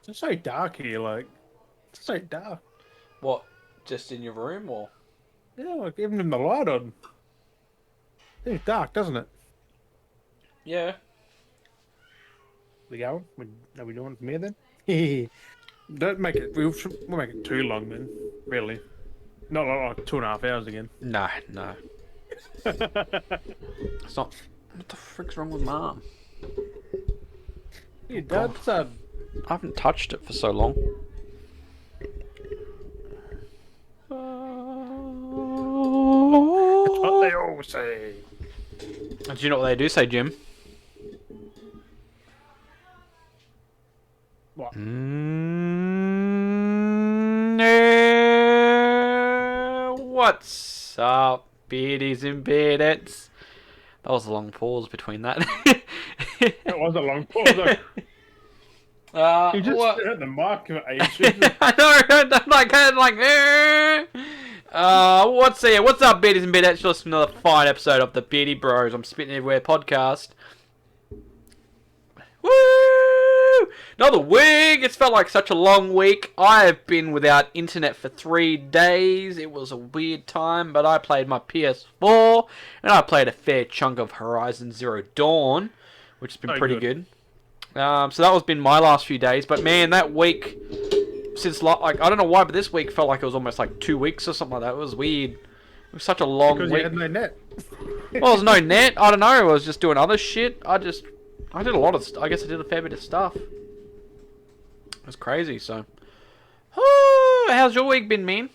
It's so dark here, like it's so dark. What? Just in your room, or? Yeah, like even in the light on, it's dark, doesn't it? Yeah. We going? Are we doing it from here then? Don't make it. We'll make it too long then. Really, not like 2.5 hours again. No, no. It's not. What the frick's wrong with Mom? Your God. dad's I haven't touched it for so long. that's what they all say. Do you know what they do say, Jim? What? What's up, beardies and beardettes? That was a long pause between that. That was a long pause. You just what? stared at the mic for ages. I know, I'm like, what's up, beardies and beardettes? You're listening to another fine episode of the Beardy Bros. I'm Spitting Everywhere podcast. Woo! Another week! It's felt like such a long week. I have been without internet for 3 days. It was a weird time, but I played my PS4, and I played a fair chunk of Horizon Zero Dawn, which has been pretty good. So that was been my last few days, but man, that week, since like I don't know why, but this week felt like it was almost like 2 weeks or something like that. It was weird. It was such a long Because week. you had no net. Well, there was no net. I don't know. I was just doing other shit. I did a lot of. I guess I did a fair bit of stuff. It was crazy. So, how's your week been, man?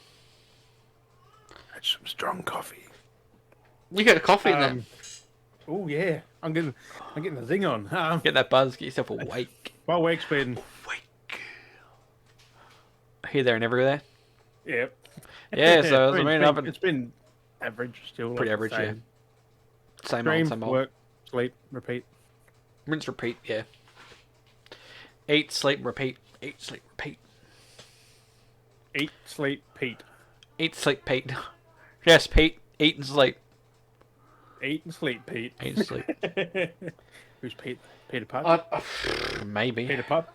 Had some strong coffee. You got a coffee in there. Oh yeah, I'm getting the zing on. Get that buzz. Get yourself awake. My week's been Awake. Here, there, and everywhere. yeah. Yeah. So I It's mean, been, I've been it's been average still. pretty like average. the Yeah. same. Same Dream, old, same old. work, sleep, repeat. Rinse, repeat. Yeah. Eat, sleep, repeat. Eat, sleep, repeat. Eat, sleep, Pete. Eat, sleep, Pete. Yes, Pete. Eat and sleep. Eat and sleep, Pete. Eat and sleep. Who's Pete? Peter Pup? Maybe. Peter Pup?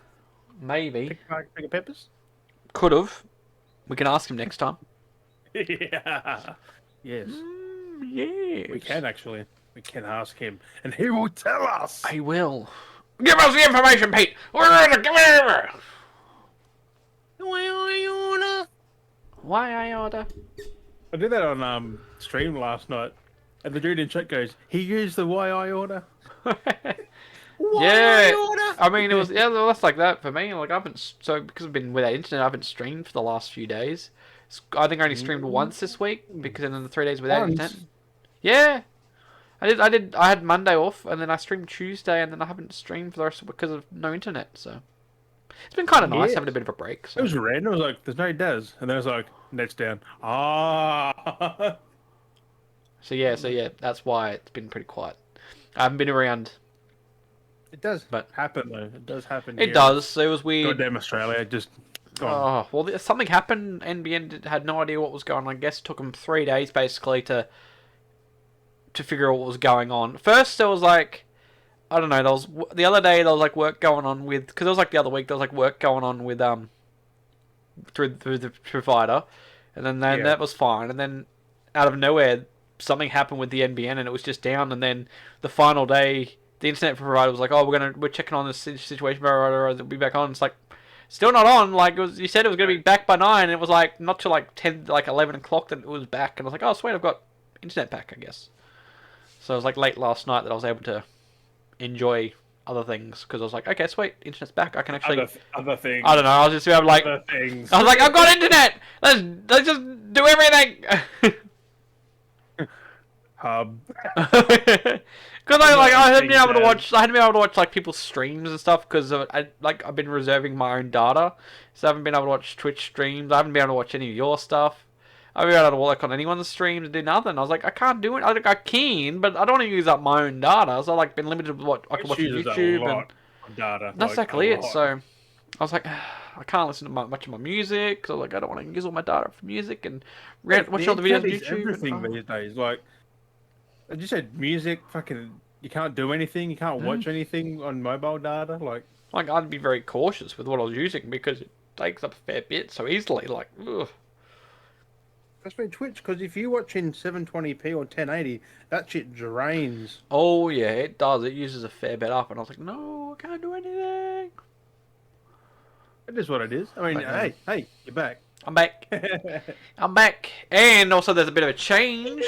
Maybe. Pick peppers? Could have. We can ask him next time. Yeah. Yes. Yes. We can actually. We can ask him, and he will tell us. I will. Give us the information, Pete. We're gonna give it over. Why I order? I did that on stream last night, and the dude in chat goes, "He used the why I order." Yeah. I mean, it was well, that's like that for me. Like I haven't because I've been without internet. I haven't streamed for the last few days. I think I only streamed once this week because then the 3 days without internet. Yeah. I had Monday off, and then I streamed Tuesday, and then I haven't streamed for the rest of because of no internet. So it's been kind of nice having a bit of a break. So. It was random. I was like, "There's no Des," and then I was like, "Net's down." Ah. So yeah, that's why it's been pretty quiet. I haven't been around. It does But happen though. It does happen. It does. It was weird. Goddamn Australia, just gone. Oh well, something happened. NBN had no idea what was going on. I guess it took them 3 days basically to figure out what was going on. First, there was like, I don't know. There was the other day there was like work going on with because it was like the other week there was like work going on with through the provider, and then that was fine. And then out of nowhere something happened with the NBN and it was just down. And then the final day the internet provider was like, "Oh, we're checking on this situation, it'll be back on." It's like still not on. Like you said, it was gonna be back by 9. And it was like not till like 10, like 11 o'clock that it was back. And I was like, "Oh, sweet, I've got internet back, I guess." So it was like late last night that I was able to enjoy other things because I was like, "Okay, sweet, internet's back. I can actually other things." I don't know. I was just about like, other things. I was like, "I've got internet. Let's just do everything." Hub. Because I hadn't been able to watch like people's streams and stuff because I've been reserving my own data, so I haven't been able to watch Twitch streams. I haven't been able to watch any of your stuff. I haven't been able to work on anyone's streams and do nothing. I was like, I can't do it. I can, but I don't want to use up my own data. So I've been limited to what I can watch on YouTube and data. that's exactly it. So I was like, I can't listen to much of my music because I don't want to use all my data for music and watch all the videos on YouTube. Everything these days, like. I just said music, fucking, you can't do anything, you can't watch anything on mobile data, like, Like, I'd be very cautious with what I was using because it takes up a fair bit so easily. Like, ugh. That's been Twitch, because if you're watching 720p or 1080, that shit drains. Oh, yeah, it does. It uses a fair bit up. And I was like, no, I can't do anything. It is what it is. I mean, But no. hey, you're back. I'm back. I'm back. And also, there's a bit of a change.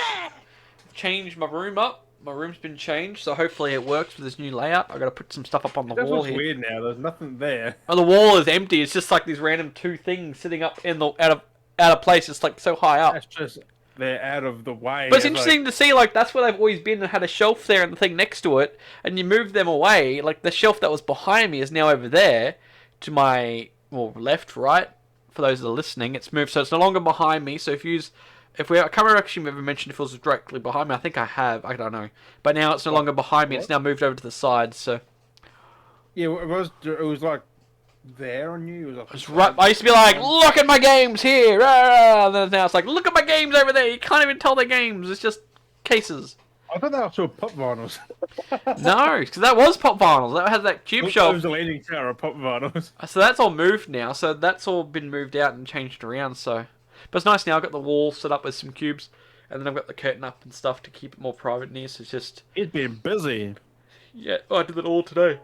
Changed my room up. My room's been changed, so hopefully it works with this new layout. I got to put some stuff up on the That wall looks here. weird now. There's nothing there. Oh, the wall is empty. It's just like these random two things sitting up in the out of place. It's like so high up. That's just they're out of the way. But it's interesting to see, like, that's where they've always been and had a shelf there and the thing next to it, and you move them away. Like, the shelf that was behind me is now over there to my, well, left, right. For those that are listening, it's moved, so it's no longer behind me. So I can't remember actually if I've ever mentioned if it was directly behind me. I think I have. I don't know. But now it's no longer behind me. It's now moved over to the side. So Yeah, it was like there on you. It was like it's right. I used to be like, look at my games here. And then now it's like, look at my games over there. You can't even tell they're games. It's just cases. I thought they were still pop vinyls. No, because that was pop vinyls. That had that cube It shelf. was the leaning tower of pop vinyls. So that's all moved now. So that's all been moved out and changed around. So, but it's nice now. I've got the wall set up with some cubes, and then I've got the curtain up and stuff to keep it more private in here. So it's just It's been busy. yeah. Oh, I did that all today.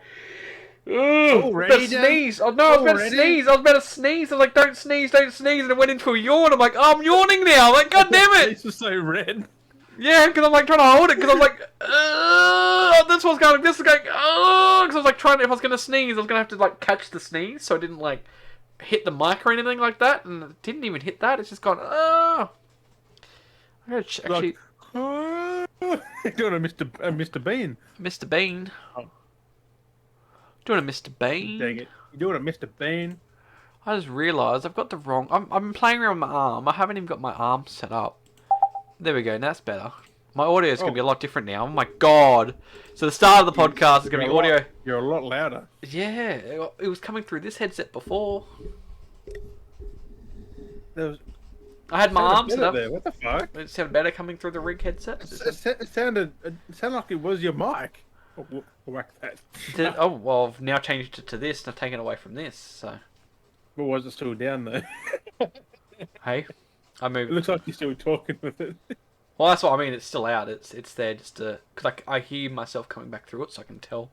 Already, sneeze. Oh no, I was about to sneeze. I was about to sneeze. I was like, don't sneeze, and it went into a yawn. I'm like, oh, I'm yawning now. I'm like, god damn it. It's just so red. Yeah, because I'm like trying to hold it because I was like, this one's going, this is going, because I was like trying. If I was gonna sneeze, I was gonna have to like catch the sneeze, so I didn't like hit the mic or anything like that, and it didn't even hit that. It's just gone. I gotta actually. Doing a Mr. Bean. Mr. Bean. Oh. Doing a Mr. Bean. Dang it! You're doing a Mr. Bean. I just realised I've got the wrong. I've been playing around with my arm. I haven't even got my arm set up. There we go. Now that's better. My audio is going to be a lot different now. Oh my god! So the start of the podcast is going to be audio. You're a lot louder. Yeah, it was coming through this headset before. I had my arm set up. There. What the fuck? It sounded better coming through the rig headset. It sounded like it was your mic. Oh, whack that. Oh well, I've now changed it to this and I've taken it away from this. So. But was it still down there? Hey, I moved. It looks like you're still talking with it. Well, that's what I mean. It's still out. It's there just to because I hear myself coming back through it, so I can tell.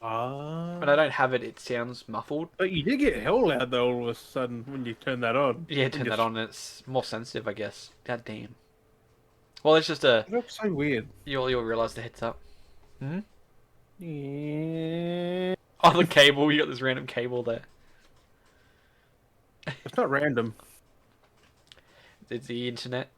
Ah. When I don't have it, it sounds muffled. But you did get hell loud though all of a sudden when you turn that on. Yeah, turn that on. And it's more sensitive, I guess. God damn. Well, it's just a. It looks so weird. You'll realise the heads up. Hmm. Yeah. Oh, the cable. You got this random cable there. It's not random. It's the internet.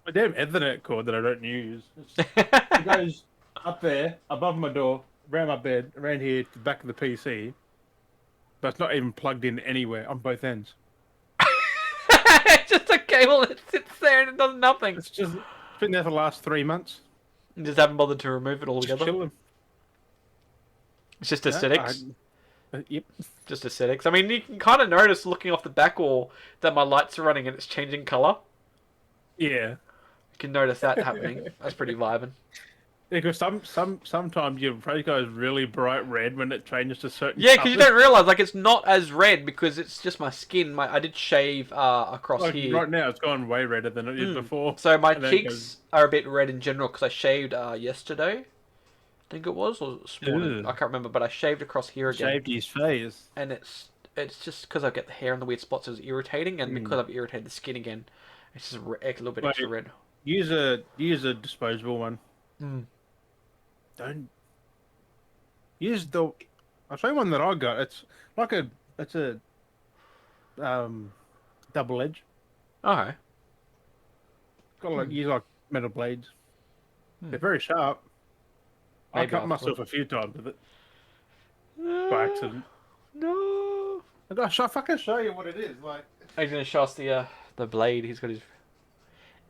My damn Ethernet cord that I don't use. It goes up there, above my door, around my bed, around here to the back of the PC. But it's not even plugged in anywhere on both ends. It's just a cable that sits there and it does nothing. It's been there for the last 3 months. You just haven't bothered to remove it altogether. Just chilling. It's just aesthetics. Yep. Just aesthetics. I mean, you can kind of notice looking off the back wall that my lights are running and it's changing colour. Yeah. You can notice that happening. That's pretty vibing. Yeah, because sometimes your photo goes really bright red when it changes to certain. Yeah, because you colours. don't realise like it's not as red because it's just my skin. I did shave across Like, here. right now, it's gone way redder than it did before. So my And then it cheeks are a bit red in general because I shaved yesterday. I think it was, or this morning. I can't remember, but I shaved across here again. Shaved his face. And it's just because I get the hair in the weird spots, it's irritating, and because I've irritated the skin again, it's just a little bit extra red. Use a disposable one. Mm. Don't use the. I'll show you one that I got. It's a double edge. Okay. Got use metal blades. They're very sharp. Maybe I cut I'll myself a few times with it by accident. No. Gosh, I fucking show you what it is. Like, He's gonna show us the blade. He's got his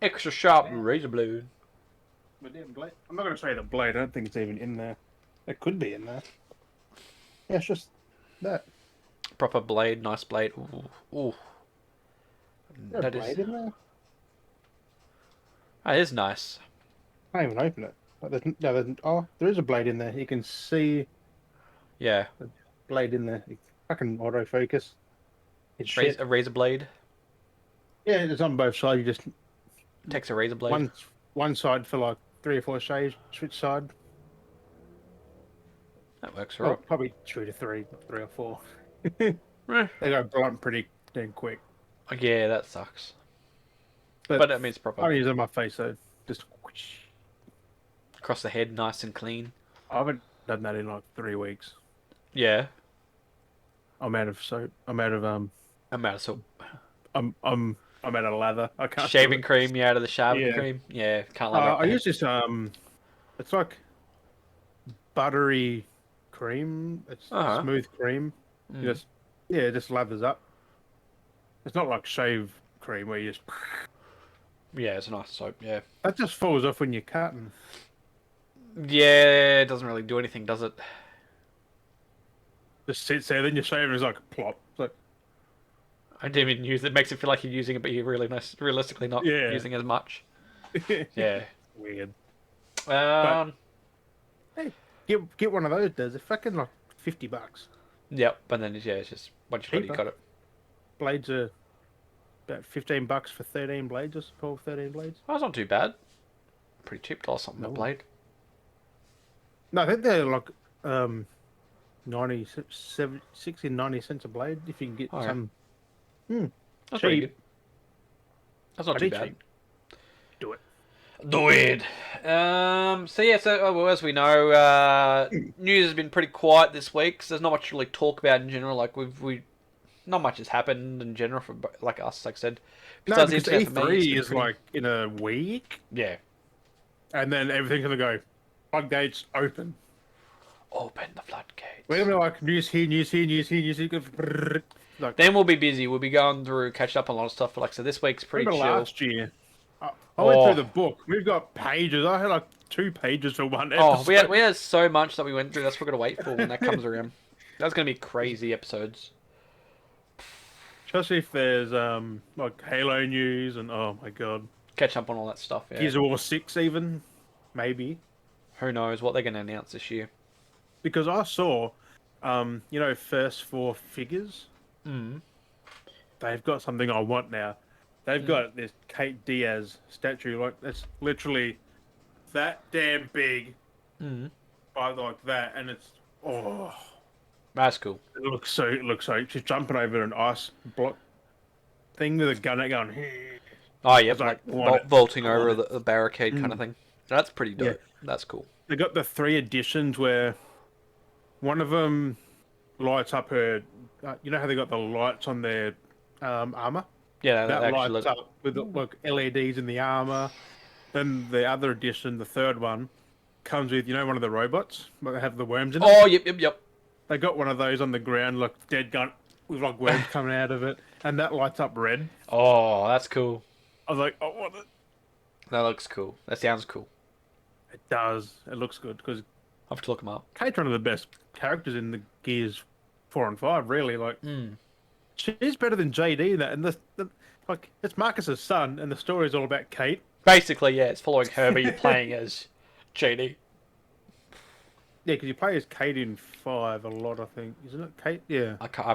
extra sharp razor blade. my damn blade. I'm not gonna show you the blade. I don't think it's even in there. It could be in there. Yeah, it's just that. Proper blade, nice blade. Ooh, ooh. Is there a blade in there? That is nice. I can't even open it. But no, there is a blade in there. You can see Yeah. the blade in there. It's fucking autofocus. It's shit. A razor blade. Yeah, it's on both sides. You just Takes a razor blade. one side for like 3 or 4 shades. Switch side. That works, Oh, right? probably 2 to 3, 3 or 4. Eh. They go blunt pretty damn quick. Yeah, that sucks. But But I mean, it's I proper. don't use it on my face, so just whoosh. Across the head, nice and clean. I haven't done that in like 3 weeks. Yeah. I'm out of soap. I'm out of I'm out of soap. I'm out of lather. I can't do Shaving it. cream, you out of the shaving Yeah. cream? Yeah, can't lather up I the head. use this it's like buttery cream. It's Uh-huh. smooth cream. You just it just lathers up. It's not like shave cream where you just Yeah, it's a nice soap, yeah. that just falls off when you're cutting. Yeah, it doesn't really do anything, does it? Just sits there, then you shave and it's like plop. It's like I didn't even use it. It makes it feel like you're using it, but you're really realistically not yeah. using as much. Yeah. Weird. Um, Hey, get one of those. They're fucking like $50. yep, and then it's just once you've got it, you Cheaper. got it. Blades are about $15 for 13 blades or 12, 13 blades. Oh, that's not too bad. Pretty cheap to something No. a blade. No, I think they're like 60, 90 cents a blade if you can get Oh, yeah. some. That's pretty Cheap. good. That's not too Bloody bad. cheap. Do it. Do it. So yeah, well, as we know, news has been pretty quiet this week. So there's not much to really talk about in general. Like we not much has happened in general for like us. Like I said, No, besides because the internet for me, it's E3 been is pretty... like in a week, yeah. and then everything's gonna go floodgates open. Open the floodgates. We're gonna be like news here, news here, news here, news here. Like, Then we'll be busy. We'll be going through, catching up on a lot of stuff. But like I said, this week's pretty remember chill. last year? I went through the book. We've got pages. I had like 2 pages for one episode. Oh, we had so much that we went through. That's what we're gonna wait for when that comes around. That's gonna be crazy episodes. Especially if there's like Halo news and oh my god, Catch up on all that stuff. Yeah. Gears of War 6 even, maybe. Who knows what they're gonna announce this year? Because I saw, first 4 figures. They've got something I want now. They've got this Kate Diaz statue, like that's literally that damn big, by like that, and it's That's cool. it looks so. She's jumping over an ice block thing with a gun out going. Oh yeah, It's like like, vaulting I want over it. the barricade kind of thing. That's pretty dope. Yeah. That's cool. They got the 3 editions where one of them lights up her. You know how they got the lights on their armor? Yeah, That actually lights up with the, like LEDs in the armor. Then the other edition, the 3rd one, comes with one of the robots, but they have the worms in it. Oh, yep. They got one of those on the ground, like dead gun with like worms coming out of it, and that lights up red. Oh, that's cool. I was like, I want it. That looks cool. That sounds cool. It does. It looks good because I'll have to look them up. Kate's one of the best characters in the Gears 4 and 5. Really, like she's better than JD in that. And like it's Marcus's son, and the story's all about Kate. Basically, yeah, it's following her, but you're playing as JD. Yeah, because you play as Kate in 5 a lot, I think. Isn't it Kate? Yeah. I've got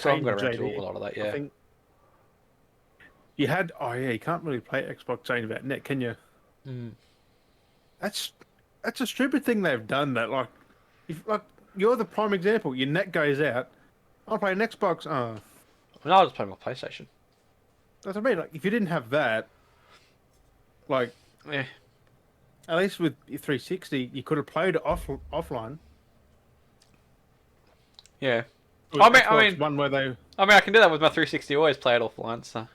around to JD, a lot of that, yeah. I think you had. Oh yeah, you can't really play Xbox saying about net, can you? That's a stupid thing they've done. That like, if like you're the prime example. Your net goes out. I'll play an Xbox. Oh, No, I'll just play my PlayStation. that's what I mean. Like, if you didn't have that, like, Yeah. at least with your 360, you could have played it offline. Yeah. With I Xbox mean, one where they. I can do that with my 360. Always play it offline, so.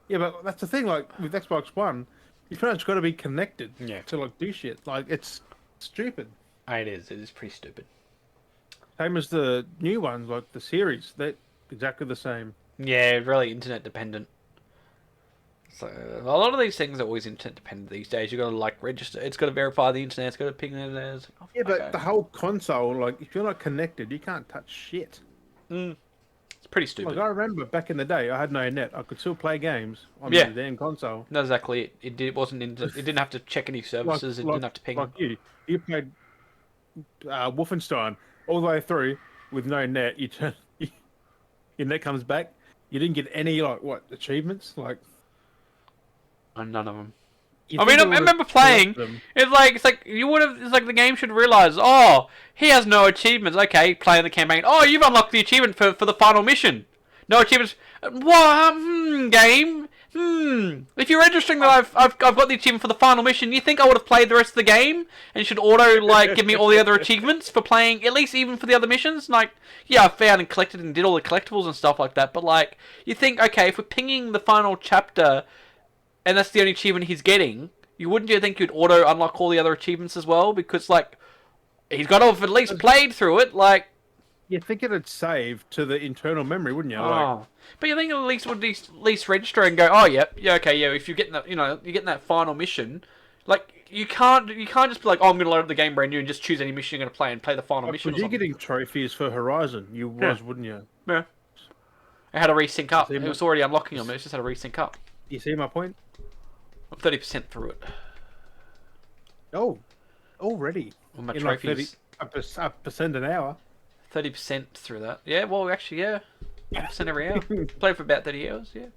Yeah, but that's the thing. Like with Xbox One, you pretty much got to be connected. Yeah. To like do shit. Like it's stupid. It is. It is pretty stupid. Same as the new ones, like the series. They're exactly the same. Yeah, really internet dependent. So a lot of these things are always internet dependent these days. You got to like register. It's got to verify the internet. It's got to ping it. It's like, Yeah, but the whole console, like if you're not connected, you can't touch shit. It's pretty stupid. Like, I remember back in the day, I had no net. I could still play games on the damn console. Not exactly. It wasn't into. It didn't have to check any services. It didn't have to ping. Like you played Wolfenstein all the way through with no net. You turn your net comes back. You didn't get any achievements like. None of them. I mean, I remember playing. It's like you would have. It's like the game should realize. Oh, he has no achievements. Okay, playing the campaign. Oh, you've unlocked the achievement for the final mission. No achievements. What? Game. If you're registering that I've got the achievement for the final mission, you think I would have played the rest of the game and you should auto give me all the other achievements for playing at least even for the other missions? Like, yeah, I found and collected and did all the collectibles and stuff like that. But like, you think okay, if we're pinging the final chapter. And that's the only achievement he's getting. Wouldn't you think you'd auto unlock all the other achievements as well? Because like, he's got to have at least played through it. Like, you think it'd save to the internal memory, wouldn't you? But you think at least would at least register and go, oh yeah, okay, yeah. If you're getting that, you're getting that final mission. Like, you can't just be like, oh, I'm gonna load up the game brand new and just choose any mission you're gonna play and play the final mission. You're getting trophies for Horizon. Wouldn't you? Yeah. It had to resync up. It was already unlocking them. It just had to resync up. You see my point? I'm 30% through it. Oh, already. Well, my trophies. Like a percent an hour. 30% through that. Yeah, well, actually, yeah. 1% every hour. Played for about 30 hours, yeah.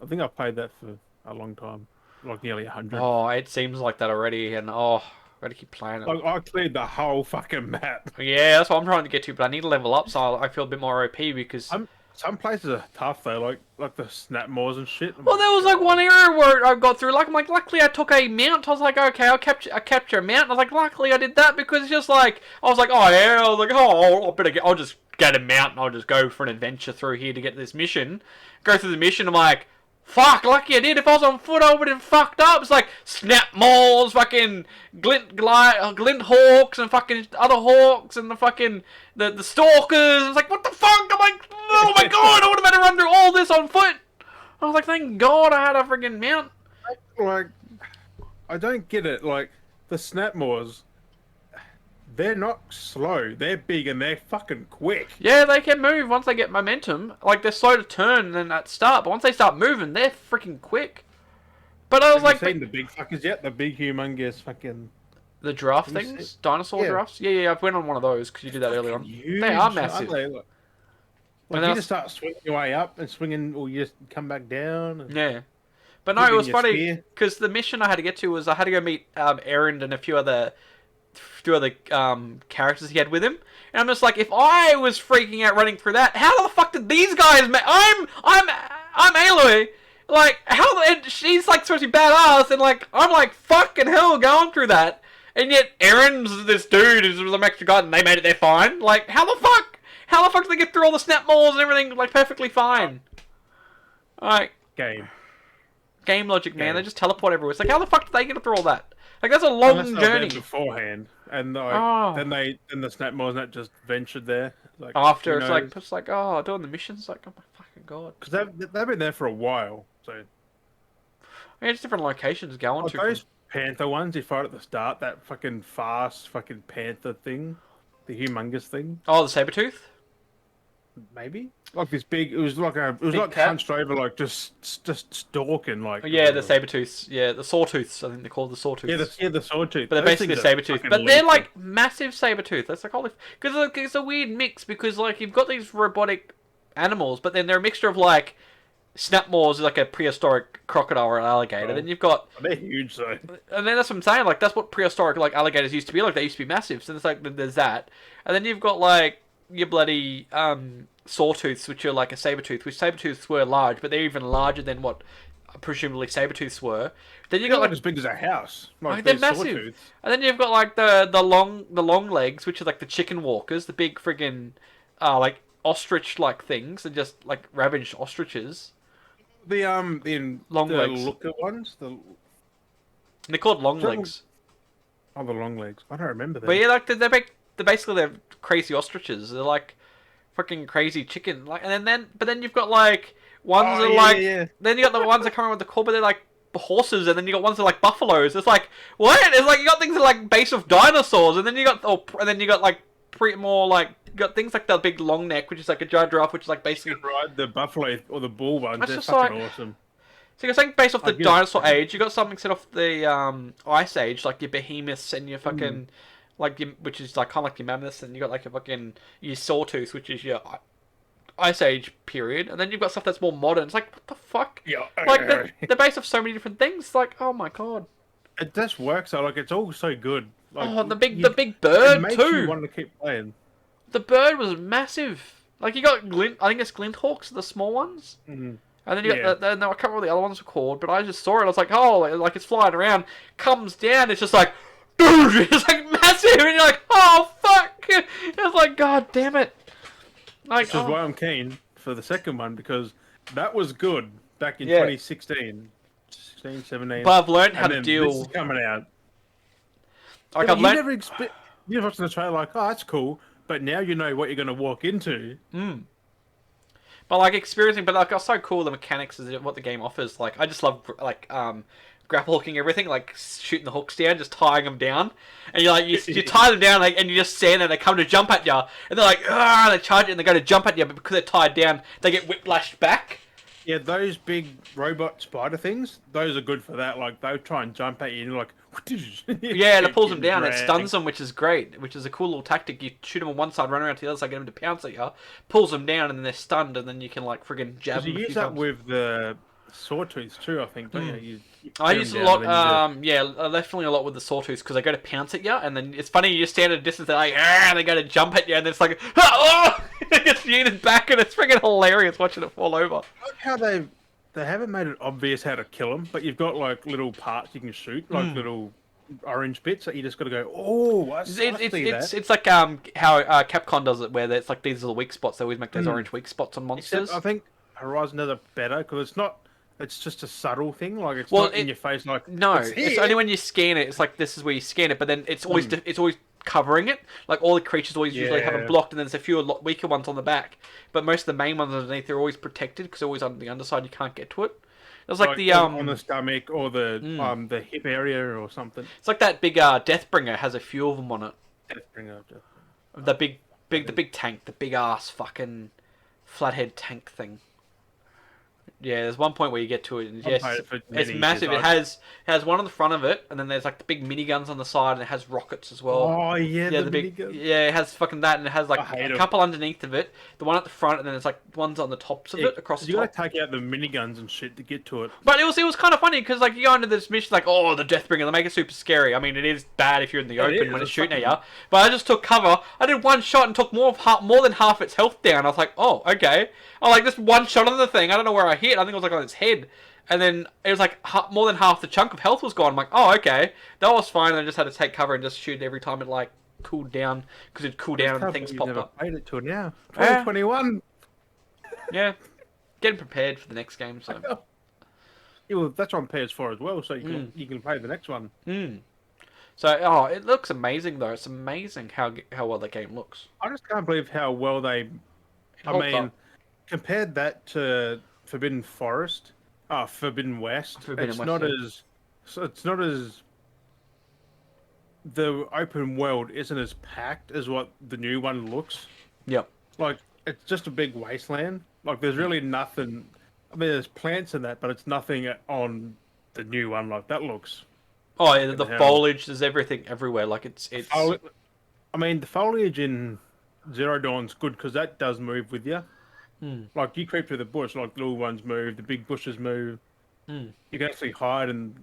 I think I've played that for a long time. Like nearly 100. Oh, it seems like that already, and I gotta keep playing it. Like, I cleared the whole fucking map. Yeah, that's what I'm trying to get to, but I need to level up so I feel a bit more OP because... Some places are tough though, like the snap moors and shit. Well, there was like one area where I got through. Like, I'm like, luckily I took a mount. I was like, okay, I capture a mount. I was like, luckily I did that because it's just like I was like, oh yeah, I was like, oh, I'll just get a mount and I'll just go for an adventure through here to get this mission. Go through the mission. I'm like, fuck, lucky I did. If I was on foot, I would have fucked up. It's like snap maws, fucking glint hawks and fucking other hawks and the fucking the stalkers. It's like, what the fuck? I'm like, oh my god, I would have had to run through all this on foot. I was like, thank God I had a friggin' mount. Like, I don't get it. Like, the snap maws, they're not slow. They're big and they're fucking quick. Yeah, they can move once they get momentum. Like, they're slow to turn and at start, but once they start moving, they're freaking quick. But I was Have you seen the big fuckers yet? The big humongous fucking... The giraffe things? Dinosaur giraffes? Yeah, I've went on one of those because you did that earlier on. Huge, they are massive. Like, you just start swinging your way up and swinging, or you just come back down. And yeah. But no, it was funny because the mission I had to get to was I had to go meet Aaron and a few other characters he had with him. And I'm just like, if I was freaking out running through that, how the fuck did these guys I'm Aloy. Like, how, and she's like supposed to be badass, and like, I'm like, fucking hell going through that. And yet Aaron's this dude who's some extra guy and they made it there fine. Like, how the fuck? How the fuck did they get through all the snap malls and everything, like, perfectly fine? Like... Game logic, man. They just teleport everywhere. It's like, how the fuck did they get through all that? Like, that's a long journey. Beforehand. And, like, then the snap malls not just ventured there. Like, after, it's like, oh, doing the missions? Like, oh my fucking god. Because they've been there for a while, so... I mean, it's different locations going to. Those panther ones you fight at the start, that fucking fast fucking panther thing. The humongous thing. Oh, the saber-tooth? Maybe like this big. It was like hunched over, like just stalking, like. Yeah, the saber-tooths. Yeah, the sawtooths. I think they're called the sawtooths. Yeah, the sawtooth. But they're basically a saber-tooth. But they're like massive saber-tooth. That's like holy. Because it's a weird mix because like you've got these robotic animals, but then they're a mixture of like snapmaws is like a prehistoric crocodile or alligator. Then you've got they're huge though. And then that's what I'm saying. Like that's what prehistoric like alligators used to be. Like they used to be massive. So it's like there's that, and then you've got like your bloody sawtooths, which are like a saber-tooth, which saber-tooths were large, but they're even larger than what presumably saber-tooths were. Then you got like as big as a house. Like they're massive. And then you've got like the long legs, which are like the chicken walkers, the big friggin' like ostrich like things, and just like ravaged ostriches. The long legs. Looker ones. They're called long legs. Oh, the long legs. I don't remember that. But yeah, like they're basically crazy ostriches. They're like fucking crazy chicken. Like, and then you've got like ones that like. Yeah. Then you got the ones that come around with the core, but they're like horses, and then you got ones that are like buffaloes. It's like what? It's like you got things that are like base of dinosaurs, and then you got like more like got things like the big long neck, which is like a giant giraffe, which is like You basically. can ride the buffalo or the bull ones. That's They're just fucking like. awesome. So you got something based off I the get it. dinosaur age. You got something set off the ice age, like your behemoths and your fucking, like your, which is like kind of like your mammoths, and you got like your fucking your sawtooth, which is your ice age period, and then you've got stuff that's more modern. It's like what the fuck? Yeah. Like they're based off so many different things. Like oh my god. It just works. So like it's all so good. Like Oh, the big it bird makes too. you want to keep playing. The bird was massive. Like you got glint. I think it's glint hawks, the small ones. Mm-hmm. And then you Yeah. got no, I can't remember what the other ones were called, but I just saw it. I was like, oh, like it's flying around, comes down. It's just like, dude, it's like massive, and you're like, oh fuck. It's like, god damn it. Like, Which is why I'm keen for the second one because that was good back in 2016, 16, 17. But I've learned how and to then deal. This is coming out. Like Yeah, I've you learned. never expect. You're watching the trailer like, oh, that's cool, but now you know what you're going to walk into. But like experiencing, but like, it's so cool the mechanics is what the game offers. Like, I just love like grapple hooking everything, like shooting the hooks down, just tying them down, and you like you tie them down, like, and you just stand there, they come to jump at you, and they're like, ah, they charge it, and they go to jump at you, but because they're tied down, they get whiplashed back. Yeah, those big robot spider things, those are good for that. Like, they'll try and jump at you, and you're like... Yeah, and it pulls them down, it dragged. stuns them, which is great, which is a cool little tactic. You shoot them on one side, run around to the other side, get them to pounce at you, pulls them down, and then they're stunned, and then you can, like, friggin' jab them You a use few that times. with the sawtooths too, I think, don't you? I get use them a down lot, and then definitely a lot with the sawtooths, because they go to pounce at you, and then it's funny, you just stand at a distance, they're like, ah, they go to jump at you, and then it's like, oh, it gets yeeted back, and it's friggin' hilarious watching it fall over. I like how they haven't made it obvious how to kill them, but you've got like little parts you can shoot, like little orange bits that you just got to go, oh, I see that. It's like how Capcom does it, where it's like these are the weak spots. They always make those orange weak spots on monsters. Except I think Horizon does it better because it's not. It's just a subtle thing. Like it's not in your face. Like no, it's it's only when you scan it. It's like this is where you scan it, but then it's always it's always covering it. Like all the creatures always usually have it blocked, and then there's a few weaker ones on the back. But most of the main ones underneath they're always protected because they're always on the underside. You can't get to it. It's like the on the stomach or the hip area or something. It's like that big Deathbringer has a few of them on it. Deathbringer. The big tank, the big ass fucking flathead tank thing. Yeah, there's one point where you get to it, and yes, it's massive. It has one on the front of it, and then there's like the big miniguns on the side, and it has rockets as well. Oh yeah, the big miniguns. Yeah, it has fucking that, and it has like a couple underneath of it. The one at the front, and then there's like ones on the tops of it across the top. You gotta take out the miniguns and shit to get to it. But it was kind of funny because like you go into this mission like, oh, the Deathbringer, they make it super scary. I mean, it is bad if you're in the open when it's shooting at you. But I just took cover. I did one shot and took more than half its health down. I was like, oh, okay. I like just one shot on the thing. I don't know where I hit. I think it was like on its head. And then it was like more than half the chunk of health was gone. I'm like, oh, okay. That was fine. And I just had to take cover and just shoot every time it like cooled down. Because it'd cool down and things popped up. Played it till now. 2021. Yeah. Getting prepared for the next game. So. Yeah, well, that's on PS4 as well. So you can play the next one. So, it looks amazing though. It's amazing how well the game looks. I just can't believe how well they... compared that to Forbidden Forest, Forbidden West, it's not as the open world isn't as packed as what the new one looks. Yep. Like it's just a big wasteland. Like there's really nothing. I mean, there's plants in that, but it's nothing on the new one. Like that looks. Oh yeah, the foliage. There's everything everywhere. Like it's. I mean, the foliage in Zero Dawn's good because that does move with you. Like you creep through the bush, like the little ones move, the big bushes move. You can actually hide and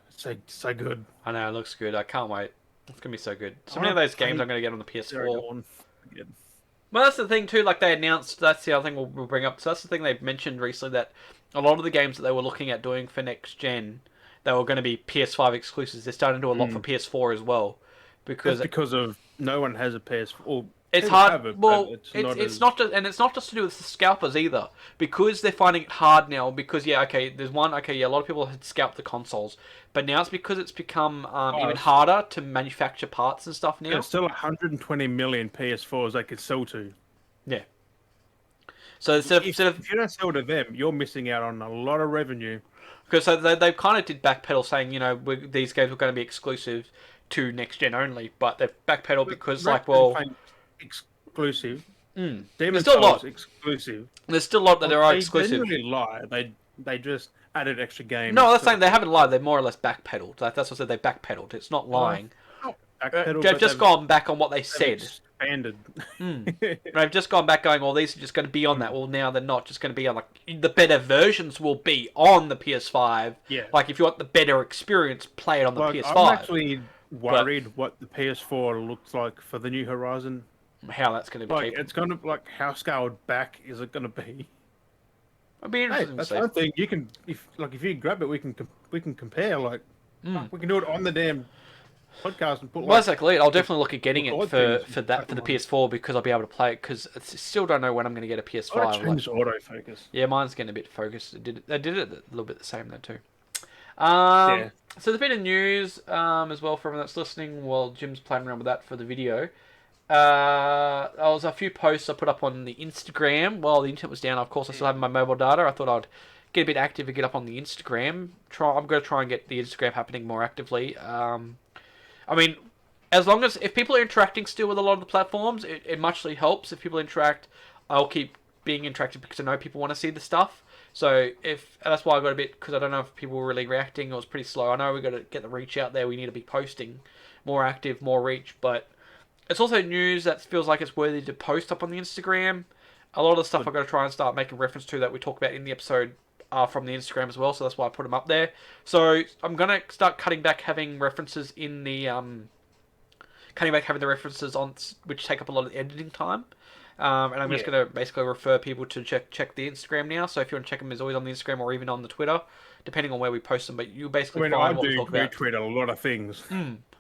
it's so good. I know it looks good. I can't wait. It's gonna be so good. So many of those games I'm gonna get on the PS4. Well, that's the thing too. Like they announced, that's the other thing we'll bring up. So that's the thing they've mentioned recently that a lot of the games that they were looking at doing for next gen, they were going to be PS5 exclusives. They're starting to do a lot for PS4 as well, because of no one has a PS4. It's hard. It's not just to do with the scalpers either, because they're finding it hard now. Because a lot of people had scalped the consoles, but now it's because it's become even harder to manufacture parts and stuff now. There's still 120 million PS4s they could sell to. Yeah. So if you don't sell to them, you're missing out on a lot of revenue. Because they kind of did backpedal, saying these games were going to be exclusive to next gen only, but they've backpedaled because exclusive. There's Demon still a lot. Souls exclusive. There's still a lot that are exclusive. They didn't really lie. They just added extra games. No, that's saying they haven't lied. They've more or less backpedaled. That's what I said. They backpedaled. It's not lying. They've just gone back on what they said. Expanded. They've just gone back going, well, these are just going to be on that. Well, now they're not just going to be on, like, the better versions will be on the PS5. Yeah. Like, if you want the better experience, play it on the PS5. I'm actually worried what the PS4 looks like for the new Horizon. How that's going to be. Like, it's going to, like, how scaled back is it going to be? It'd be interesting that's to see. one thing. You can, if you grab it, we can compare. Like, we can do it on the damn podcast and put. Well, exactly. I'll definitely look at getting it for the PS4 because I'll be able to play it. Because I still don't know when I'm going to get a PS5. I changed autofocus. Yeah, mine's getting a bit focused. They did it a little bit the same though too. Yeah. So there's a bit of news as well for everyone that's listening. While Jim's playing around with that for the video. There was a few posts I put up on the Instagram. While the internet was down, of course, I still have my mobile data. I thought I'd get a bit active and get up on the Instagram. I'm going to try and get the Instagram happening more actively. I mean, as long as if people are interacting still with a lot of the platforms, it muchly helps. If people interact, I'll keep being interactive because I know people want to see the stuff. So that's why I got a bit, because I don't know if people were really reacting. It was pretty slow. I know we've got to get the reach out there. We need to be posting more active, more reach, but it's also news that feels like it's worthy to post up on the Instagram. A lot of the stuff I've got to try and start making reference to that we talk about in the episode are from the Instagram as well, so that's why I put them up there. So I'm going to start cutting back having references in the... having the references on which take up a lot of editing time. And I'm just going to basically refer people to check the Instagram now. So if you want to check them, it's always on the Instagram or even on the Twitter, depending on where we post them. But you basically find what we talk about. I do retweet a lot of things.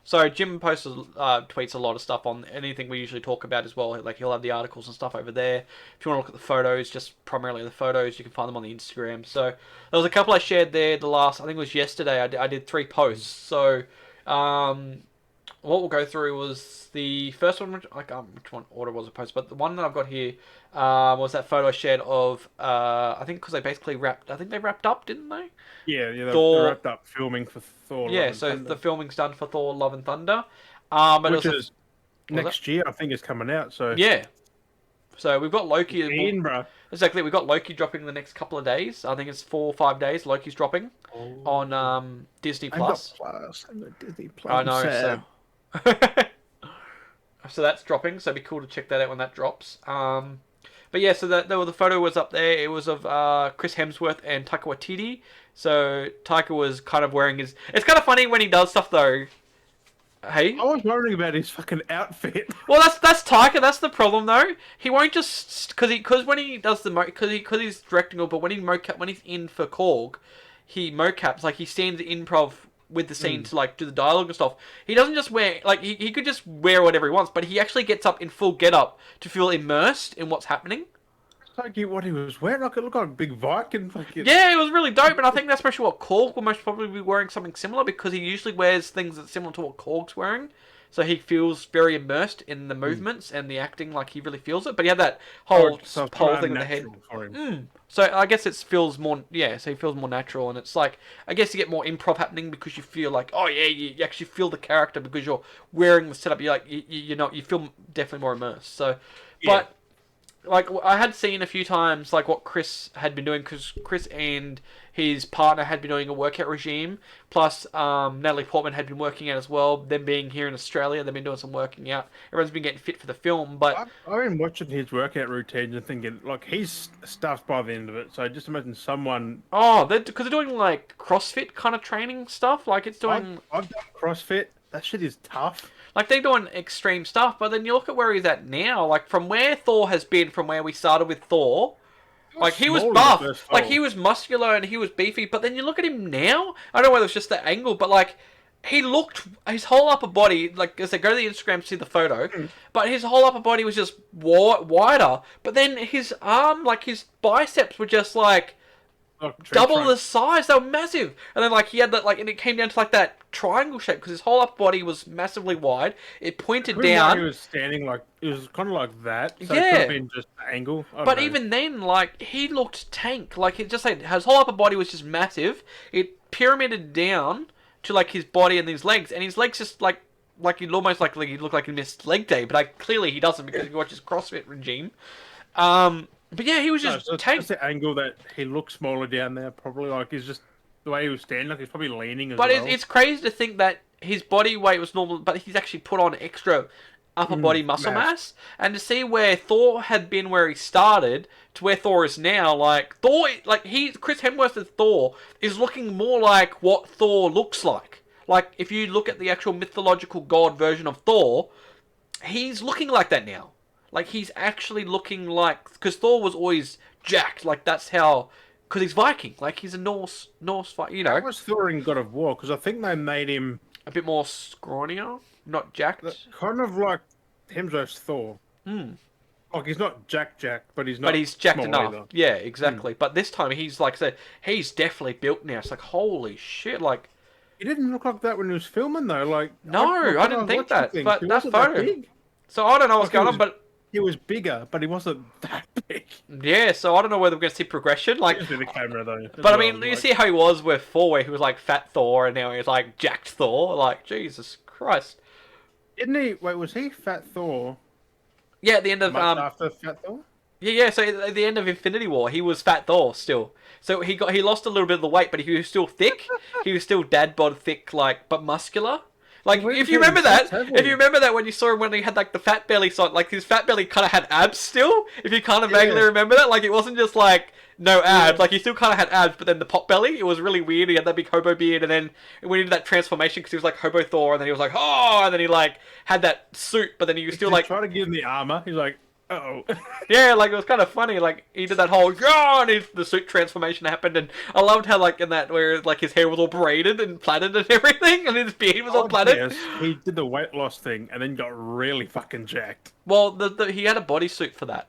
So Jim posts tweets a lot of stuff on anything we usually talk about as well. Like he'll have the articles and stuff over there. If you want to look at the photos, just primarily the photos, you can find them on the Instagram. So there was a couple I shared there. I think it was yesterday. I did 3 posts. So what we'll go through was the first one. Which one order was it posted? But the one that I've got here was that photo I shared of I think because they basically wrapped. I think they wrapped up, didn't they? Yeah, they wrapped up filming for Thor. Yeah, so the filming's done for Thor: Love and Thunder. But which is next year, I think, is coming out. So yeah. So we've got Loki. Bro. Exactly, we've got Loki dropping the next couple of days. I think it's 4 or 5 days. Loki's dropping on Disney Plus. I'm got Disney Plus. I know. So that's dropping. So it'd be cool to check that out when that drops. But yeah, so the photo was up there. It was of Chris Hemsworth and Taika Waititi. So Taika was kind of wearing his... It's kind of funny when he does stuff though. Hey? I was wondering about his fucking outfit. Well, that's Taika. That's the problem though. He won't just... Because when he does the... Because he's directing, but when he's in for Korg, he mocaps, like he stands improv with the scene to like do the dialogue and stuff. He doesn't just wear like he could just wear whatever he wants, but he actually gets up in full get-up to feel immersed in what's happening. Like what he was wearing, like it looked like a big Viking. Fucking... Yeah, it was really dope, and I think that's especially what Korg will most probably be wearing something similar because he usually wears things that's similar to what Korg's wearing. So he feels very immersed in the movements and the acting, like he really feels it. But he had that whole thing in the head. So I guess it feels more, so he feels more natural. And it's like, I guess you get more improv happening because you feel like, oh yeah, you actually feel the character because you're wearing the setup. You're like, you feel definitely more immersed. So, but like I had seen a few times like what Chris had been doing because Chris and his partner had been doing a workout regime. Plus, Natalie Portman had been working out as well. Them being here in Australia, they've been doing some working out. Everyone's been getting fit for the film. But I've been watching his workout routines and thinking like he's stuffed by the end of it. So just imagine someone. Oh, because they're doing like CrossFit kind of training stuff. Like it's doing. I've done CrossFit. That shit is tough. Like, they're doing extreme stuff, but then you look at where he's at now, like, from where Thor has been, from where we started with Thor, like, he was buff, like, he was muscular and he was beefy, but then you look at him now, I don't know whether it's just the angle, but, like, he looked, his whole upper body, like, as I go to the Instagram to see the photo, but his whole upper body was just wider, but then his arm, like, his biceps were just, like, double the size. They were massive. And then, like, he had that, like, and it came down to, like, that triangle shape because his whole upper body was massively wide. It pointed down. He was standing, like, it was kind of like that. So yeah. It could have been just the angle. But even then, like, he looked tank. Like, it just, like, his whole upper body was just massive. It pyramided down to, like, his body and his legs. And his legs just, like, like he'd almost like he looked like he missed leg day, but clearly he doesn't because he watches CrossFit regime. But yeah, he was just just the angle that he looks smaller down there. Probably like he's just the way he was standing. Like he's probably leaning as well. But it's crazy to think that his body weight was normal, but he's actually put on extra upper body muscle mass. And to see where Thor had been where he started to where Thor is now, like Thor, like Chris Hemsworth as Thor is looking more like what Thor looks like. Like if you look at the actual mythological god version of Thor, he's looking like that now. Like he's actually looking like, because Thor was always jacked. Like that's how, because he's Viking. Like he's a Norse, you know. That was Thor in God of War because I think they made him a bit more scrawnier, not jacked. Kind of like Hemsworth's Thor. Like he's not jacked, but he's not. But he's jacked enough. Either. Yeah, exactly. But this time he's like I said, he's definitely built now. It's like holy shit, like. He didn't look like that when he was filming though. Like no, I didn't think that. But that photo. That so I don't know what's going on, but. He was bigger, but he wasn't that big. Yeah, so I don't know whether we're going to see progression. Like, the camera though. But I mean, you see how he was with Thor, where he was like fat Thor, and now he's like jacked Thor. Like, Jesus Christ! Didn't he? Wait, was he fat Thor? Yeah, at the end of after fat Thor. Yeah. So at the end of Infinity War, he was fat Thor still. So he lost a little bit of the weight, but he was still thick. He was still dad bod thick, like but muscular. Like if you remember that when you saw him when he had like the fat belly, so like his fat belly kind of had abs still. If you kind of vaguely remember that, like it wasn't just like no abs, like he still kind of had abs, but then the pot belly, it was really weird. He had that big hobo beard, and then when he did that transformation, because he was like hobo Thor, and then he was like oh, and then he like had that suit, but then he was still like trying to give him the armor. He's like. Uh-oh. Yeah, like it was kind of funny. Like he did that whole and the suit transformation happened, and I loved how like in that where like his hair was all braided and plaited and everything, and his beard was all plaited. Yes, he did the weight loss thing and then got really fucking jacked. Well, he had a bodysuit for that.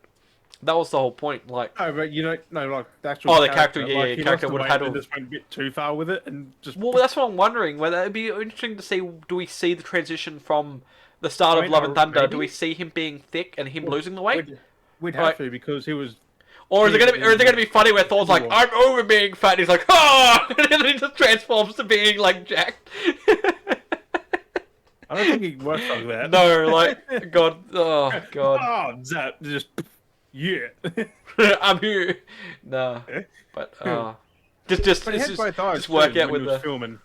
That was the whole point. Like, oh, but you don't know, like the actual. Oh, the character, yeah, the character would have had. Just went a bit too far with it, and just. Well, that's what I'm wondering. Whether it'd be interesting to see. Do we see the transition from the start of Love and Thunder? Maybe? Do we see him being thick and him losing the weight? We'd have to because he was. Or is it gonna be funny where Thor's like, I'm over being fat, and he's like, oh, and then he just transforms to being like jacked. I don't think he works like that. No, like God, oh God. Oh, Zap, just yeah. I'm here. No, but just work out with the filming.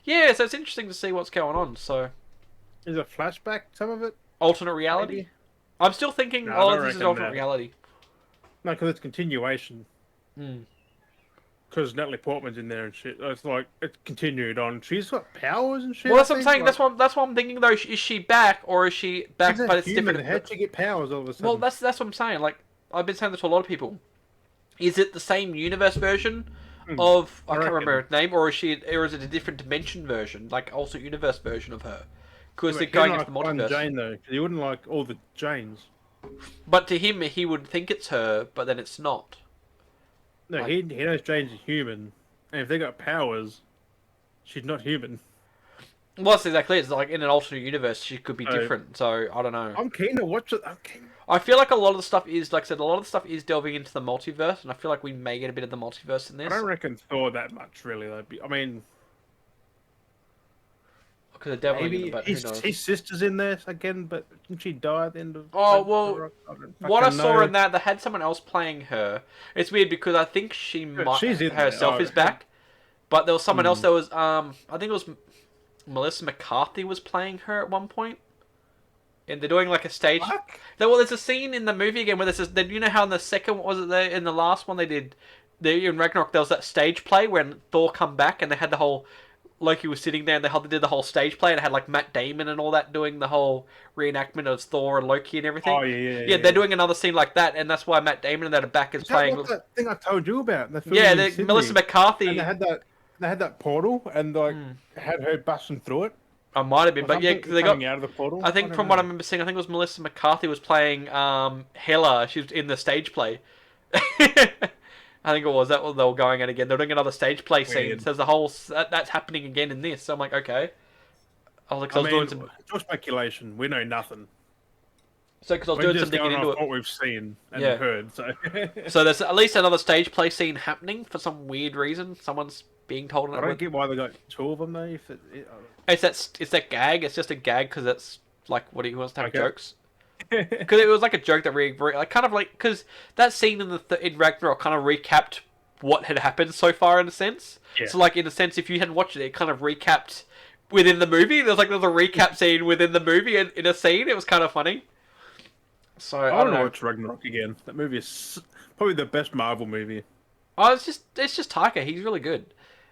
Yeah, so it's interesting to see what's going on. So, is it flashback? Some of it alternate reality. Maybe? I'm still thinking all of this is alternate reality. No, because it's continuation. Because Natalie Portman's in there and shit. It's like it's continued on. She's got powers and shit. Well, that's what I'm saying. Like, that's what I'm thinking though. Is she back or is she back? But it's human. different. How'd she get powers all of a sudden? Well, that's what I'm saying. Like I've been saying this to a lot of people. Is it the same universe version of I can't remember her name, or is it a different dimension version, like also universe version of her? Because they're going into the multiverse. Jane though, because he wouldn't like all the Janes. But to him, he would think it's her, but then it's not. No, like, he knows Jane's a human, and if they got powers, she's not human. Well, that's exactly it. It's like in an alternate universe, she could be different. So I don't know. I'm keen to watch it. I feel like a lot of the stuff is, like I said, a lot of the stuff is delving into the multiverse, and I feel like we may get a bit of the multiverse in this. I don't reckon Thor that much, really. Though. I mean. Because the maybe his sister's in there again, but didn't she die at the end of? Oh well, what I saw in that they had someone else playing her. It's weird because I think she herself is back, but there was someone else that was I think it was Melissa McCarthy was playing her at one point, and they're doing like a stage. Well, there's a scene in the movie again where there's this, you know how in the second was it there in the last one they did, in Ragnarok there was that stage play when Thor come back and they had the whole. Loki was sitting there and they did the whole stage play and it had like Matt Damon and all that doing the whole reenactment of Thor and Loki and everything. Oh yeah. They're doing another scene like that, and that's why Matt Damon and that are back is playing. That thing I told you about. Melissa McCarthy. And they had that portal and like had her busting through it. I might have been, but yeah, they got out of the portal. I think from what I remember seeing, I think it was Melissa McCarthy was playing Hela. She was in the stage play. I think it was that they were going at again. They're doing another stage play scene. So there's the whole that's happening again in this. So I'm like, okay. I was doing some speculation. We know nothing. So because I was doing some digging into it, what we've seen and heard. So so there's at least another stage play scene happening for some weird reason. Someone's being told. I don't get why they got two of them though. It's that gag. It's just a gag because it's like what he wants to have jokes. Yeah, Because it was like a joke that like kind of like because that scene in in Ragnarok kind of recapped what had happened so far in a sense. Yeah. So like in a sense, if you hadn't watched it, it kind of recapped within the movie. There's a recap scene within the movie in a scene. It was kind of funny. So I don't know. Watch Ragnarok again. That movie is probably the best Marvel movie. Oh, it's just Taika. He's really good.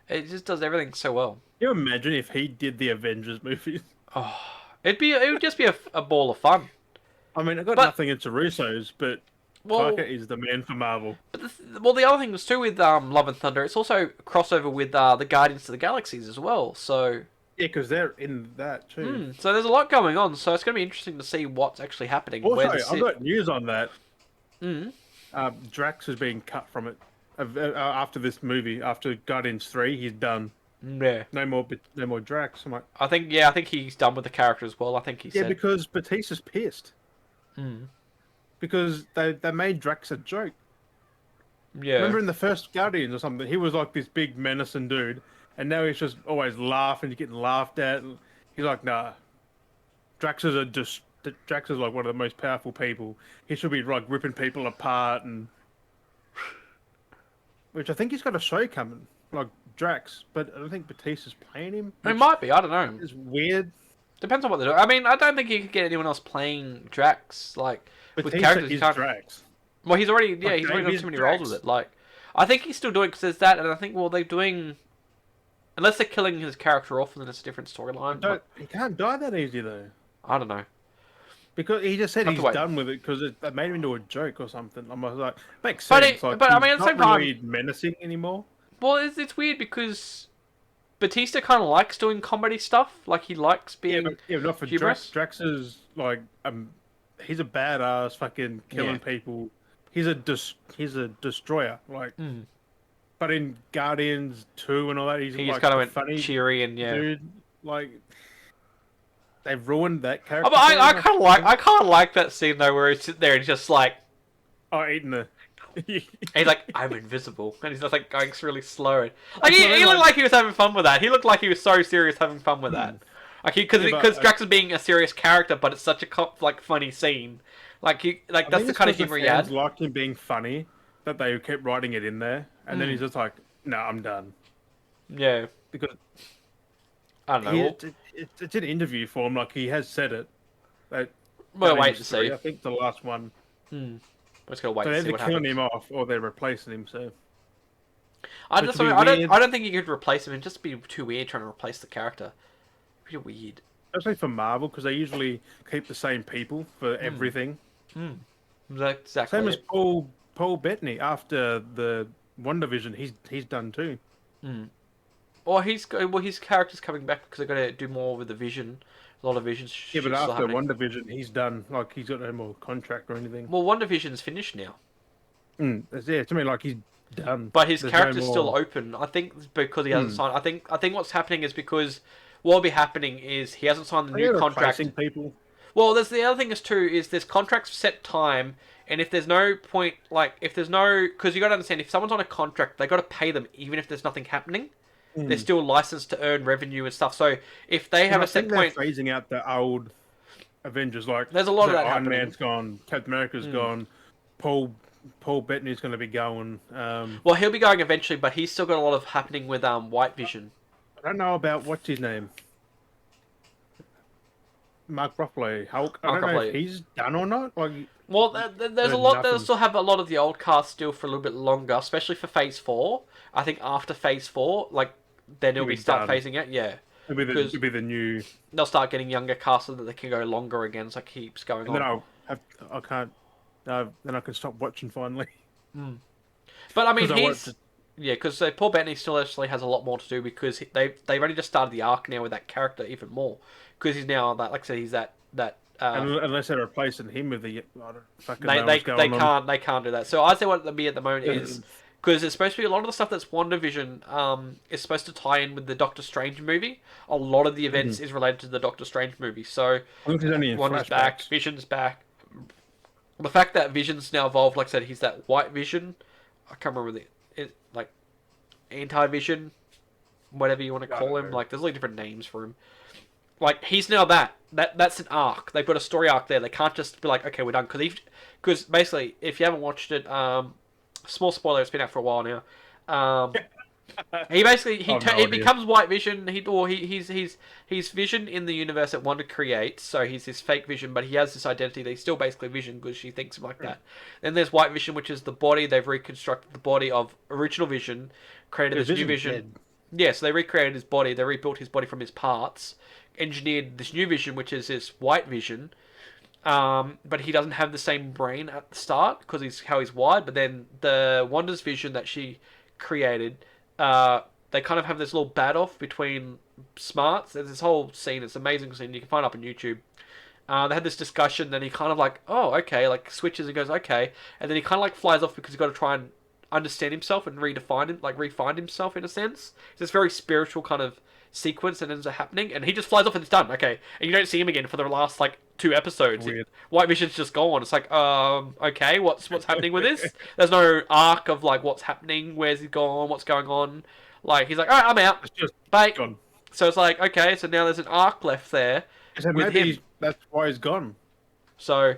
It just does everything so well. Can you imagine if he did the Avengers movies? Oh, it would just be a ball of fun. I mean, I got nothing into Russo's, but Taika is the man for Marvel. But the other thing was too with Love and Thunder. It's also a crossover with the Guardians of the Galaxies as well. So yeah, because they're in that too. So there's a lot going on. So it's going to be interesting to see what's actually happening. Also, I've got news on that. Drax is being cut from it after this movie. After Guardians 3, he's done. Yeah. No more Drax. I'm like, I think he's done with the character as well. I think he said. Yeah, because Batista's pissed. Because they made Drax a joke. Yeah. Remember in the first Guardians or something, he was like this big menacing dude, and now he's just always laughing, he's getting laughed at. And he's like, nah. Drax is like one of the most powerful people. He should be like ripping people apart, and which I think he's got a show coming, like Drax, but I don't think Batista's playing him. It might be. I don't know. It's weird. Depends on what they're doing. I mean, I don't think you could get anyone else playing Drax like Batista with characters. Is Drax. Well, he's already done too many roles with it. Like, I think he's still doing because there's that, and I think they're doing. Unless they're killing his character off, then it's a different storyline. He can't die that easy though. I don't know. Because he just said he's done with it because they made him into a joke or something. I'm like, makes sense. But I mean, at the same time, really menacing anymore. Well, it's weird because Batista kind of likes doing comedy stuff. Like he likes being not for humorous. Drax is like he's a badass, fucking killing people. He's a destroyer, like. But in Guardians 2 and all that, he's like kind of funny, cheery and dude. Like they've ruined that character. But I kind of like that scene though, where he's sitting there and he's just like, eating the. He's like, I'm invisible, and he's just like going really slow. Like he looked like he was having fun with that. He looked like he was so serious having fun with that. Like because Drax is being a serious character, but it's such a funny scene. Like that's the kind of humor he had. Liked him being funny that they kept writing it in there, and then he's just like, "No, I'm done." Yeah, because I don't know. It's an interview for him. Like he has said it. We'll wait to see. I think the last one. We're just gonna wait. So to see they're what killing happens. him off, or they're replacing him. So I don't think you could replace him. It'd just be too weird trying to replace the character. Pretty weird. Especially for Marvel, because they usually keep the same people for everything. Exactly. Same as Paul Bettany after the WandaVision. He's done too. Or his character's coming back because they've got to do more with the Vision. A lot of Visions. Yeah, but after WandaVision, he's done. Like he's got no more contract or anything. Well, WandaVision's finished now. Yeah, to me, like he's done. But his character's still open. I think because he hasn't signed. I think what's happening is because what'll be happening is he hasn't signed the new contract. People. Well, there's the other thing is there's contracts set time, and if there's no point, because you got to understand, if someone's on a contract, they got to pay them even if there's nothing happening. They're still licensed to earn revenue and stuff. So if they have a set point, they're phasing out the old Avengers. Like there's a lot of that Iron happening. Man's gone, Captain America's gone, Paul Bettany's going to be going. Well, he'll be going eventually, but he's still got a lot of happening with White Vision. I don't know about what's his name. Mark Ruffalo, Hulk. I don't know if he's done or not. Like, well, there's a lot. They'll still have a lot of the old cast still for a little bit longer, especially for Phase 4. I think after Phase 4, then it'll start phasing out. Yeah, it'll be the new. They'll start getting younger cast so that they can go longer again. So it keeps going on. Then I can't. Then I can stop watching finally. But I mean, because Paul Bettany still actually has a lot more to do because they've only just started the arc now with that character even more because he's now that, like I said, he's that. Unless they're replacing him with the, they can't do that. So I say what the be at the moment is because it's supposed to be a lot of the stuff that's WandaVision is supposed to tie in with the Doctor Strange movie. A lot of the events is related to the Doctor Strange movie. So Wanda's back, Vision's back. The fact that Vision's now evolved, like I said, he's that White Vision. I can't remember anti-Vision. whatever you want to I call don't him. know. Like, there's like different names for him. Like, he's now that's an arc. They've got a story arc there. They can't just be like, okay, we're done. Because basically, if you haven't watched it, small spoiler, it's been out for a while now. He basically Oh, no he idea. becomes White Vision. He's Vision in the universe that Wanda creates. So he's this fake Vision, but he has this identity that he's still basically Vision because she thinks him like that. Then there's White Vision, which is the body. They've reconstructed the body of original Vision, created this new Vision. Dead. Yeah, so they recreated his body. They rebuilt his body from his parts, engineered this new Vision, which is this White Vision. But he doesn't have the same brain at the start because he's wired. But then the Wanda's Vision that she created, they kind of have this little bat off between smarts. There's this whole scene. It's an amazing scene. You can find it up on YouTube. They had this discussion. Then he kind of like, oh, okay, like switches and goes, okay, and then he kind of like flies off because he's got to try and understand himself and refine himself in a sense. It's this very spiritual kind of sequence that ends up happening, and he just flies off and it's done. Okay, and you don't see him again for the last like 2 episodes. Weird. White Vision's just gone. It's like, okay, what's happening with this? There's no arc of like what's happening, where's he gone, what's going on. Like he's like, all right, I'm out. It's just Bye. gone. So it's like, okay, so now there's an arc left there So with maybe him. that's why he's gone. So,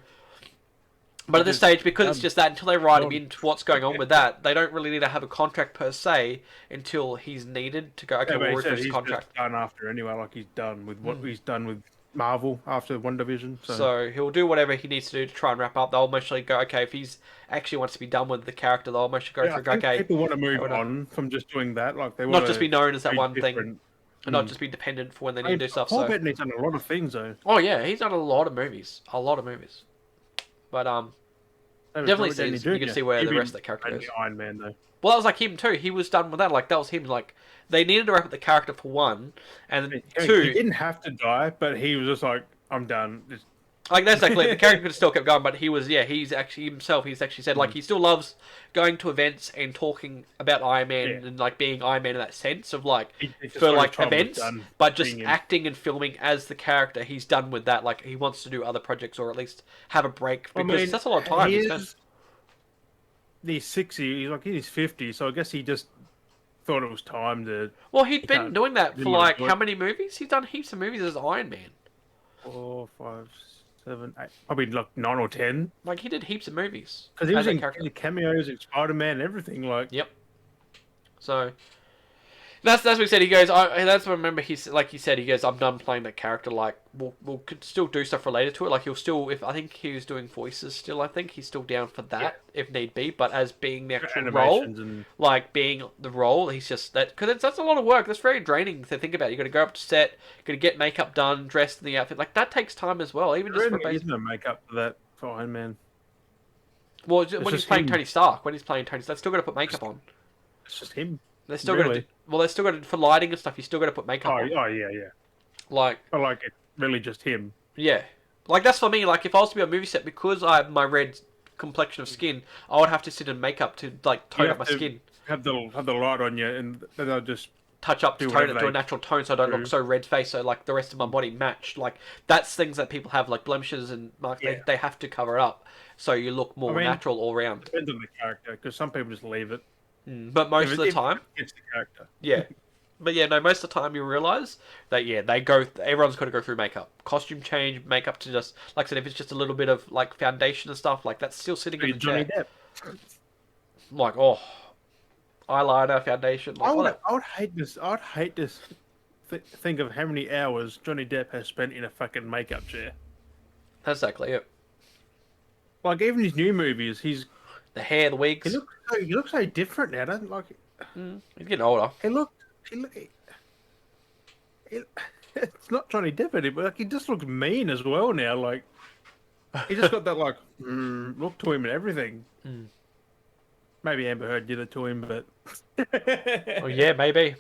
but at this stage, because it's done. just that, until they write him Gone. into what's going on with that, they don't really need to have a contract per se until he's needed to go, okay, Yeah, but we'll he said refresh his he's contract. just done after anyway. Like he's done with what he's done with Marvel after WandaVision. So he'll do whatever he needs to do to try and wrap up. They'll eventually go, okay, if he's actually wants to be done with the character, they'll eventually go yeah, I through, think okay, people want to move hold on. on from just doing that. Like they not want just be known as that one thing, different. and not just be dependent for when they need to do stuff. Paul So, Bettany's done a lot of things though. oh yeah, he's done a lot of movies, but definitely sees you can see where the rest of the character goes. Iron Man though. Well, that was like him too. He was done with that. Like that was him. Like they needed to wrap up the character for one, and then He two. didn't have to die, but he was just like, I'm done. Just, Like that's exactly the character could have still kept going, but he was he's actually himself. He's actually said like he still loves going to events and talking about Iron Man and like being Iron Man in that sense of like he just for thought his like time was events, done but just being him. acting and filming as the character. He's done with that. Like he wants to do other projects or at least have a break because that's a lot of time. He's 60. He's like in his 50s, so I guess he just thought it was time to. Well, he'd been can't- doing that for didn't wanna like do how it. many movies? He's done heaps of movies as Iron Man. 4, 5, 7, 8, probably like 9 or 10. Like he did heaps of movies Because he as was that in character. cameos in Spider-Man, everything. Like, Yep. So that's what he said. He goes. That's what I remember. He said. He goes. I'm done playing that character. Like we'll could still do stuff related to it. Like he'll still. If I think he was doing voices still. I think he's still down for that if need be. But as being the actual role, animations and like being the role, he's just that because that's a lot of work. That's very draining to think about. You got to go up to set. You got to get makeup done, dressed in the outfit. Like that takes time as well. Even just for there is basic. no makeup for that for Iron Man. Well, when he's just playing him. Tony Stark, they've still got to put makeup on. It's just him. They're still got to. Really? Well, they're still got to for lighting and stuff. You still got to put makeup Oh, on. oh yeah, yeah. Like. But like it's really just him. Yeah. Like, that's for me. Like, if I was to be on a movie set, because I have my red complexion of skin, I would have to sit in makeup to, like, tone You up my have to skin. Have the light on you, and then they'll just Touch up to do tone whatever it to a they natural tone so I don't do. look so red-faced, so, like, the rest of my body matched. Like, that's things that people have, like, blemishes and marks. Yeah. They have to cover up so you look more natural all round. depends on the character, because some people just leave it. But most of the time... It's the character. Yeah. But yeah, no, most of the time you realise that, yeah, everyone's got to go through makeup. Costume change, makeup to just, like I said, if it's just a little bit of, like, foundation and stuff, like, that's still sitting in the Johnny chair. Depp. Like, oh, eyeliner, foundation. Like, I would hate this. I would hate this. Think of how many hours Johnny Depp has spent in a fucking makeup chair. That's exactly it. Like even his new movies, The hair, the wigs. he looks so different now. Doesn't like He's getting older. it's not Johnny Depp anymore. Like he just looks mean as well now. Like he just got that like look to him and everything. Maybe Amber Heard did it to him, but Oh yeah, maybe.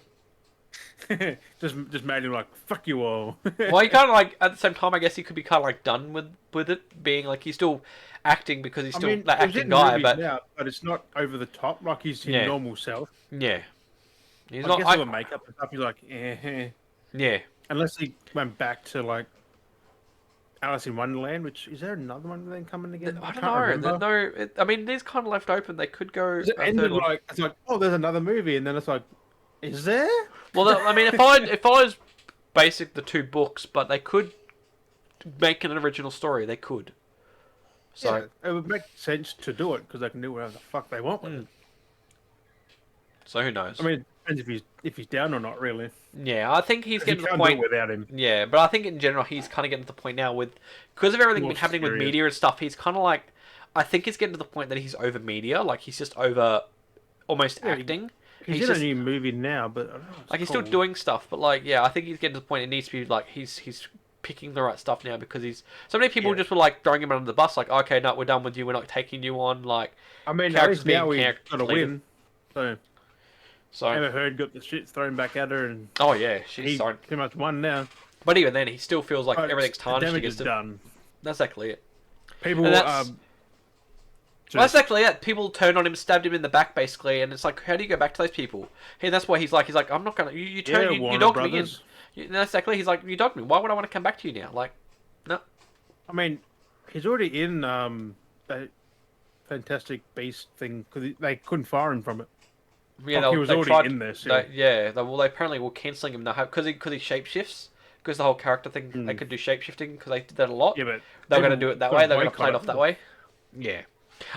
just made him like fuck you all. Well, he kind of like at the same time, I guess he could be kind of like done with it, being like he's still acting because he's still that he's acting in guy, movies but now, but it's not over the top. Like he's his normal self. yeah, he's I not. guess with makeup and stuff, he's like, Yeah, Unless he went back to like Alice in Wonderland, which is there another one then coming again? I can't don't know. remember. I mean, these kind of left open. They could go. It ended like it's like, oh, there's another movie, and then it's like, Is there? Well, I mean, if I was basic the two books, but they could make an original story. They could. So Yeah, it would make sense to do it because they can do whatever the fuck they want with it. so who knows? I mean, it depends if he's down or not, really. Yeah, I think he's 'Cause you getting to the can't do it point. without him. Yeah, but I think in general he's kind of getting to the point now with because of everything More been happening with serious. media and stuff. He's kind of like, I think he's getting to the point that he's over media. Like he's just over almost Yeah, acting. He's in just a new movie now, but I don't know, it's like he's still called. doing stuff, but like yeah, I think he's getting to the point it needs to be like he's picking the right stuff now because he's so many people Yeah. just were like throwing him under the bus. Like okay, no, we're done with you. We're not taking you on. Like I mean, at characters least being now we character got to completed. win. So So Amber Heard got the shit thrown back at her, and oh yeah, she's he sorry. pretty much won now. But even then, he still feels like But everything's the tarnished damage against is him. done. That's exactly it. People, And that's- Well, that's just, exactly it. People turned on him, stabbed him in the back, basically, and it's like, how do you go back to those people? Hey, that's why he's like, I'm not gonna. You yeah, you Warner dogged me in. Brothers. That's exactly. He's like, you dogged me. Why would I want to come back to you now? Like, no. I mean, he's already in that Fantastic Beast thing because they couldn't fire him from it. Yeah, He was they already tried, in this. well, they apparently were cancelling him now because he shapeshifts. Because the whole character thing, they could do shapeshifting because they did that a lot. Yeah, but They were going to people do it that got way. They were going to play it boycott off that way. Yeah.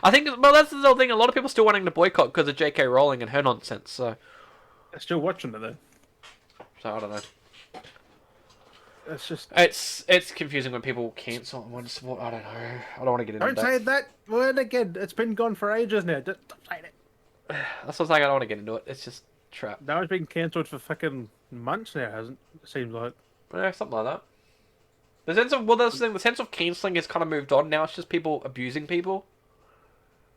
I think, well, that's the whole thing. A lot of people still wanting to boycott because of J.K. Rowling and her nonsense. So They're still watching it though. I don't know. It's just It's confusing when people cancel and want to support. I don't know. I don't want to get into don't that. say that word again. It's been gone for ages now. Just stop saying it. That's what I'm saying. I don't want to get into it. It's just trap. Now it's been cancelled for fucking months now, hasn't it? Seems like. Yeah, something like that. The sense of that's the thing. The sense of canceling has kind of moved on. Now it's just people abusing people,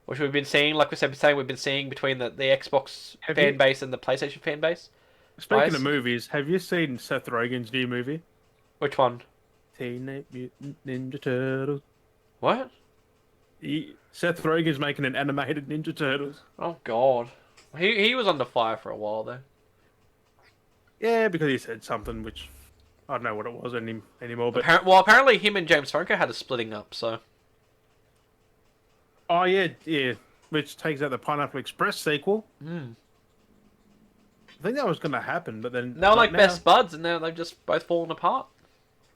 which we've been seeing. Like we said, we've been seeing between the Xbox fan base and the PlayStation fan base. Speaking of movies, have you seen Seth Rogen's new movie? Which one? Teenage Mutant Ninja Turtles. What? Seth Rogen's making an animated Ninja Turtles. Oh God, he was under fire for a while though. Yeah, because he said something which I don't know what it was anymore. But Apparently him and James Franco had a splitting up. So. oh yeah, which takes out the Pineapple Express sequel. I think that was going to happen, but then They were like best buds, and now they've just both fallen apart.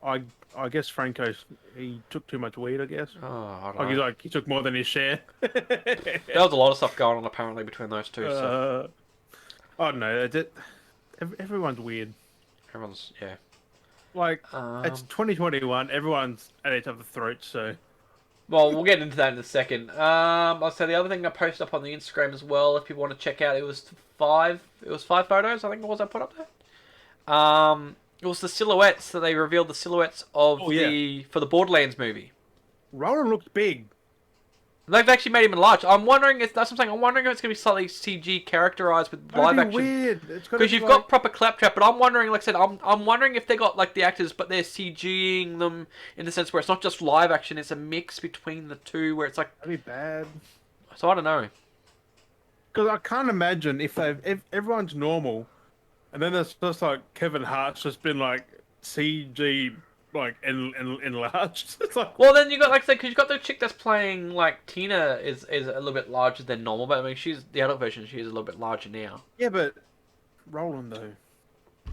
I guess Franco he took too much weed. I guess. Oh, I don't know. He took more than his share. There was a lot of stuff going on apparently between those two. So I don't know. Everyone's weird. everyone's yeah. Like it's 2021. Everyone's at each other's throats. So Well, we'll get into that in a second. I'll say the other thing I posted up on the Instagram as well. If people want to check out, it was five photos. I think it was I put up there. It was the silhouettes that they revealed the silhouettes of for the Borderlands movie. Roland looks big. They've actually made him enlarged. I'm wondering if that's what I'm saying. I'm wondering if it's going to be slightly CG characterized with live That'd be action. weird. Because you've got proper claptrap, but I'm wondering, like I said, I'm wondering if they got like the actors, but they're CGing them in the sense where it's not just live action; it's a mix between the two, where it's like. That'd be bad. So I don't know. Because I can't imagine if everyone's normal, and then there's just like Kevin Hart's just been like CG like enlarged. It's like Well, then you got like I said, because you got the chick that's playing like Tina is a little bit larger than normal, but I mean she's the adult version. She is a little bit larger now. yeah, but Roland though.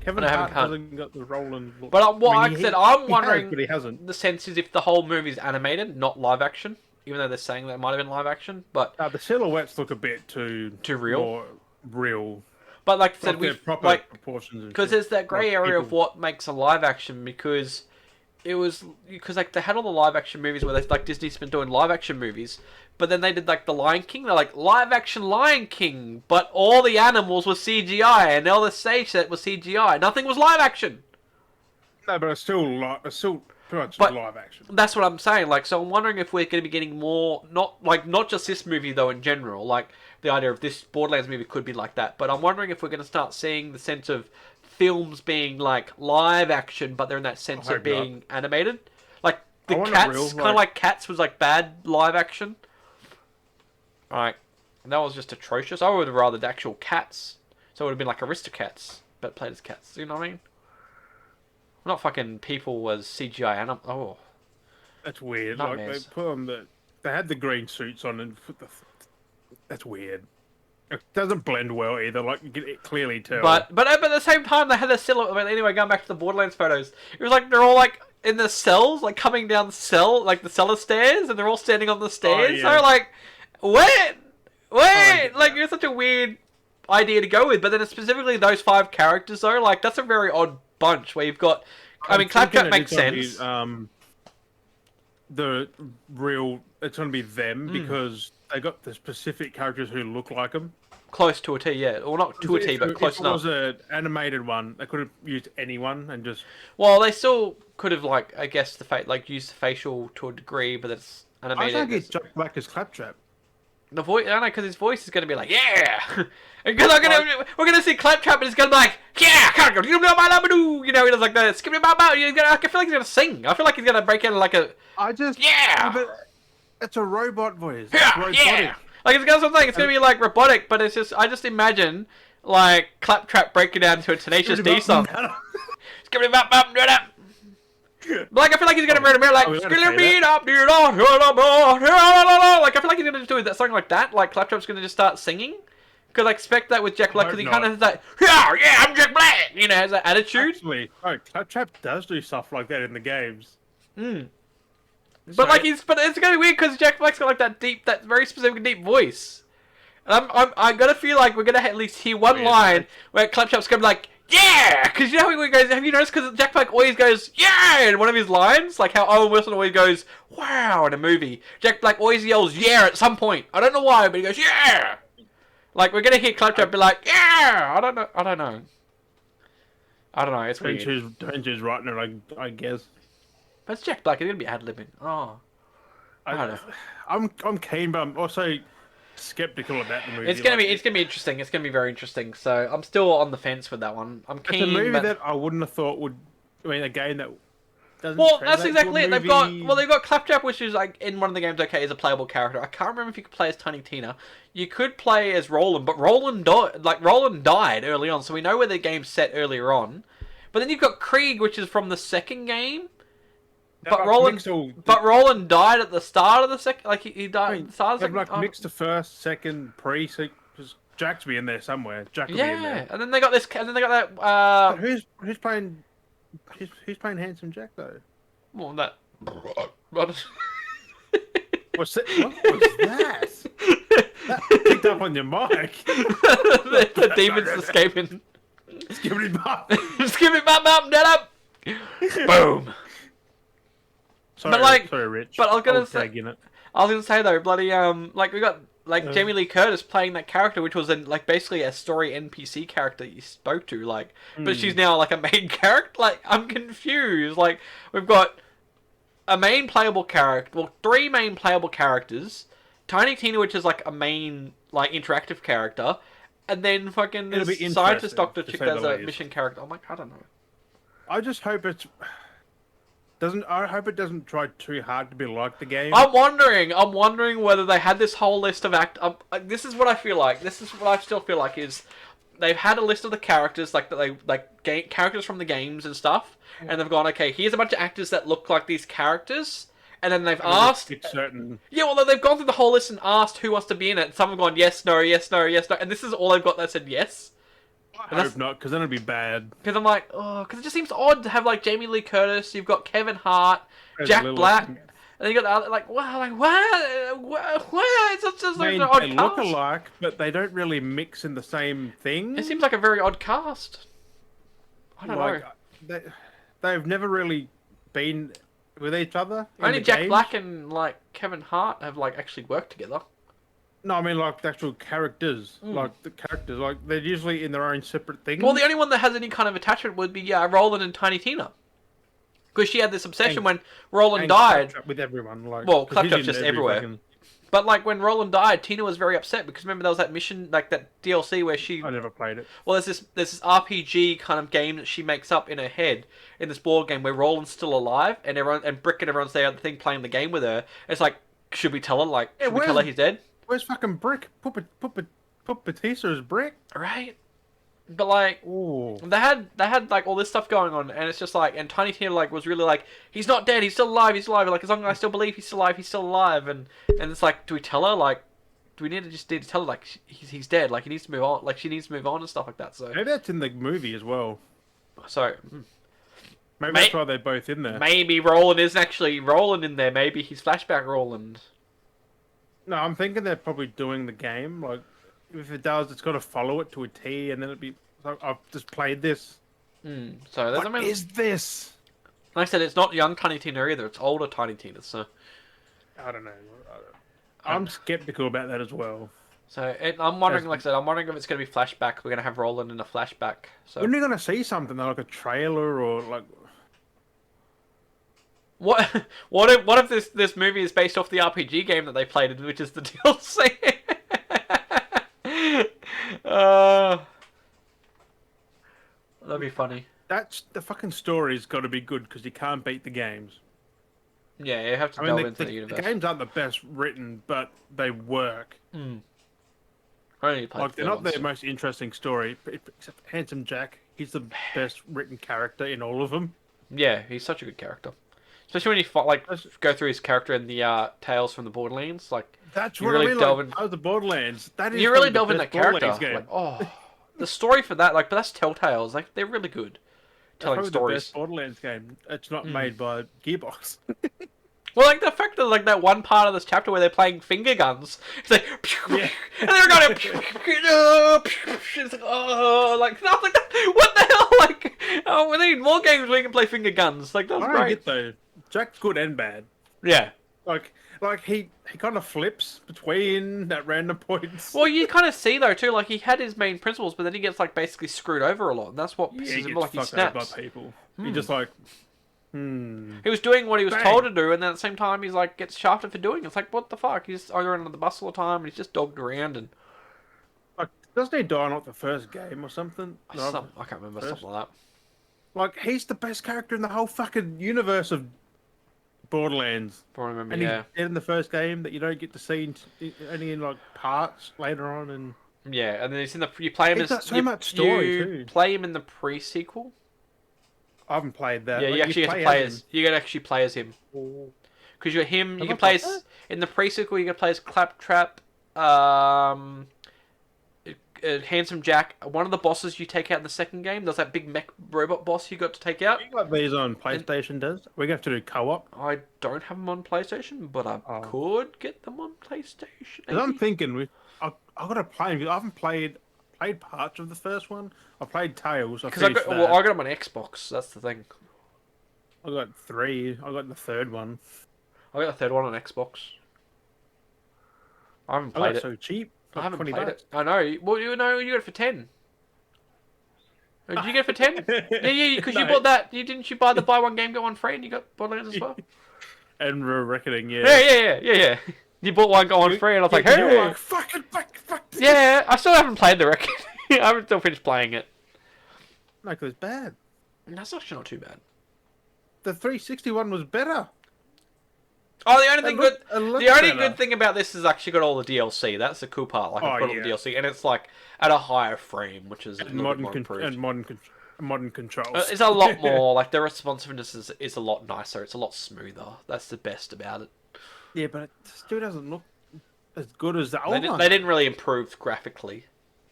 Kevin I Hart haven't hasn't got the Roland look. But what I mean, I said, I'm he wondering. has, but he hasn't. The sense is if the whole movie's animated, not live action, even though they're saying that it might have been live action, but The silhouettes look a bit too real. More real. But like I said, Like we they're proper like proportions. because there's that grey like area of people- what makes a live action because like they had all the live action movies where they like Disney's been doing live action movies, but then they did like the Lion King. They're like live action Lion King, but all the animals were CGI and all the stage set was CGI. Nothing was live action. No, but it's still pretty much But- live action. That's what I'm saying. Like, so I'm wondering if we're going to be getting more, not just this movie though in general. Like the idea of this Borderlands movie could be like that, but I'm wondering if we're going to start seeing the sense of films being like live action, but they're in that sense of hope being animated. Like the I want it Cats, real, kind of like Cats was like bad live action. Like, and that was just atrocious. I would have rather the actual Cats. So it would have been like Aristocats, but played as cats. You know what I mean? Not fucking people was CGI animal. Oh. That's weird. Nightmares. Like they had the green suits on and put that's weird. It doesn't blend well either. Like you can clearly tell. But at the same time, they had a silhouette. But anyway, going back to the Borderlands photos, it was like they're all like in the cells, like coming down the cell, like the cellar stairs, and they're all standing on the stairs. Oh, yeah. So like, wait, like it's such a weird idea to go with. But then specifically those 5 characters though, like that's a very odd bunch where you've got. I mean, Claptrap makes sense. The real, it's going to be them because they got the specific characters who look like them. Close to a T, yeah. Or not to a T, but close enough. If it was an animated one, they could have used anyone and just... Well, they still could have, like, I guess, used the facial to a degree, but it's animated. I think it's Jack Black as Claptrap. The voice, I don't know, because his voice is going to be like, yeah! Because we're going to see Claptrap and he's going to be like, yeah! You know, he does like that. I feel like he's going to sing. I feel like he's going to break into like a... Yeah! But it's a robot voice. Yeah! It's robotic. Yeah! Like, it's going to be like robotic, but it's just, I just imagine, like, Claptrap breaking down into a Tenacious D song. Like, I feel like he's gonna murder me, like, like, I feel like he's gonna do that song like that, like, Claptrap's gonna just start singing. Because I expect that with Jack Black, because he kind of has that, yeah, I'm Jack Black, you know, has that attitude. Actually, Claptrap does do stuff like that in the games. But like, but it's gonna be weird, because Jack Black's got like that very specific deep voice. And I'm gonna feel like we're gonna at least hear one line where Claptrap's gonna be like, yeah! Because you know how he goes, have you noticed, because Jack Black always goes, yeah! In one of his lines, like how Owen Wilson always goes, wow, in a movie. Jack Black always yells, yeah, at some point. I don't know why, but he goes, yeah! Like, we're gonna hear Claptrap be like, yeah! I don't know. It's weird. Don't choose right now, I guess. But it's Jack Black, he's gonna be ad-libbing. Oh. I don't know. I'm keen, but I'm also skeptical about the movie. It's gonna be interesting. It's gonna be very interesting. So I'm still on the fence with that one. I'm keen. It's a movie that I wouldn't have thought would. I mean, a game that doesn't. Well, that's exactly it. They've got Claptrap, which is like in one of the games. Okay, is a playable character. I can't remember if you could play as Tiny Tina. You could play as Roland, but Roland died early on, so we know where the game's set earlier on. But then you've got Krieg, which is from the second game. But Roland died at the start of the second. Like he died at the start of the second. Like mixed the first, second, because Jack's be in there somewhere. Jack will be in there. And then they got this. And then they got that. Who's playing? Who's playing Handsome Jack though? Well, that. What's that? What was that? That picked up on your mic. the demon's escaping. Skibbity bop. Skibbity bop bop dead up. Boom. Sorry, Rich. But I was gonna say though, bloody like we got like Jamie Lee Curtis playing that character, which was like basically a story NPC character you spoke to, like, but she's now like a main character. Like, I'm confused. Like, we've got a main playable character, well, 3 main playable characters, Tiny Tina, which is like a main like interactive character, and then fucking this scientist doctor chick that's a mission character. I'm like, I don't know. I just hope it doesn't try too hard to be like the game. I'm wondering whether they had this whole list of this is what I feel like. This is what I still feel like is they've had a list of the characters characters from the games and stuff, and they've gone, okay, here's a bunch of actors that look like these characters, and then they've asked certain. Yeah, well, they've gone through the whole list and asked who wants to be in it. And some have gone yes, no, yes, no, yes, no, and this is all they've got that said yes. I hope not, because then it'd be bad. Because I'm like, because it just seems odd to have like Jamie Lee Curtis, you've got Kevin Hart, Jack Black, and then you got the other, like, wow, like what? It's just like an odd cast. They look alike, but they don't really mix in the same thing. It seems like a very odd cast. I don't know. They've never really been with each other. Only Jack Black and like Kevin Hart have like actually worked together. No, I mean like the actual characters, like the characters, like they're usually in their own separate things. Well, the only one that has any kind of attachment would be Roland and Tiny Tina, because she had this obsession when Roland died with everyone. Like, well, Claptrap's just everywhere. But like when Roland died, Tina was very upset because remember there was that mission, like that DLC where she. I never played it. Well, there's this RPG kind of game that she makes up in her head in this board game where Roland's still alive and Brick and everyone's there at the thing playing the game with her. It's like, should we tell her? Like, should we tell her he's dead? Where's fucking Brick? Put Batista as Brick. Right. But like, they had like all this stuff going on, and it's just like, and Tiny Tina like was really like, he's not dead, he's still alive, he's alive. Like, as long as I still believe he's still alive, he's still alive. And it's like, do we tell her? Like, do we need to tell her like he's dead? Like he needs to move on. Like she needs to move on and stuff like that. So Maybe that's in the movie as well. so Maybe that's why they're both in there. maybe Roland isn't actually Roland in there. Maybe he's flashback Roland. No, I'm thinking they're probably doing the game. Like, if it does, it's got to follow it to a T, and then it'd be. Like, I've just played this. So there's, What is this? Like I said, it's not young Tiny Tina either. It's older Tiny Tina. So I don't know. I'm skeptical about that as well. So I'm wondering, like I said, I'm wondering if it's going to be flashback. We're going to have Roland in a flashback. So when are you going to see something like a trailer or like? what? What if this movie is based off the RPG game that they played, which is the DLC? That'd be funny. That's the fucking story's got to be good because you can't beat the games. Yeah, you have to delve into the universe. The games aren't the best written, but they work. I only played Like they're not the most interesting story, except Handsome Jack. He's the best written character in all of them. Yeah, he's such a good character. Especially when you go through his character in the Tales from the Borderlands, like that's you what really I mean. delve Like, in. the Borderlands. That is you really delve in that character. Game. Like, the story for that, like, but that's Telltale's. Like, they're really good telling stories. The best Borderlands game. It's not made by Gearbox. Well, like the fact that like that one part of this chapter where they're playing finger guns, it's like, and they're going, it's like, oh, like, no, like that, what the hell, like, oh, we need more games where you can play finger guns, like, that's great. Get though. Jack's good and bad. Yeah. Like he kind of flips between at random points. Well, you kind of see though too, like he had his main principles, but then he gets like basically screwed over a lot, and that's what pisses him off. Like he snaps. By people. He just like. He was doing what he was told to do, and then at the same time, he's like gets shafted for doing it. It's like, what the fuck? He's over on the bus all the time, and he's just dogged around. And like, doesn't he die not the first game or something? I can't remember something like that. Like he's the best character in the whole fucking universe of Borderlands. I remember, and he's dead in the first game that you don't get to see only in like parts later on. And yeah, and then he's in the you play him. He's got so much story too. Play him in the pre-sequel. I haven't played that. Yeah, you actually get to play as. You get to actually play as him. Because you're him. You can play as in the pre-sequel. You can play as Claptrap, Handsome Jack. One of the bosses you take out in the second game. There's that big mech robot boss you got to take out. You got these on PlayStation, does? We're gonna have to do co-op. I don't have them on PlayStation, but I could get them on PlayStation. Because I'm thinking, I've got to play them. I haven't played parts of the first one. I played Tales. Because I got them on Xbox. That's the thing. I got 3. I got the third one. I got the third one on Xbox. I haven't played it. So cheap. I haven't played it. I know. Well, you got it for 10. Did you get it for 10? Yeah, because you bought that. Didn't you buy the buy one game get one free, and you got Borderlands as well? And we're reckoning, yeah. Yeah. You bought one go on free, and I was like, hey, like, fuck. Yeah, I still haven't played the record. I haven't still finished playing it. No, because it's bad. That's actually not too bad. The 360 one was better. Oh, the only good thing about this is actually got all the DLC. That's the cool part. Like, I've got all the DLC, and it's like at a higher frame, which is modern controls. It's a lot more like the responsiveness is a lot nicer. It's a lot smoother. That's the best about it. Yeah, but it still doesn't look as good as the old one. They didn't really improve graphically.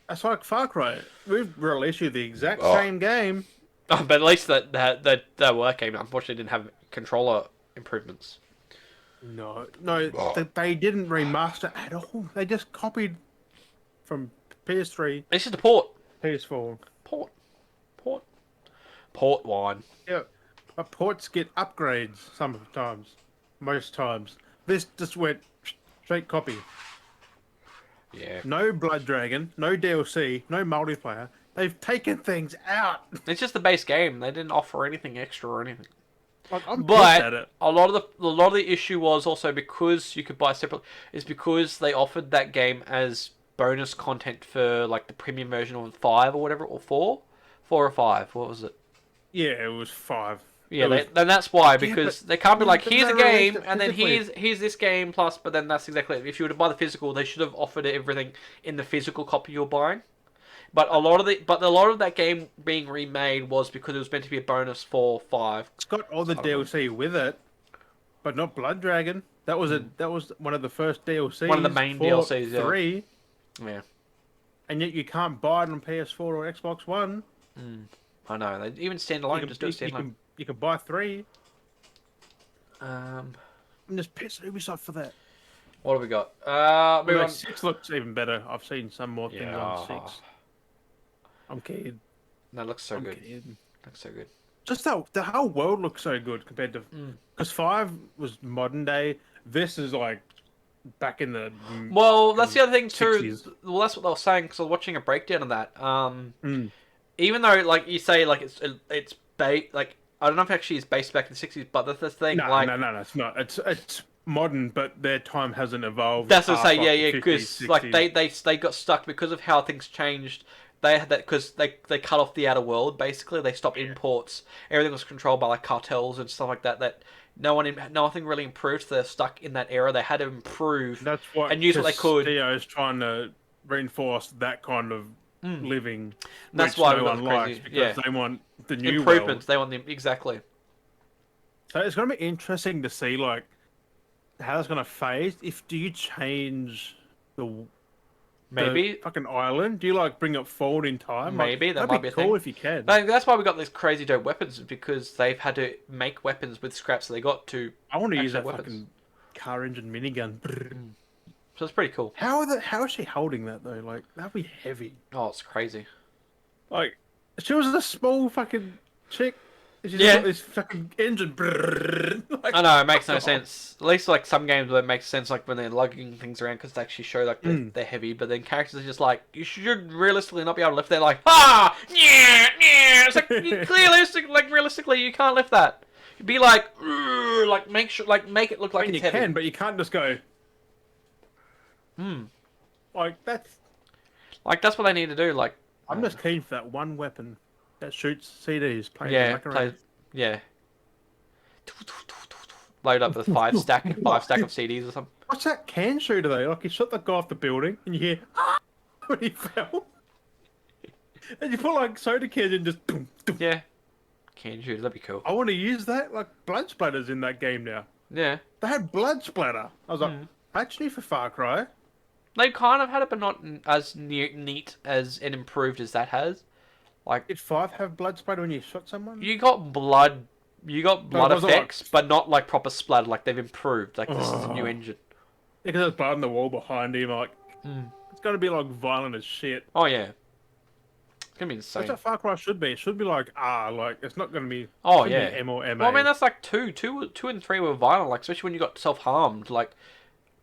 That's like Far Cry. We've released you the exact same game. Oh, but at least that work game unfortunately didn't have controller improvements. No, they didn't remaster at all. They just copied from PS3. It's just a port. PS4. Port wine. Yeah, but ports get upgrades sometimes. Most times. This just went straight copy. Yeah. No Blood Dragon, no DLC, no multiplayer. They've taken things out. It's just the base game. They didn't offer anything extra or anything. Like, I'm pissed at it. a lot of the issue was also because you could buy separately, is because they offered that game as bonus content for like the premium version of 5 or whatever, or 4 or 5. What was it? Yeah, it was 5. Yeah, then that's why, because they can't be like, here's a game, and then here's this game plus, but then that's exactly it. If you were to buy the physical, they should have offered everything in the physical copy you're buying. But a lot of that game being remade was because it was meant to be a bonus for 5. It's got all the DLC with it, but not Blood Dragon. That was that was one of the first DLCs. One of the main for DLCs, yeah. 3. Yeah. And yet you can't buy it on PS4 or Xbox One. I know. They even standalone. Just do it standalone. You can buy 3. Um, I'm just pissed at Ubisoft for that. what have we got? Well, 6 looks even better. I've seen some more things on 6. I'm kidding. That looks so good. Kidding. Looks so good. Just the whole world looks so good compared to because 5 was modern day. This is like back in the Well, that's the other thing too. 60s. Well, that's what they were saying because I was watching a breakdown of that. Even though, like you say, like it's like I don't know if it actually is based back in the 60s, but that's the thing. No, like, no, it's not. It's modern, but their time hasn't evolved. That's what I say. like Yeah, the because 50s, like 60s. they got stuck because of how things changed. They had that because they cut off the outer world. Basically, they stopped imports. Everything was controlled by like cartels and stuff like that. That nothing really improved. So they're stuck in that era. They had to improve. That's what and use what they could. Theo's trying to reinforce that kind of living. That's which why no we got one the likes crazy, because they want the new improvements. world. They want them exactly. So it's going to be interesting to see like how it's going to phase. Do you change the fucking island? Do you like bring it forward in time? Maybe like, that that'd might be be a cool thing. if you can. That's why we got these crazy dope weapons because they've had to make weapons with scraps that they got to. I want to use that weapons. fucking car engine minigun. So it's pretty cool. How is she holding that though? Like that'd be heavy. Oh, it's crazy. Like she was a small fucking chick. She's got this fucking engine. Like, I know, it makes no sense. At least like some games where it makes sense, like when they're lugging things around because they actually show like they're heavy. But then characters are just like you should realistically not be able to lift. They're like yeah. It's like realistically you can't lift that. You'd be like make it look like it's heavy. You can, but you can't just go. Like that's what they need to do. Like I'm just keen for that one weapon that shoots CDs. Yeah. Load up the 5 stack of CDs or something. What's that can shooter though? Like you shot the guy off the building and you hear when he fell, and you put like soda cans and just boom. Yeah. Can shooter, that'd be cool. I want to use that. Like blood splatters in that game now. Yeah. They had blood splatter. I was like, actually for Far Cry. They kind of had it, but not as neat as and improved as that has. Like, did 5 have blood splatter when you shot someone? You got blood effects, but not like proper splatter. Like they've improved. Like this is a new engine. Yeah, because there's blood on the wall behind him. Like, it's gonna be like violent as shit. Oh yeah, it's gonna be insane. That's what Far Cry should be. It should be like like it's not gonna be. Oh yeah, M or MA. Well, I mean that's like two and 3 were violent. Like especially when you got self-harmed. Like.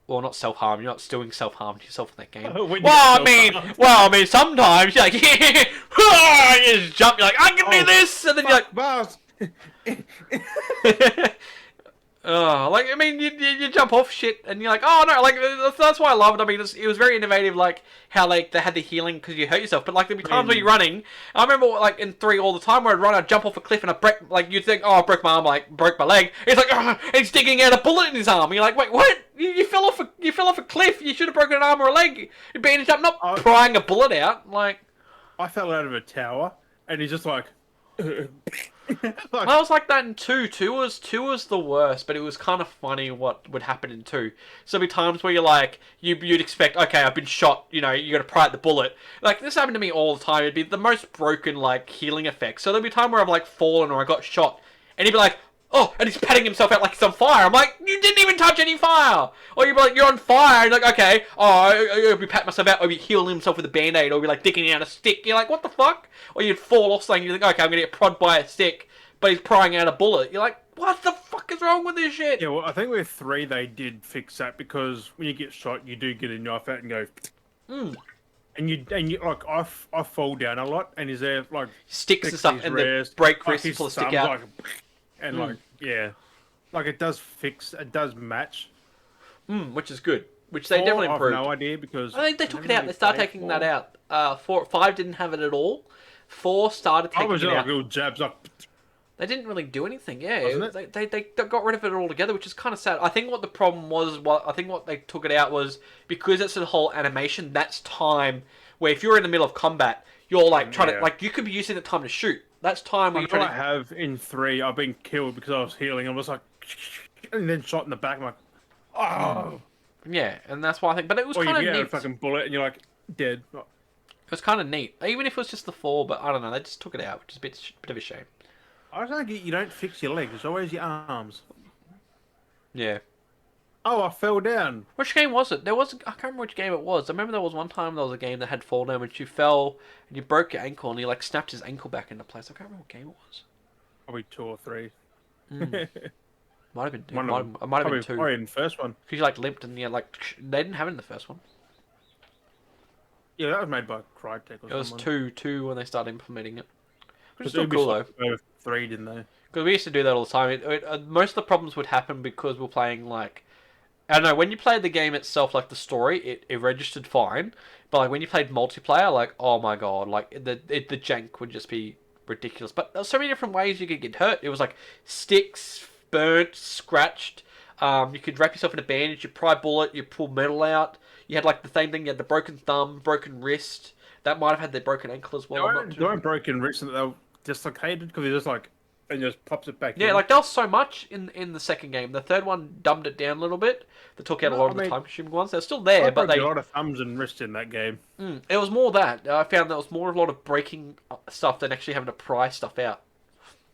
Well, not self-harm. You're not doing self-harm to yourself in that game. I mean, sometimes you're like, you just jump. You're like, I can do this, and then you're like, bars. like I mean, you jump off shit, and you're like, oh no, like that's why I love it. I mean, it was very innovative, like how like they had the healing because you hurt yourself, but like there'd be times where you're running. I remember like in 3 all the time where I'd run, I'd jump off a cliff and I break. Like you'd think, oh, I broke my arm, like broke my leg. It's like, and he's digging out a bullet in his arm. And you're like, wait, what? You fell off a cliff. You should have broken an arm or a leg. You're bandaged up, not prying a bullet out. Like I fell out of a tower, and he's just like. I was like that in 2. 2 was the worst, but it was kind of funny what would happen in 2. So there'd be times where you're like, you'd expect, okay, I've been shot, you got to pry at the bullet. Like, this happened to me all the time. It'd be the most broken, like, healing effects. So there'd be time where I've, like, fallen or I got shot, and he'd be like, oh, and he's patting himself out like he's on fire. I'm like, you didn't even touch any fire. Or you'd be like, you're on fire. And you're like, okay, I'll be patting myself out. Or you'd heal himself with a band-aid. Or be like, digging out a stick. You're like, what the fuck? Or you'd fall off something. You think, okay, I'm going to get prod by a stick. But he's prying out a bullet. You're like, what the fuck is wrong with this shit? Yeah, well, I think with 3 they did fix that because when you get shot, you do get a knife out and go. And you like I fall down a lot, and is there like sticks and stuff, and the break wrist pull the stick out, like, and like like it does fix, it does match, which is good. Which they definitely improved. I have no idea because I think they took it out. They started taking that out. 5 didn't have it at all. 4 started taking it out. Little jabs up. They didn't really do anything, They got rid of it altogether, which is kind of sad. I think what the problem was, I think what they took it out was because it's a whole animation. That's time where if you're in the middle of combat, you're like trying to like you could be using the time to shoot. That's time where you're trying to. I have in 3. I've been killed because I was healing. I was like, and then shot in the back. I'm like, Oh. Yeah, and that's why I think. But it was Or you kind of get out neat. a fucking bullet and you're like dead. It was kind of neat, even if it was just the fall. But I don't know, they just took it out, which is a bit of a shame. I don't get you don't fix your legs. It's always your arms. Yeah. Oh, I fell down. Which game was it? I can't remember which game it was. I remember there was one time there was a game that had fall damage. You fell and you broke your ankle and he like snapped his ankle back into place. I can't remember what game it was. Probably 2 or 3. Might have been two. One of them. It might have been two. Probably in the first one. Because you like limped and they didn't have it in the first one. Yeah, that was made by Crytek or It was someone. two when they started implementing it. Which is But still cool though. Ubisoft 3, didn't they? Because we used to do that all the time. Most of the problems would happen because we're playing like... I don't know, when you played the game itself, like the story, it registered fine. But like when you played multiplayer, like, oh my god, like the jank would just be ridiculous. But there's so many different ways you could get hurt. It was like sticks, burnt, scratched. You could wrap yourself in a bandage, you pry bullet, you pull metal out. You had like the same thing, you had the broken thumb, broken wrist. That might have had the broken ankle as well. There weren't broken wrists that they were dislocated because he just like and just pops it back in. Yeah, like there was so much in the second game. The third one dumbed it down a little bit. They took out a lot of the time-consuming ones. They're still there, but they a lot of thumbs and wrists in that game. It was more that. I found there was more of a lot of breaking stuff than actually having to pry stuff out.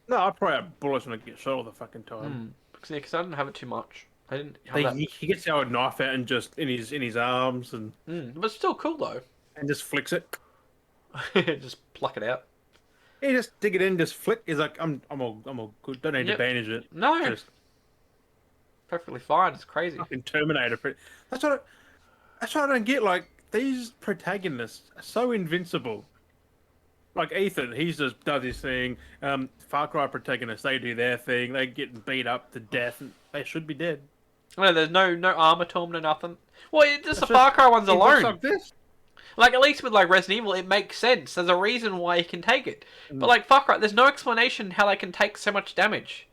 No, I pry out bullets when I get shot all the fucking time. Because I didn't have it too much. I didn't have that. He gets our knife out and just in his arms and But it's still cool though. and just flicks it. Just pluck it out. He just dig it in, just flick. He's like, I'm all good. Don't need to bandage it. No, Just perfectly fine. It's crazy. fucking Terminator. That's what I don't get. Like these protagonists are so invincible. Like Ethan, he's just does his thing. Far Cry protagonists, they do their thing. They get beat up to death, and they should be dead. No, there's no armor to them, no nothing. Well, just the Far Cry ones alone. Like this. Like, at least with, like, Resident Evil, it makes sense. There's a reason why you can take it. But, like, Far Cry, there's no explanation how they can take so much damage.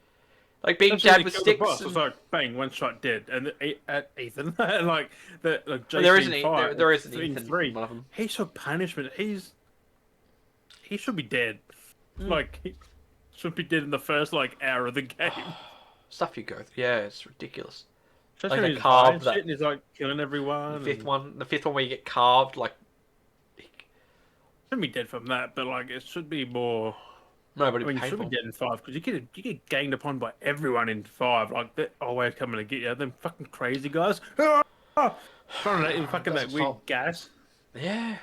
Like, being jabbed with sticks. Boss, it's like, bang, one shot dead. And at Ethan, like, Jason there isn't, there isn't Ethan, 3, one of them. he took punishment. He should be dead. Like, he should be dead in the first, like, hour of the game. Stuff you go through. Yeah, it's ridiculous. Especially like, when they he's carved shit and he's, like, killing everyone. The fifth one where you get carved, like... Shouldn't be dead from that, but like it should be more. No, but I mean, you should be dead in 5 because you get ganged upon by everyone in 5. Like they're always coming to get you. Them fucking crazy guys. Trying to fucking that weird gas. Yeah.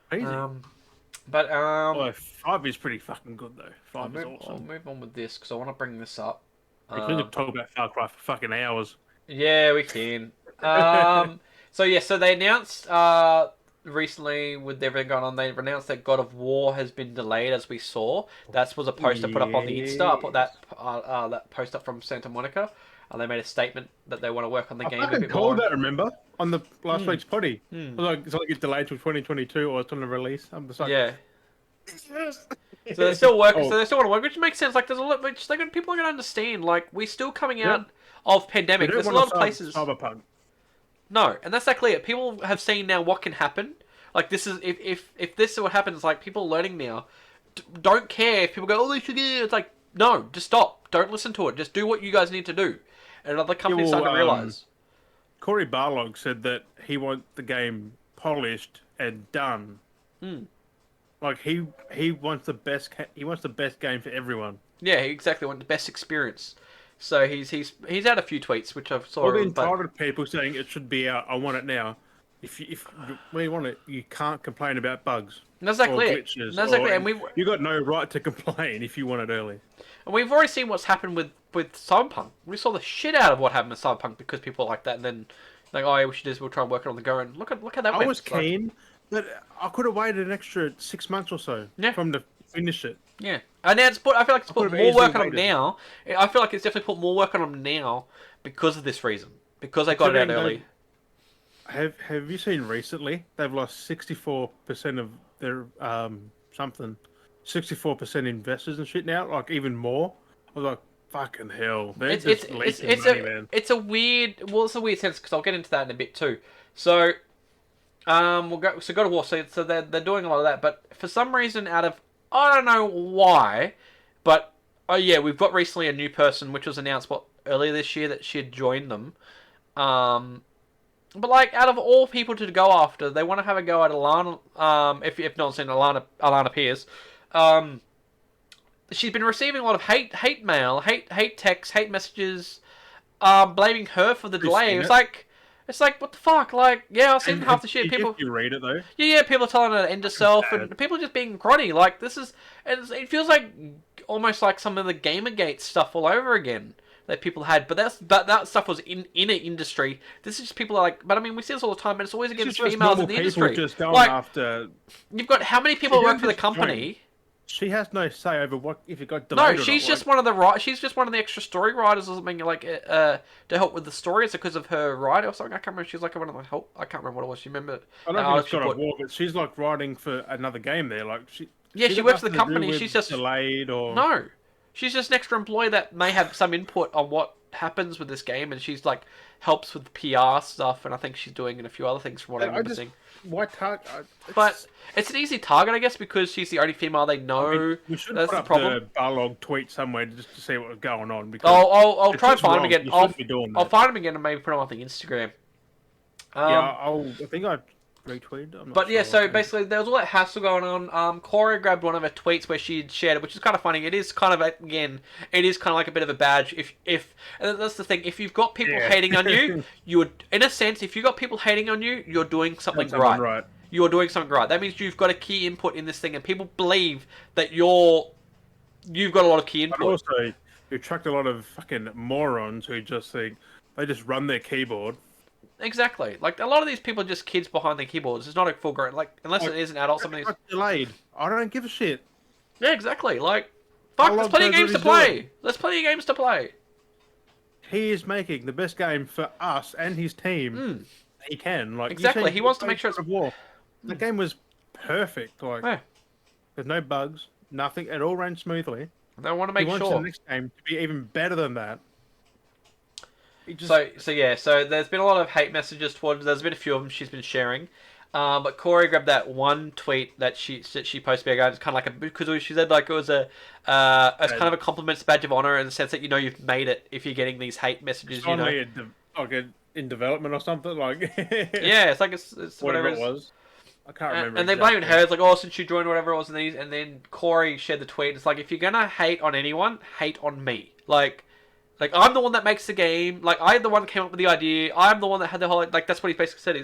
Crazy. But Well, 5 is pretty fucking good though. 5 is awesome. I'll move on with this because I want to bring this up. We could talk about Far Cry for fucking hours. Yeah, we can. So they announced recently with everything going on, they announced that God of War has been delayed, as we saw. That was a post I put up on the Insta. I put that post up from Santa Monica. They made a statement that they want to work on the game a bit more. I called that, remember? On the last week's potty. It was like, it's like it's delayed till 2022 or it's on the release. I'm just like... Yeah. So they're still working. So they still want to work, which makes sense. Like, there's a lot. Which people are going to understand. Like, we're still coming out of pandemic. There's a lot of places. Cyberpunk. No, and that's exactly it. People have seen now what can happen. Like, this is if this is what happens. Like, people are learning now. Don't care if people go, oh, they should get it. It's like, no, just stop. Don't listen to it. Just do what you guys need to do. And other companies start to realize. Corey Barlog said that he wants the game polished and done. Like he wants the best. He wants the best game for everyone. Yeah, he exactly wants the best experience. So he's had a few tweets which I've saw. All the entitled people saying it should be out. I want it now. If you want it, you can't complain about bugs. That's exactly it. Glitches, that's exactly, and you got no right to complain if you want it early. And we've already seen what's happened with Cyberpunk. We saw the shit out of what happened with Cyberpunk because people like that, and then like, oh yeah, we should do this. We'll try and work it on the go. And look at that. I was keen, but I could have waited an extra 6 months or so from to finish it. Yeah, and now I feel like it's put more work on them now. I feel like it's definitely put more work on them now because of this reason. Because they got it out early. Have you seen recently? They've lost 64% of their 64% investors and shit now. Like even more. I was like, fucking hell. It's a weird sense because I'll get into that in a bit too. So, we'll go. So God of War. So they're doing a lot of that, but for some reason, out of I don't know why, but oh yeah, we've got recently a new person which was announced earlier this year that she had joined them. But like, out of all people to go after, they want to have a go at Alana. If not seen Alana Pierce. She's been receiving a lot of hate mail, hate texts, hate messages, blaming her for the delay. It's like, what the fuck? Like, yeah, I've seen half the shit. People, you read it though. Yeah, people are telling her to end herself, and people are just being grotty. Like, it feels like almost like some of the Gamergate stuff all over again that people had. But that stuff was in an industry. This is just people like, but I mean, we see this all the time, but it's always against females in the industry. Just going like, after. You've got how many people work for the company? She has no say over what if it got delayed. No, she's just one of the she's just one of the extra story writers or something like to help with the story. It's because of her writer or something. I can't remember. She's like one of the help. I can't remember what it was. You remember? I don't think it's God of War, but she's like writing for another game there. Like she. Yeah, she works for the company. She's just delayed or no. She's just an extra employee that may have some input on what happens with this game, and she's like helps with the PR stuff, and I think she's doing a few other things from what I remember seeing. Why target? But it's an easy target, I guess, because she's the only female they know. I mean, we should put up the Barlog tweet somewhere just to see what was going on. Because I'll try and find him again. I'll find him again and maybe put him on the Instagram. I think I retweeted. But yeah, so basically there was all that hassle going on. Corey grabbed one of her tweets where she shared it, which is kind of funny. It is kind of like a bit of a badge. If and that's the thing. If you've got people hating on you, you would, in a sense, if you've got people hating on you, you're doing something right. You're doing something right. That means you've got a key input in this thing, and people believe that you've got a lot of key input. But also, you attract a lot of fucking morons who just think they just run their keyboard. Exactly. Like, a lot of these people are just kids behind their keyboards. It's not a full grown, like, unless it is an adult, something that's delayed. I don't give a shit. Yeah, exactly. Like, fuck, there's plenty of games to play. There's plenty of games to play. He is making the best game for us and his team. He can. Like, exactly. He wants to make sure it's... War. The game was perfect. Like, there's no bugs, nothing. It all ran smoothly. They want to make sure. He wants the next game to be even better than that. So there's been a lot of hate messages towards. There's been a few of them she's been sharing, but Corey grabbed that one tweet that she posted again. It's kind of like because she said like it was it's kind of a compliment, badge of honor in the sense that you've made it if you're getting these hate messages. Like in development or something like. Yeah, it's like it's whatever it was. I can't remember. And they blamed her. It's like, since you joined, whatever it was, and then Corey shared the tweet. It's like, if you're gonna hate on anyone, hate on me. Like, I'm the one that makes the game. Like, I'm the one that came up with the idea. I'm the one that had the whole... Like, that's what he basically said.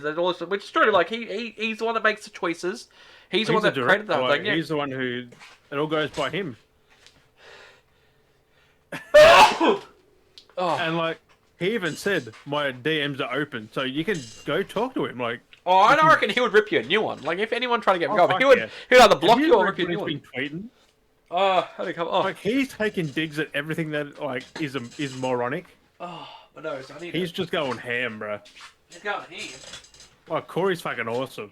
Which is true. Like, he's the one that makes the choices. He's the one that created the whole thing. He's the one who... It all goes by him. And, like, he even said, my DMs are open, so you can go talk to him. Like... I don't reckon he would rip you a new one. Like, if anyone tried to get him going, he would either block you or rip you a new one. Tweeting? How do you come? Like he's taking digs at everything that like is moronic. But no, so he's just going ham, bro. He's going ham. Like Corey's fucking awesome.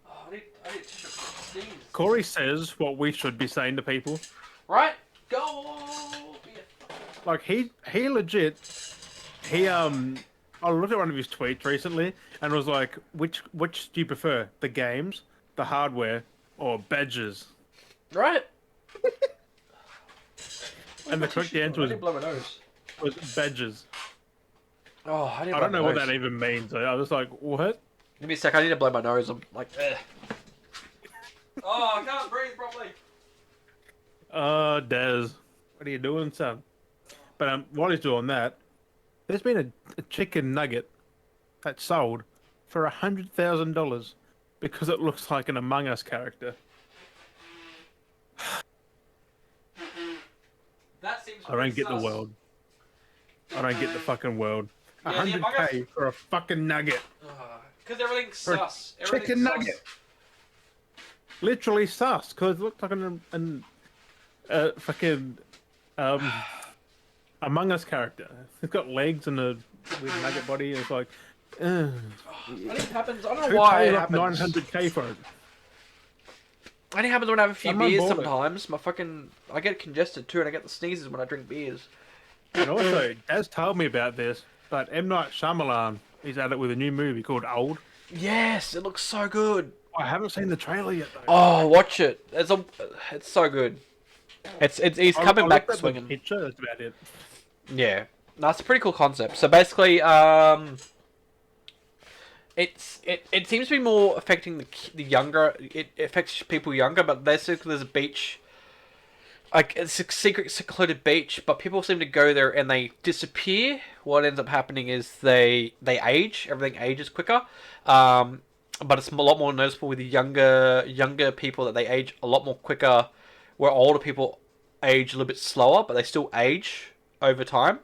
I need to Corey says what we should be saying to people. Right? Go. Like he legit. I looked at one of his tweets recently and was like, which do you prefer, the games, the hardware, or badges? Right. And the correct answer was badges. I don't know what that even means. I was like, what? Give me a sec. I need to blow my nose. I'm like, ugh. I can't breathe properly. Des, what are you doing, son? But while he's doing that, there's been a chicken nugget that sold for $100,000 because it looks like an Among Us character. That seems I don't get the world. I don't get the fucking world. $100K for a fucking nugget. Because everything's sus. Chicken nugget. Literally sus. Because it looked like an fucking Among Us character. It's got legs and a weird nugget body. It's like, I think it happens. I don't know why it happens. $900K for it. I think it happens when I have a few beers sometimes. I get congested too, and I get the sneezes when I drink beers. And also, Daz told me about this, but M. Night Shyamalan is at it with a new movie called Old. Yes, it looks so good. I haven't seen the trailer yet, though. Oh, watch it. It's so good. He's coming back swinging. Picture, that's about it. Yeah. That's a pretty cool concept. So basically, it seems to be more affecting the younger. It affects people younger, but basically there's a beach, like it's a secret secluded beach, but people seem to go there and they disappear. What ends up happening is they age. Everything ages quicker. But it's a lot more noticeable with the younger people that they age a lot more quicker, where older people age a little bit slower, but they still age over time.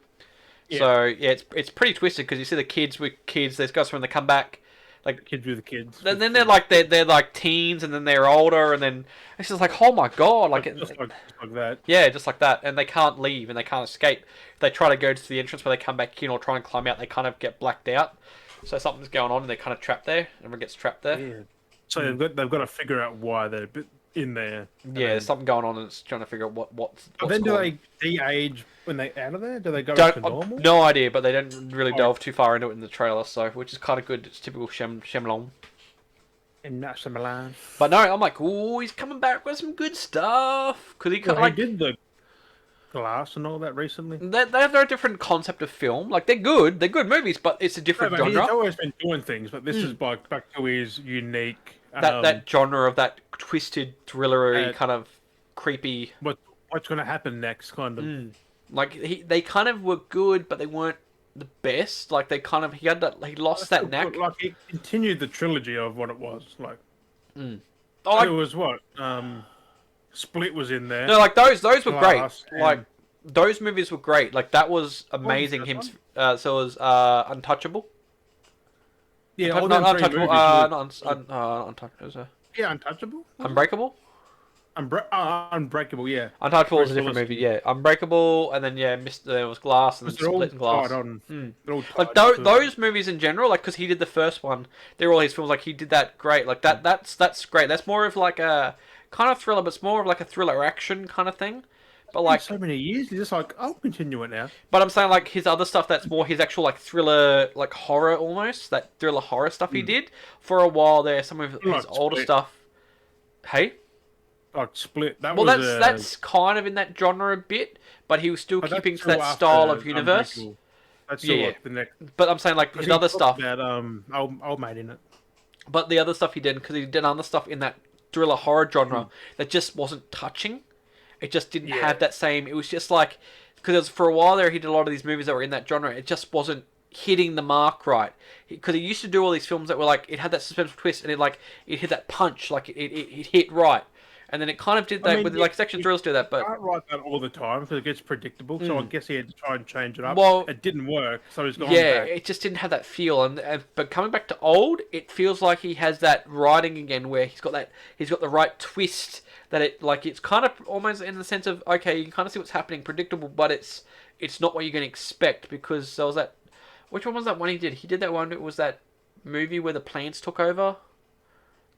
Yeah. So yeah, it's pretty twisted because you see the kids with kids. There's guys when they come back, like Kids with the kids. then they're like teens, and then they're older, and then it's just like, oh my god, like Just like that. yeah, just like that, and they can't leave and they can't escape. If they try to go to the entrance where they come back in or try and climb out, they kind of get blacked out. So something's going on and they're kind of trapped there. Everyone gets trapped there. Yeah. So they've got to figure out why they're in there. Yeah, there's something going on and it's trying to figure out what's But then do going they de-age when they out of there? Do they go on. back to normal? No idea, but they don't really delve too far into it in the trailer, so which is kind of good. It's typical Shyamalan. In Milan. But no, I'm like, oh, he's coming back with some good stuff because he Well, like he did the Glass and all that recently. they're a different concept of film. Like they're good movies, but it's a different No, but genre. he's always been doing things, but this is like back to his unique. That genre of that twisted, thrillery kind of creepy. What's going to happen next? Kind of. Like they kind of were good, but they weren't the best. Like he lost that knack. Like he continued the trilogy of what it was like. Oh, like, it was what Split was in there. no, like those were Glass great. Like those movies were great. Like that was amazing. What was So it was Untouchable. Yeah, all Not them three Untouchable. movies were- Untouchable. yeah, Untouchable. Unbreakable. Unbreakable. Yeah. Untouchable was a Bruce different Willis. movie. Yeah, Unbreakable, and then there was Glass and They're all Split and Glass. tied on. They're all Like tied to- those movies in general, like because he did the first one, they're all his films. Like he did that great. Like that's great. That's more of like a kind of thriller, but it's more of like a thriller action kind of thing. But like, so many years, you're just like, I'll continue it now. but I'm saying like his other stuff that's more his actual like thriller, like horror almost. That thriller horror stuff he did for a while there. Some of his Like older Split. stuff. Hey. Like Split. That Well, was that's kind of in that genre a bit, but he was still but keeping that's to that still style after of universe. Unbreakable. That's still Yeah. like the next. But I'm saying like his other stuff. That old mate in it. But the other stuff he did, because he did other stuff in that thriller horror genre that just wasn't touching. It just didn't have that same. It was just like because for a while there he did a lot of these movies that were in that genre. It just wasn't hitting the mark right because he used to do all these films that were like it had that suspenseful twist and it hit that punch like it hit right. And then it kind of did that with like section drills do that, but I can't write that all the time because it gets predictable. So I guess he had to try and change it up. Well, it didn't work, so he's gone yeah, back. it just didn't have that feel. And but coming back to old, it feels like he has that writing again, where he's got the right twist. That it's kind of almost in the sense of okay, you can kind of see what's happening, predictable, but it's not what you're going to expect because there was that. Which one was that one he did? He did that one. It was that movie where the plants took over.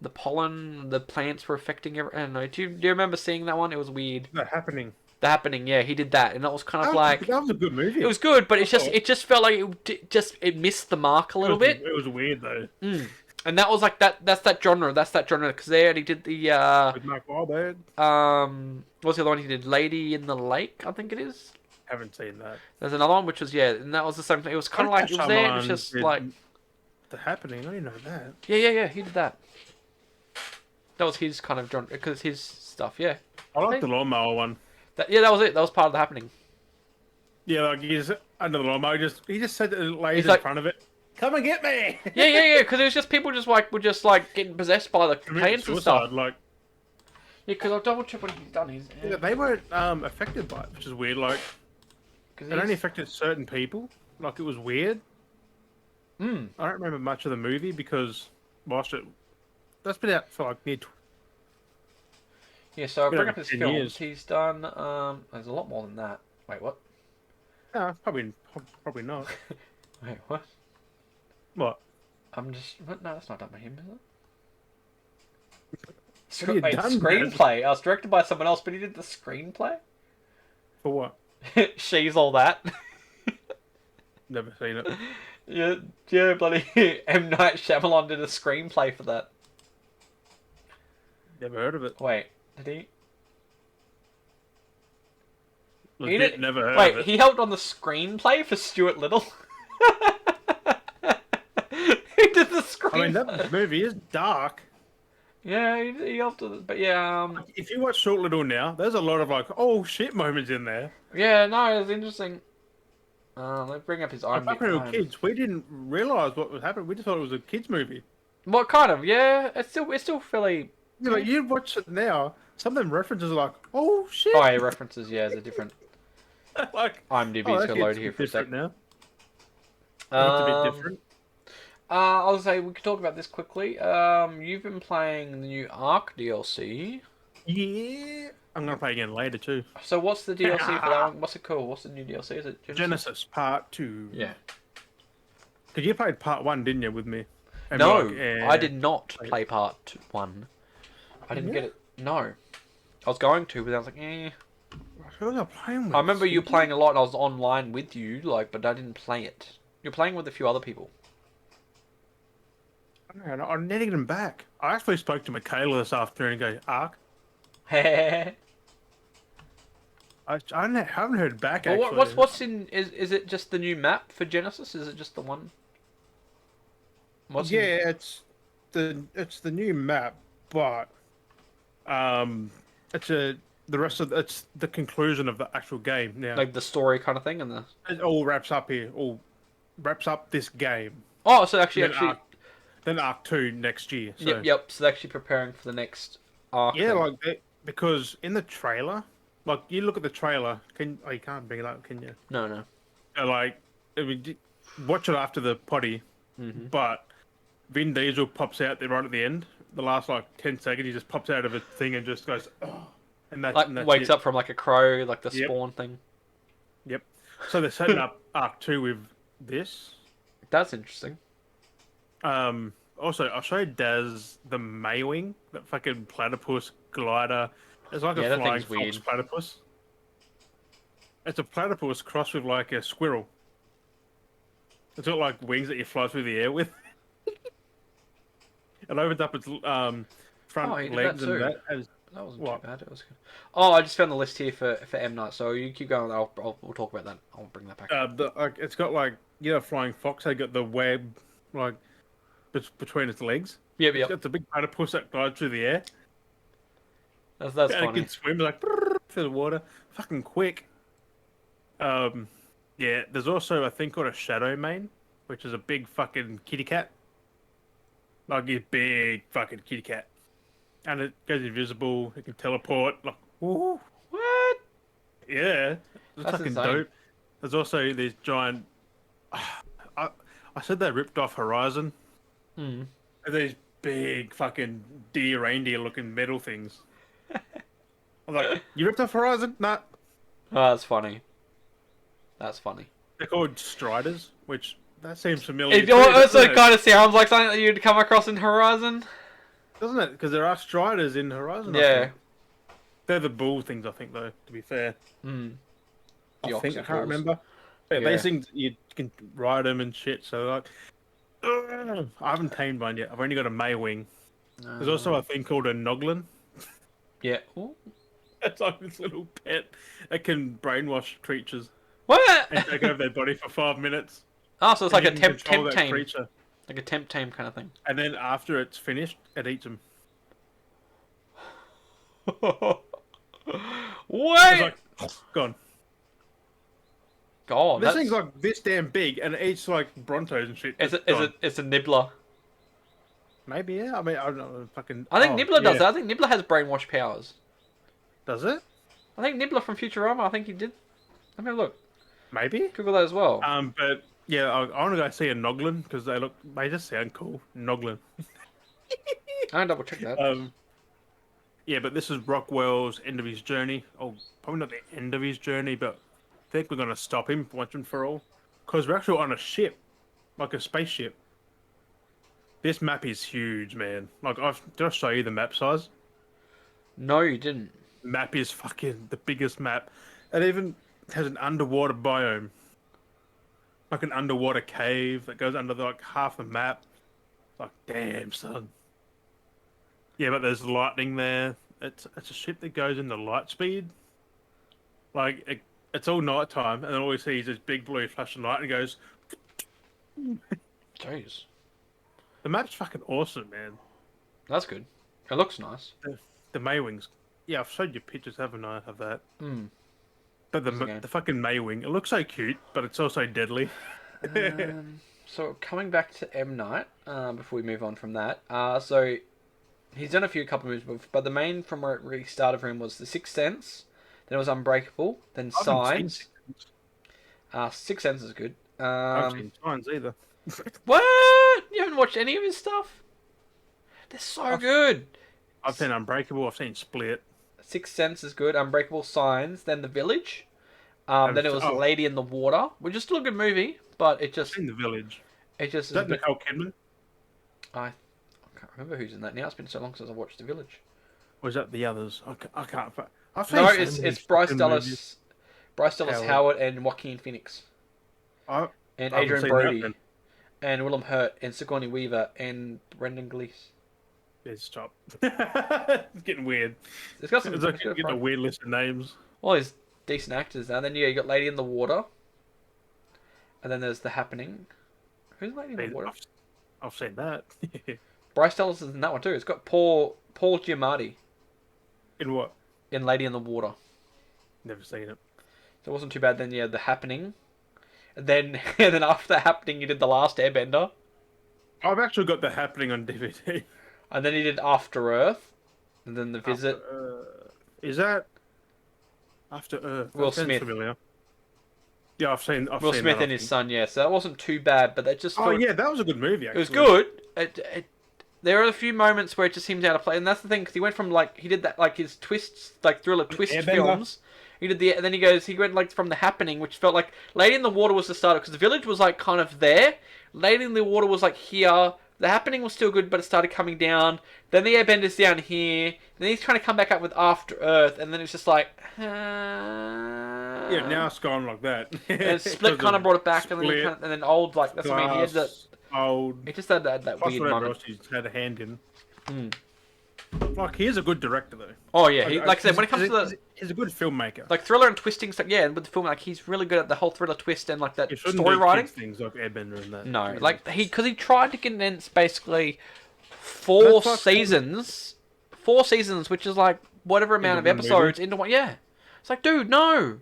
The pollen, the plants were affecting everything. I don't know. Do you remember seeing that one? It was weird. That happening. The Happening, yeah, he did that, and that was kind of like that was a good movie. it was good, but it just felt like it missed the mark a little bit. It was weird though. And that was like that. That's that genre. That's that genre because there he did the With Mark Wahlberg. what's the other one he did? Lady in the Lake, I think it is. Haven't seen that. There's another one which was and that was the same thing. It was kind of like it was there. It was just like The Happening. I didn't know that. yeah. He did that. That was his kind of genre because his stuff. Yeah. I like the lawnmower one. That was it. That was part of the Happening. Yeah, like he's under the lawnmower. He just said that the lady's in like- front of it. Come and get me. Yeah. Because it was just people were just getting possessed by the plants and stuff. Like Yeah, because I'll double check what he's done. yeah, they weren't affected by it, which is weird. Like it only affected certain people. Like it was weird. I don't remember much of the movie because that's been out for like near. Yeah, so I'll bring up his 10 films. years. He's done. There's a lot more than that. Wait, what? No, probably not. Wait, what? What? I'm just. What? No, that's not done by him, is it? What have you Wait, done, screenplay. I was directed by someone else, but he did the screenplay. For what? She's all that. Never seen it. Yeah, bloody M Night Shyamalan did a screenplay for that. Never heard of it. Wait, did he? Legit, never heard of Wait, it. he helped on the screenplay for Stuart Little. He did the screenplay. I mean, that movie is dark. Yeah, he helped with it, but yeah, If you watch Short Little now, there's a lot of like, oh shit moments in there. yeah, no, it's interesting. Let's bring up his Like back when we were IMDb. kids, we didn't realize what was happening. We just thought it was a kids movie. What kind of? Yeah, it's still fairly. Yeah, but you watch it now, some of them references are like, oh shit. Oh, yeah, references. Yeah, there's a different. Like, IMDb's oh, gonna load here for a sec. different now. It's a bit different. I'll say we could talk about this quickly. You've been playing the new Ark DLC. Yeah, I'm gonna play again later too. So what's the DLC for that one? What's it called? What's the new DLC? Is it Genesis Part 2. Yeah. Because you played Part 1, didn't you, with me? And No, we're like, eh. I did not play part 1. I didn't get it. No. I was going to, but I was like, eh. Who was I playing with? I remember you playing a lot and I was online with you, like, but I didn't play it. You're playing with a few other people. I need to get him back. I actually spoke to Michaela this afternoon and go, Ark? Well, I haven't heard back, actually. what's in... Is it just the new map for Genesis? Is it just the one? It's the new map, but it's the conclusion of the actual game now. Like the story kind of thing? And the... It all wraps up here. All wraps up this game. Oh, so actually... Then Arc 2 next year. So. Yep, so they're actually preparing for the next Arc. Yeah, thing. because in the trailer, like you look at the trailer, you can't bring it up, can you? No. Watch it after the potty, but Vin Diesel pops out there right at the end. The last 10 seconds, he just pops out of a thing and just goes, oh, and that's wakes it. up from like a crow, like the spawn thing. Yep. So they're setting up Arc 2 with this. That's interesting. Also, I'll show Daz the Maywing, that fucking platypus glider. It's like a flying fox platypus. It's a platypus crossed with like a squirrel. It's got wings that you fly through the air with. It opens up its front legs and that. That wasn't too bad. It was good. Oh, I just found the list here for M Night. So you keep going. We'll talk about that. I'll bring that back. It's got flying fox. They got the web between its legs. Yep. It's a big platypus that glides through the air. That's funny. It can swim through the water, fucking quick. Yeah. There's also a thing called a shadow mane, which is a big fucking kitty cat. Like a big fucking kitty cat. And it goes invisible, it can teleport, ooh. What? Yeah. It's That's fucking insane. dope. There's also these giant... I said they ripped off Horizon. These big fucking reindeer looking metal things. I'm like, you ripped off Horizon? Nah. Oh, that's funny. That's funny. They're called Striders, which... That seems familiar. It also kind of sounds like something that you'd come across in Horizon. Doesn't it? Because there are Striders in Horizon. Yeah. They're the bull things, I think, though, to be fair. The I can't oxycores. remember. Yeah, these things, you can ride them and shit, so I haven't tamed one yet. I've only got a Maywing. There's also a thing called a Noglin. Yeah. Ooh. It's like this little pet that can brainwash creatures What? and take over their body for 5 minutes. Oh, so it's like a temp that tame. creature. Like a temp tame kind of thing. And then after it's finished, it eats them. What? It's like, gone. God, This thing's like this damn big, and it eats like Brontos and shit. It's a nibbler. Maybe, yeah. I mean, I don't know. Fucking. I think Nibbler does that. I think Nibbler has brainwash powers. Does it? I think Nibbler from Futurama. I think he did. Let me have a look. Maybe. Google that as well. But yeah, I want to go see a Noglin because they just sound cool. Noglin. I'll double check that. Yeah, but this is Rockwell's end of his journey. Oh, probably not the end of his journey, but I think we're gonna stop him once and for all because we're actually on a ship, like a spaceship. This map is huge, man. Did I show you the map size? No, you didn't. Map is fucking the biggest map. It even has an underwater biome. Like an underwater cave that goes under half the map. Like, damn, son. Yeah, but there's lightning there. It's a ship that goes into light speed. it's all night time, and then all we see is this big blue flashing light, and it goes. Jeez. The map's fucking awesome, man. That's good. It looks nice. The Maywings. Yeah, I've showed you pictures, haven't I, of that? Hmm. But the fucking Maywing, it looks so cute, but it's also deadly. So coming back to M Night, before we move on from that, so he's done a couple of movies, but the main from where it really started for him was The Sixth Sense, then it was Unbreakable, then I haven't seen Signs. Sixth Sense. Sixth Sense is good. I haven't seen Signs either. What? You haven't watched any of his stuff? They're so good. I've seen Unbreakable, I've seen Split. Sixth Sense is good. Unbreakable, Signs, then The Village. Then it was Lady in the Water, which is still a good movie, but it just... I've seen The Village. It just is that Nicole Kidman? I can't remember who's in that now. It's been so long since I watched The Village. Or is that the others? I can't... No, it's Bryce Dallas... Bryce Dallas Howard and Joaquin Phoenix. And Adrian Brody. And Willem Hurt and Sigourney Weaver and Brendan Gleeson. Yeah, stop. It's getting weird. It's got some... It's like getting a weird list of names. Well, there's decent actors now. Then you got Lady in the Water. And then there's The Happening. Who's Lady in the Water? I've seen that. Bryce Dallas is in that one too. It's got Paul Giamatti. In what? In Lady in the Water. Never seen it. So it wasn't too bad. Then you had The Happening. And then after The Happening, you did The Last Airbender. I've actually got The Happening on DVD. And then he did After Earth. And then The Visit. Is that After Earth? Will Smith. Familiar. Yeah, I've seen Will Smith that, and his son, yeah. So that wasn't too bad, but that just... Oh, yeah, that was a good movie, actually. It was good. There are a few moments where it just seems out of place. And that's the thing, because he went from, he did that, his twists, thriller twist films. He did then he went, from The Happening, which felt like... Lady in the Water was the starter, because The Village was, kind of there. Lady in the Water was, here. The Happening was still good, but it started coming down. Then the Airbender's down here. Then he's trying to come back up with After Earth, and then it's just like... Yeah, now it's gone like that. And Split kind of brought it back, and then Old, that's what I mean. He had that... Old... He just had that weird moment. He's had a hand in. He is a good director, though. Oh, yeah. I said, when it comes to he's a good filmmaker. Thriller and twisting stuff, yeah, and with the film, he's really good at the whole thriller twist and, that story do writing. Things like Airbender and that. No, because he tried to condense basically 4 seasons, which is, whatever amount of episodes into one, yeah. It's like, dude, no.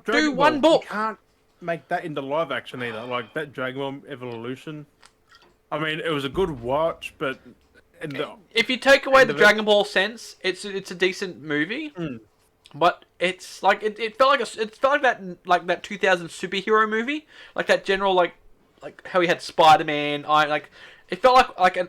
Do one book. You can't make that into live action either. That Dragon Ball Evolution. I mean, it was a good watch, but... If you take away the Dragon Ball sense, it's a decent movie, but it's it felt like that 2000 superhero movie, that general like how he had Spider-Man. It felt like a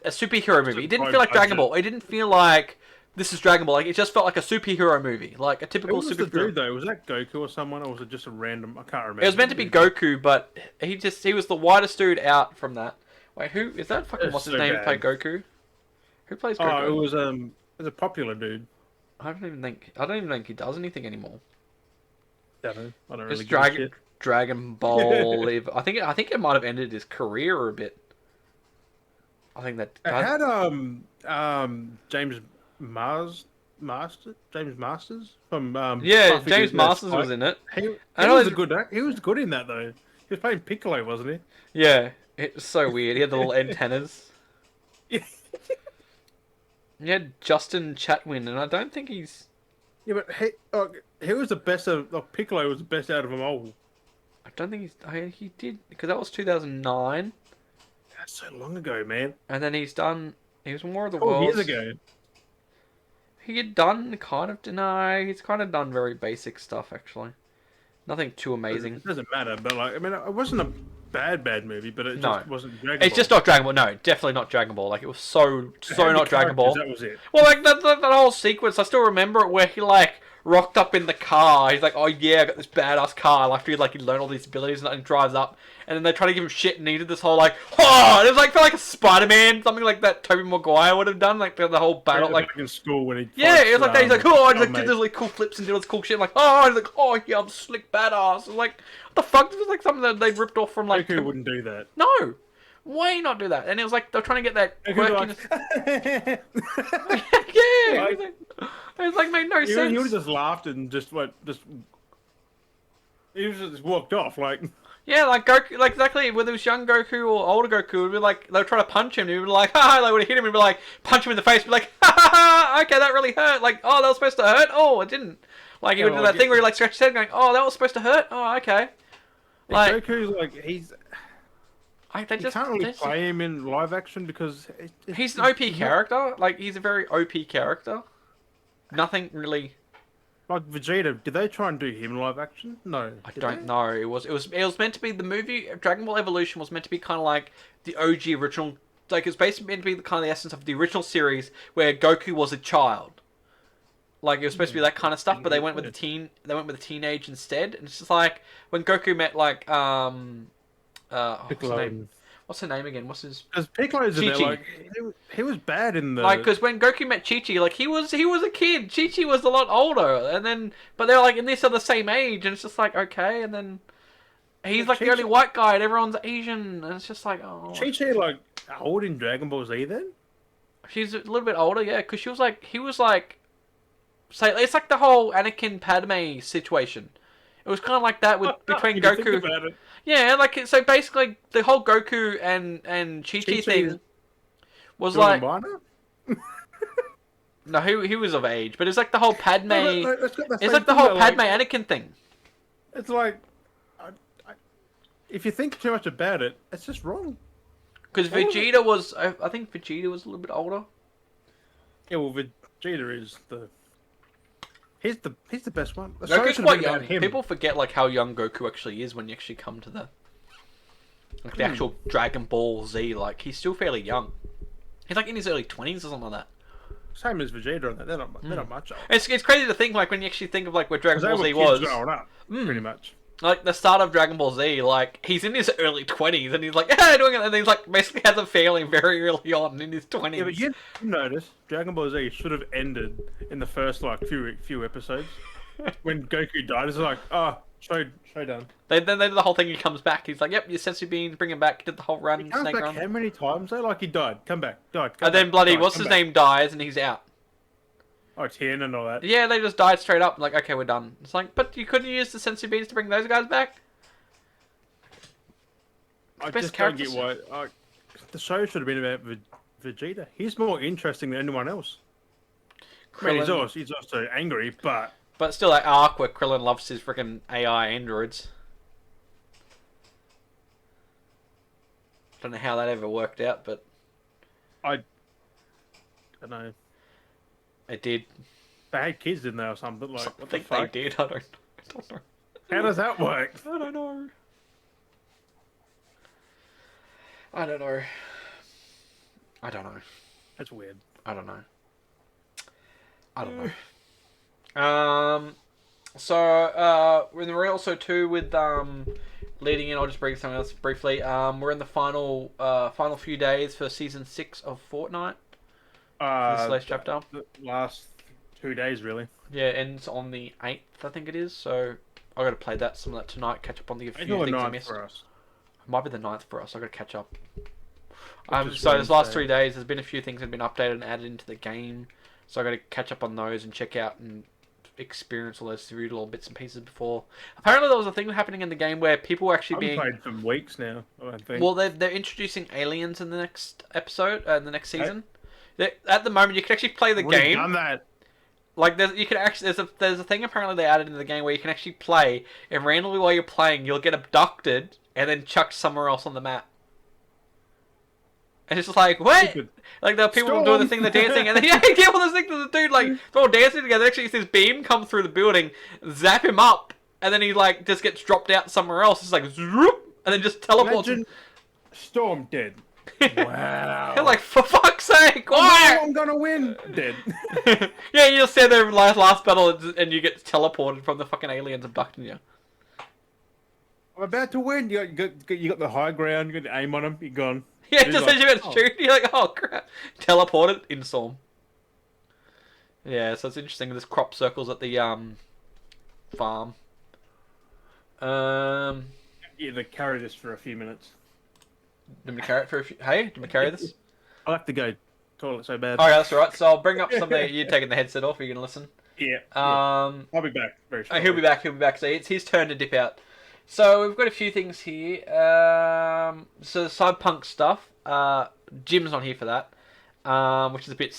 superhero movie. It didn't feel like Dragon Ball. It didn't feel like this is Dragon Ball. It just felt like a superhero movie, a typical superhero. Who was the dude though? Was that Goku or someone, or was it just a random? I can't remember. It was meant to be Goku, but he was the whitest dude out from that. Wait, who is that? Fucking what's his name? Play Goku. Who plays Goku? Oh, it was a popular dude. I don't even think he does anything anymore. I don't really give a shit. Dragon Ball. I think it might have ended his career a bit. I think that it had James Masters from James Masters was in it. He was good in that though. He was playing Piccolo, wasn't he? Yeah. It was so weird. He had the little antennas. Yeah. He had Justin Chatwin, and I don't think he's... Yeah, but he was the best of... Piccolo was the best out of them all. I don't think he did, because that was 2009. That's so long ago, man. And then he was War of the 4 Worlds. years ago. He had done he's kind of done very basic stuff, actually. Nothing too amazing. It doesn't matter, but it wasn't a bad movie, but it just wasn't Dragon Ball. It's just not Dragon Ball. No, definitely not Dragon Ball. It was so not Dragon Ball. That was it. Well, that whole sequence, I still remember it where he rocked up in the car. He's like, oh yeah, I got this badass car. After he learned all these abilities and he drives up, and then they try to give him shit, and he did this whole oh, it was felt like a Spider-Man, something like that Tobey Maguire would have done, the whole battle, in school when he it was like that. He's like, oh, I did those cool flips and did all this cool shit. I'm like, oh, he's like, oh yeah, I'm slick badass. I'm like, what the fuck? This was something that they ripped off from Goku wouldn't do that. No. Why not do that? And it was they're trying to get that quirkiness. Yeah. It was made no sense. He would have just laughed and just He was just walked off like. Yeah, like Goku, like exactly whether it was young Goku or older Goku, would be like they would try to punch him, and he'd be like, ha, they would hit him and be like, punch him in the face, be like, ha ha ha, okay, that really hurt. Like, oh, that was supposed to hurt. Oh, it didn't. Like he would do that thing where he like scratched his head, going, oh, that was supposed to hurt. Oh, okay. Like Goku's like you can't really play him in live action because he's an OP character. Like he's a very OP character. Nothing really. Like Vegeta, did they try and do him live action? No, I don't know. It was meant to be the movie Dragon Ball Evolution was meant to be kind of like the OG original. Like it's basically meant to be the kind of the essence of the original series where Goku was a child. Like it was supposed to be that kind of stuff, but they went with the teenage instead. And it's just like when Goku met like what's her name again? What's his? Because Piccolo's in there, like he was bad in the like because when Goku met Chi-Chi, like he was a kid. Chi-Chi was a lot older, and then but they're like in this are the same age, and it's just like okay, and then he's like the only white guy, and everyone's Asian, and it's just like oh. Chi-Chi like old in Dragon Ball Z then? She's a little bit older, yeah, because he was like, say it's like the whole Anakin Padme situation. It was kind of like that between Goku. Yeah, like so basically the whole Goku and Chi-Chi thing was like no, he was of age, but it's like the whole Padme. It's like the whole Padme Anakin thing. It's like if you think too much about it, it's just wrong. Because Vegeta was, I think Vegeta was a little bit older. Yeah, well, Vegeta is he's the best one. Goku's quite young. People forget like how young Goku actually is when you actually come to the actual Dragon Ball Z. Like he's still fairly young. He's like in his early 20s or something like that. Same as Vegeta on that. They're not much older. It's crazy to think like when you actually think of like where Dragon Ball Z was growing up, pretty much. Like the start of Dragon Ball Z, like he's in his early 20s and he's like doing it, and he's like basically has a family very early on in his 20s. Yeah, but you notice Dragon Ball Z should have ended in the first like few episodes when Goku died. It's like show done. They did the whole thing. He comes back. He's like, "Yep, your sensu beans, bring him back." Did the whole run. He comes back run. How many times? Though? Like he died, come back, died. And then bloody what's his name dies and he's out. Oh, Tien and all that. Yeah, they just died straight up. Like, okay, we're done. It's like, but you couldn't use the sensu beans to bring those guys back. I just don't get why. The show should have been about Vegeta. He's more interesting than anyone else. I mean, he's also angry, but still that arc where Krillin loves his freaking AI androids. Don't know how that ever worked out, but I don't know. It did. They had kids, didn't they, or something? Like, what the fuck? They did. I don't know. How does that work? I don't know. I don't know. That's weird. I don't know. So we're also too with leading in. I'll just bring something else briefly. We're in the final few days for season 6 of Fortnite. This last chapter. The last 2 days, really. Yeah, ends on the 8th, I think it is. So I got to play some of that tonight. Catch up on the few things I missed. For us. It might be the 9th for us. I got to catch up. So this last 3 days, there's been a few things that have been updated and added into the game. So I got to catch up on those and check out and experience all those little bits and pieces before. Apparently, there was a thing happening in the game where people were actually being played for weeks now. I think. Well, they're introducing aliens in the next episode, in the next season. At the moment, you can actually play the game. Done that. Like there's a thing apparently they added into the game where you can actually play, and randomly while you're playing, you'll get abducted and then chucked somewhere else on the map. And it's just like, what? Like the people doing the thing, they're dancing, and then yeah, well, this thing to the dude, like they're all dancing together. Actually, this beam come through the building, zap him up, and then he like just gets dropped out somewhere else. It's like, zoop, and then just teleports. Imagine Storm dead. Wow. You're like, for fuck's sake, why? I'm gonna win. Dead. Yeah, you just stand there in last battle and you get teleported from the fucking aliens abducting you. I'm about to win. You got the high ground. You got to aim on him. You're gone. Yeah, just as you're about to shoot, you're like, oh crap. Teleported in storm. Yeah, so it's interesting. There's crop circles at the farm. Yeah, they carry this for a few minutes. Did we carry it for a few... Hey, did we carry this? I'll have to go toilet so bad. Oh, yeah, that's alright. So I'll bring up something. You're taking the headset off. Are you going to listen? Yeah. Um, I'll be back very oh, shortly. he'll be back. So it's his turn to dip out. So we've got a few things here. So Cyberpunk stuff. Jim's not here for that. Which is a bit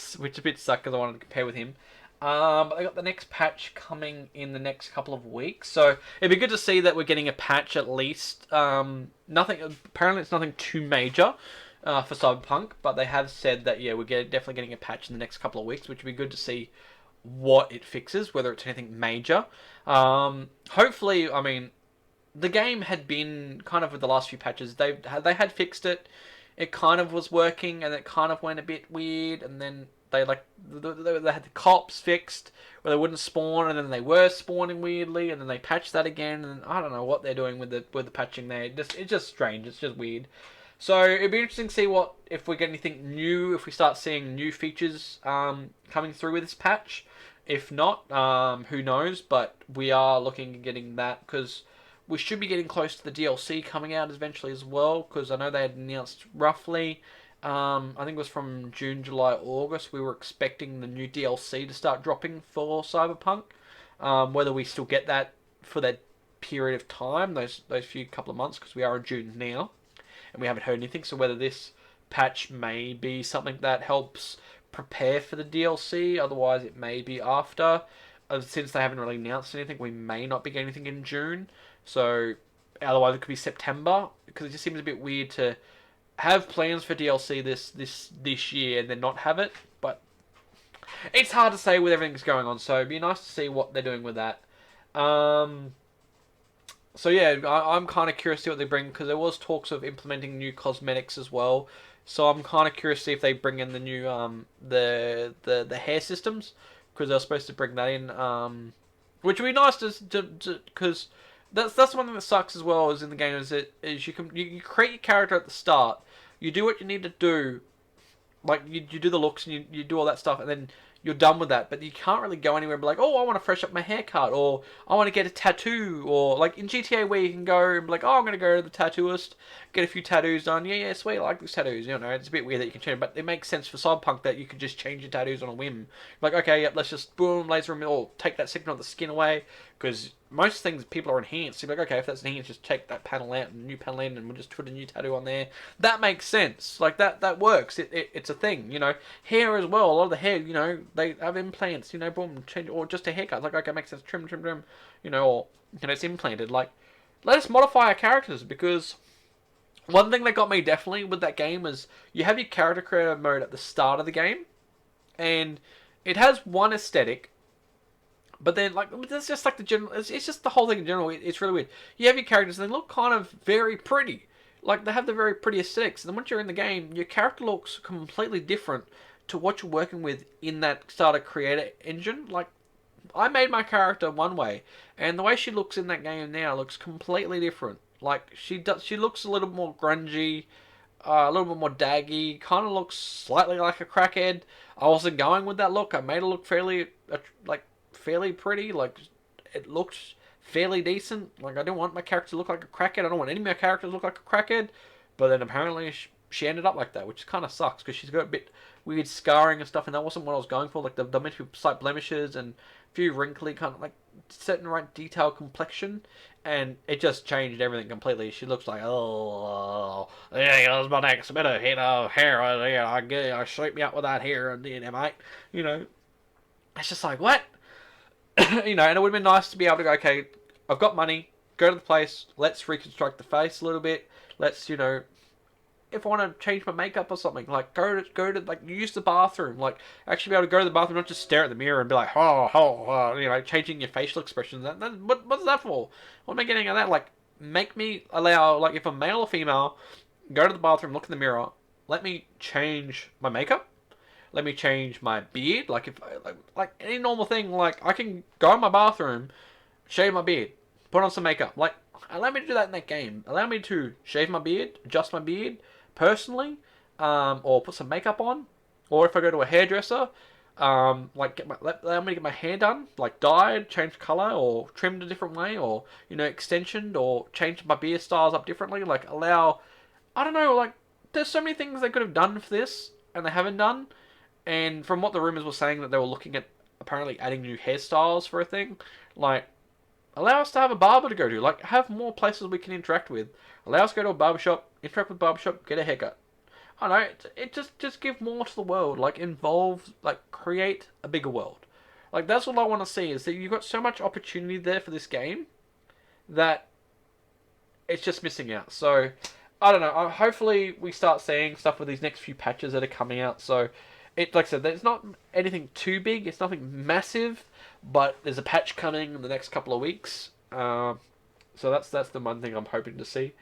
suck because I wanted to compare with him. But I got the next patch coming in the next couple of weeks, so it'd be good to see that we're getting a patch at least. Nothing. Apparently, it's nothing too major for Cyberpunk, but they have said that we're definitely getting a patch in the next couple of weeks, which would be good to see what it fixes, whether it's anything major. Hopefully, I mean, the game had been kind of with the last few patches. They had fixed it. It kind of was working, and it kind of went a bit weird. And then they had the cops fixed where they wouldn't spawn, and then they were spawning weirdly, and then they patched that again. And I don't know what they're doing with the patching there. It's just strange. It's just weird. So it'd be interesting to see what if we get anything new, if we start seeing new features coming through with this patch. If not, who knows? But we are looking at getting that because we should be getting close to the DLC coming out eventually as well. Because I know they had announced roughly, I think it was from June, July, August. We were expecting the new DLC to start dropping for Cyberpunk. Whether we still get that for that period of time, those few couple of months, because we are in June now, and we haven't heard anything. So whether this patch may be something that helps prepare for the DLC, otherwise it may be after. Since they haven't really announced anything, we may not be getting anything in June. So otherwise it could be September, because it just seems a bit weird to have plans for DLC this year and then not have it. But it's hard to say with everything that's going on. So it'd be nice to see what they're doing with that. So yeah, I'm kind of curious to see what they bring, because there was talks of implementing new cosmetics as well. So I'm kind of curious to see if they bring in the new the hair systems, because they're supposed to bring that in, which would be nice to because that's one thing that sucks as well is in the game is you create your character at the start, you do what you need to do, like you do the looks and you do all that stuff, and then you're done with that. But you can't really go anywhere and be like, oh, I want to fresh up my haircut, or I want to get a tattoo, or like in GTA where you can go and be like, oh, I'm going to go to the tattooist, get a few tattoos done. Yeah, sweet, I like these tattoos. You know, it's a bit weird that you can change, but it makes sense for Cyberpunk that you can just change your tattoos on a whim. Like, okay, yep, let's just boom, laser them, or take that section of the skin away, because most things people are enhanced. You're like, okay, if that's enhanced, just take that panel out and new panel in, and we'll just put a new tattoo on there. That makes sense. Like that works. It's a thing. You know, hair as well. A lot of the hair, you know, they have implants. You know, boom, change, or just a haircut. Like, okay, makes sense. Trim. You know, or you know, it's implanted. Like, let us modify our characters, because one thing that got me definitely with that game is you have your character creator mode at the start of the game, and it has one aesthetic. But then, like, that's just like the general. It's just the whole thing in general. It's really weird. You have your characters, and they look kind of very pretty. Like, they have the very pretty aesthetics. And then once you're in the game, your character looks completely different to what you're working with in that starter creator engine. Like, I made my character one way, and the way she looks in that game now looks completely different. Like, she looks a little more grungy, a little bit more daggy. Kind of looks slightly like a crackhead. I wasn't going with that look. I made her look fairly pretty. Like, it looked fairly decent. Like, I didn't want my character to look like a crackhead. I don't want any of my characters to look like a crackhead. But then apparently she ended up like that, which kind of sucks, because she's got a bit weird scarring and stuff, and that wasn't what I was going for. Like, they're meant to be slight blemishes and a few wrinkly, kind of like certain right detail complexion, and it just changed everything completely. She looks like, oh, yeah, that's my next bit of hair. Yeah, I sweep me out with that hair, and mate, you know, it's just like, what? You know, and it would have been nice to be able to go, okay, I've got money, go to the place, let's reconstruct the face a little bit. Let's, you know, if I want to change my makeup or something, like go to like use the bathroom, like actually be able to go to the bathroom, not just stare at the mirror and be like, you know, changing your facial expressions. What's that for? What am I getting at that? Like, make me allow, like, if I'm male or female, go to the bathroom, look in the mirror, let me change my makeup. Let me change my beard. Like, if like any normal thing, like I can go in my bathroom, shave my beard, put on some makeup. Like, allow me to do that in that game. Allow me to shave my beard, adjust my beard personally, or put some makeup on. Or if I go to a hairdresser, like allow me to get my hair done, like dyed, change color, or trimmed a different way, or you know, extensioned, or change my beard styles up differently. Like, allow, I don't know, like there's so many things they could have done for this and they haven't done. And from what the rumors were saying, that they were looking at apparently adding new hairstyles for a thing. Like, allow us to have a barber to go to. Like, have more places we can interact with. Allow us to go to a barbershop, interact with barbershop, get a haircut. I don't know, it just give more to the world. Like, involve, like, create a bigger world. Like, that's all I want to see, is that you've got so much opportunity there for this game that it's just missing out. So, I don't know. Hopefully, we start seeing stuff with these next few patches that are coming out. So, like I said, there's not anything too big. It's nothing massive, but there's a patch coming in the next couple of weeks. So that's the one thing I'm hoping to see.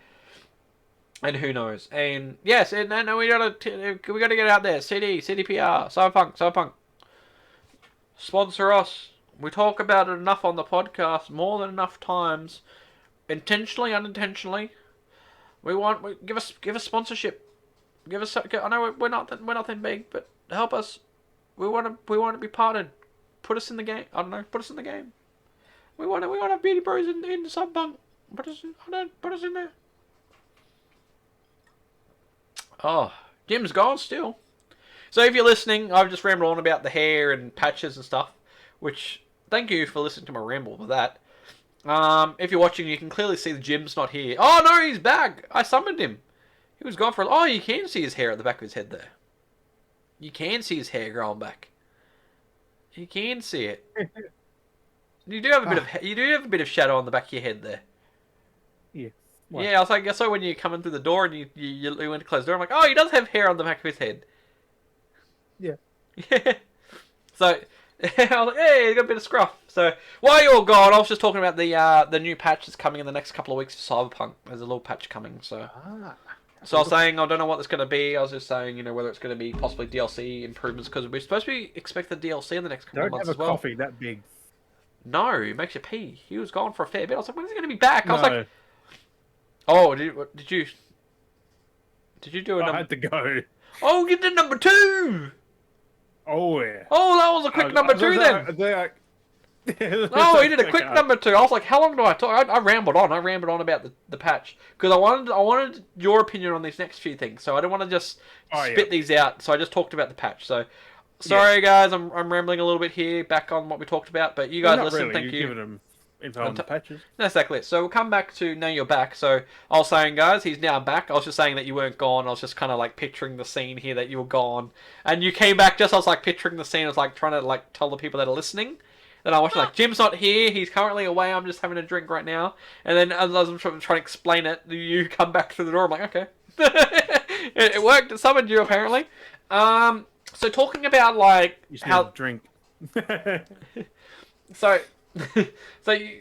And who knows? And yes, and we gotta get out there. CDPR, Cyberpunk. Sponsor us. We talk about it enough on the podcast, more than enough times, intentionally, unintentionally. Give us sponsorship. I know we're not that big, but help us. We want to be parted. Put us in the game. I don't know. Put us in the game. We want to have Beardy Bros in Cyberpunk. Put us in there. Oh, Jim's gone still. So if you're listening, I've just rambled on about the hair and patches and stuff, which, thank you for listening to my ramble with that. If you're watching, you can clearly see the Jim's not here. Oh no, he's back! I summoned him. He was gone for oh, you can see his hair at the back of his head there. You can see his hair growing back. You can see it. You do have a bit of shadow on the back of your head there. Yeah. What? Yeah, I saw when you come in through the door and you went to close the door. I'm like, oh, he does have hair on the back of his head. Yeah. Yeah. So I was like, hey, he got a bit of scruff. So while you're gone, I was just talking about the new patch that's coming in the next couple of weeks for Cyberpunk. There's a little patch coming. So I was saying I don't know what it's going to be. I was just saying, whether it's going to be possibly DLC improvements, because we're supposed to be expecting DLC in the next couple of months as well. Don't have a coffee that big. No, it makes you pee. He was gone for a fair bit. I was like, when is he going to be back? I was like, oh, did you do a number? I had to go. Oh, you did number 2. Oh yeah. Oh, that was a quick number 2 then. Oh, he did a quick number 2. I was like, how long do I talk? I rambled on. I rambled on about the patch because I wanted your opinion on these next few things. So I don't want to just spit these out. So I just talked about the patch. So sorry guys, I'm rambling a little bit here back on what we talked about. But you guys listen. Really. Thank you. Giving them info on the patches. That's exactly it. So we'll come back to now you're back. So I was saying, guys, he's now back. I was just saying that you weren't gone. I was just kind of like picturing the scene here that you were gone, and you came back. Just I was like picturing the scene. I was like trying to like tell the people that are listening. Then I was like, Jim's not here. He's currently away. I'm just having a drink right now. And then as I'm trying to explain it, you come back through the door. I'm like, okay, it worked. It summoned you apparently. So talking about like how drink. So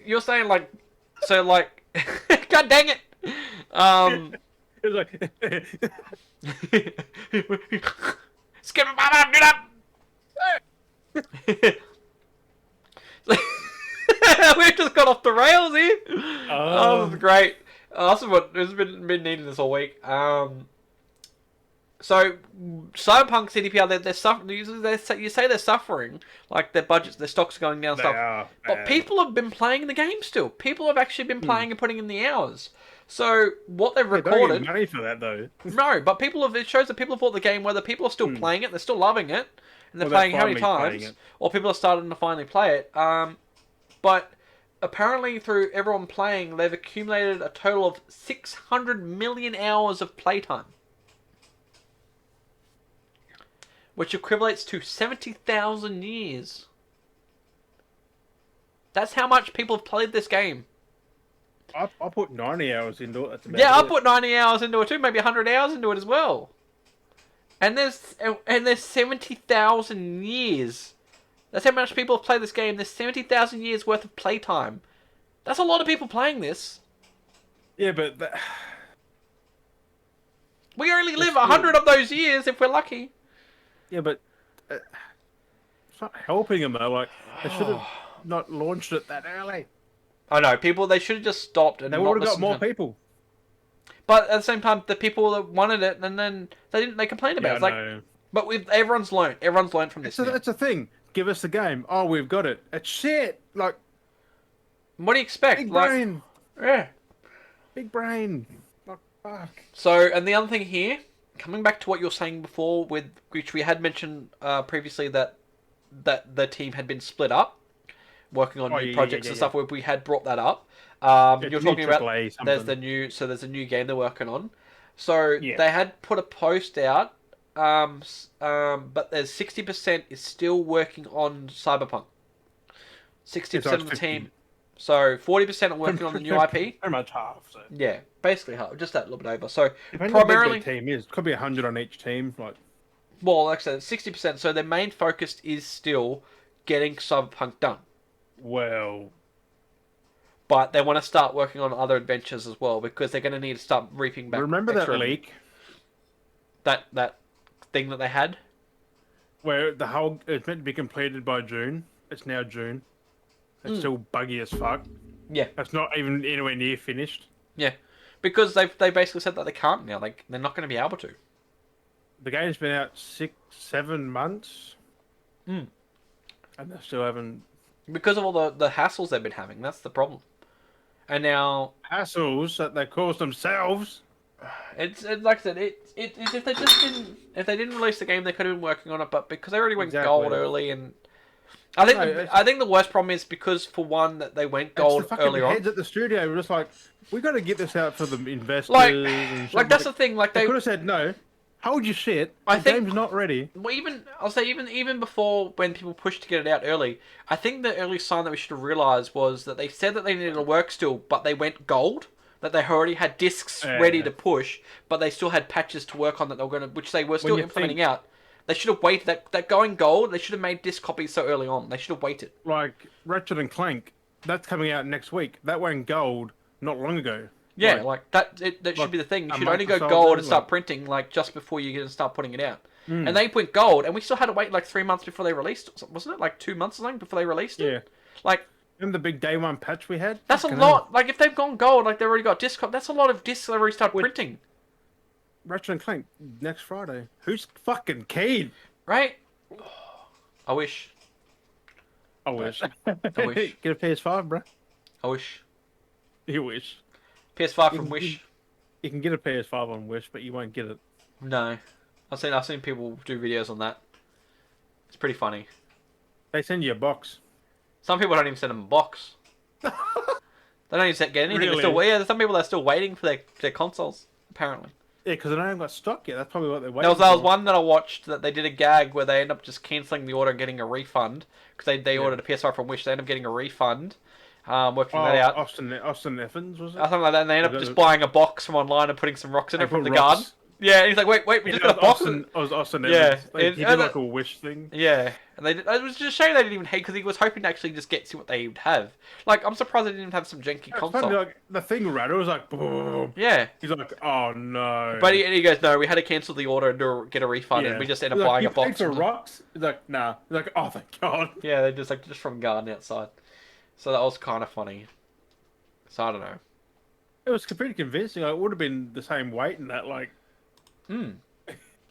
you're saying like, God dang it. It's like skip it, mama, get up. We just got off the rails here. Oh, this is great. This is what has been needing this all week. So Cyberpunk CDPR, they're suffering. You say they're suffering, like their budgets, their stocks are going down, but people have been playing the game still. People have actually been playing and putting in the hours. So what they've recorded, don't get money for that though. No, but it shows that people have bought the game, whether people are still playing it, they're still loving it, and they're playing how many times, or people are starting to finally play it. But apparently through everyone playing, they've accumulated a total of 600 million hours of playtime, which equates to 70,000 years. That's how much people have played this game. I put 90 hours into it. I put 90 hours into it too, maybe 100 hours into it as well. And there's 70,000 years. That's how much people have played this game. There's 70,000 years worth of playtime. That's a lot of people playing this. Yeah, but we only live 100 of those years if we're lucky. Yeah, but it's not helping them though. Like they should have not launched it that early. I know they should have just stopped and they would have got more people. But at the same time, the people that wanted it, and then they complained about it. It's but everyone's learned. Everyone's learned from this. It's a thing. Give us the game. Oh, we've got it. It's shit. Like, what do you expect? Big brain. Yeah. Big brain. Like, fuck. So, and the other thing here, coming back to what you were saying before, which we had mentioned previously, that that the team had been split up, working on new projects and stuff. Where we had brought that up. You're talking about there's a new game they're working on. So they had put a post out, but there's 60% is still working on Cyberpunk. 60% of the team. So 40% are working on the new IP. Pretty much half. So. Yeah, basically half, just that little bit over. So primarily, the team is could be 100 on each team. Well, like I said, 60%. So their main focus is still getting Cyberpunk done. Well. But they want to start working on other adventures as well because they're going to need to start reaping back. Remember that leak? That thing that they had? Where it's meant to be completed by June. It's now June. It's still buggy as fuck. Yeah. It's not even anywhere near finished. Yeah. Because they basically said that they can't now. They're not going to be able to. The game's been out 6-7 months. And they still haven't... Because of all the hassles they've been having. That's the problem. And now hassles that they caused themselves. It's like I said. If they didn't release the game, they could have been working on it. But because they already went gold early, and I think the worst problem is because for one that they went gold earlier on. Heads at the studio were just like, we got to get this out for the investors. Like that's the thing. Like they could have said no. Hold your shit. The game's not ready. Well, even before when people pushed to get it out early, I think the early sign that we should have realised was that they said that they needed to work still, but they went gold. That they already had discs ready to push, but they still had patches to work on that they were going to, which they were still implementing out. They should have waited. That going gold, they should have made disc copies so early on. They should have waited. Like Ratchet and Clank, that's coming out next week. That went gold not long ago. Yeah, that should be the thing. You should only go gold and start printing just before you can start putting it out. And they went gold, and we still had to wait 3 months before they released it. Wasn't it 2 months or something before they released it? Yeah. Remember the big day one patch we had? That's a lot. If they've gone gold, they've already got disc. That's a lot of discs they already started printing. Ratchet and Clank next Friday. Who's fucking keen? Right? I wish. I wish. Get a PS5, bro. I wish. You wish. PS5 from Wish. You can get a PS5 on Wish, but you won't get it. No. I've seen people do videos on that. It's pretty funny. They send you a box. Some people don't even send them a box. They don't even get anything. Really? Some people are still waiting for their consoles, apparently. Yeah, because they don't have got stock yet. That's probably what they're waiting for. There was one that I watched that they did a gag where they end up just cancelling the order and getting a refund. Because they ordered a PS5 from Wish. They end up getting a refund. Working that out. Austin Evans, was it? Something like that. And they end up just buying a box from online and putting some rocks in it from the garden. Yeah, and he's like, wait, we just got a box. It was Austin Evans. Yeah. He did a Wish thing. Yeah. And it was just a shame they didn't even hate, because he was hoping to actually just see what they would have. I'm surprised they didn't even have some janky console. Funny, the thing rattled, it was boom. Yeah. He's like, oh no. But he goes, no, we had to cancel the order and get a refund, and we just ended up buying a box. For rocks? He's like, nah. He's like, oh thank God. Yeah, they just from garden outside. So that was kind of funny. So I don't know. It was pretty convincing. It would have been the same weight in that, It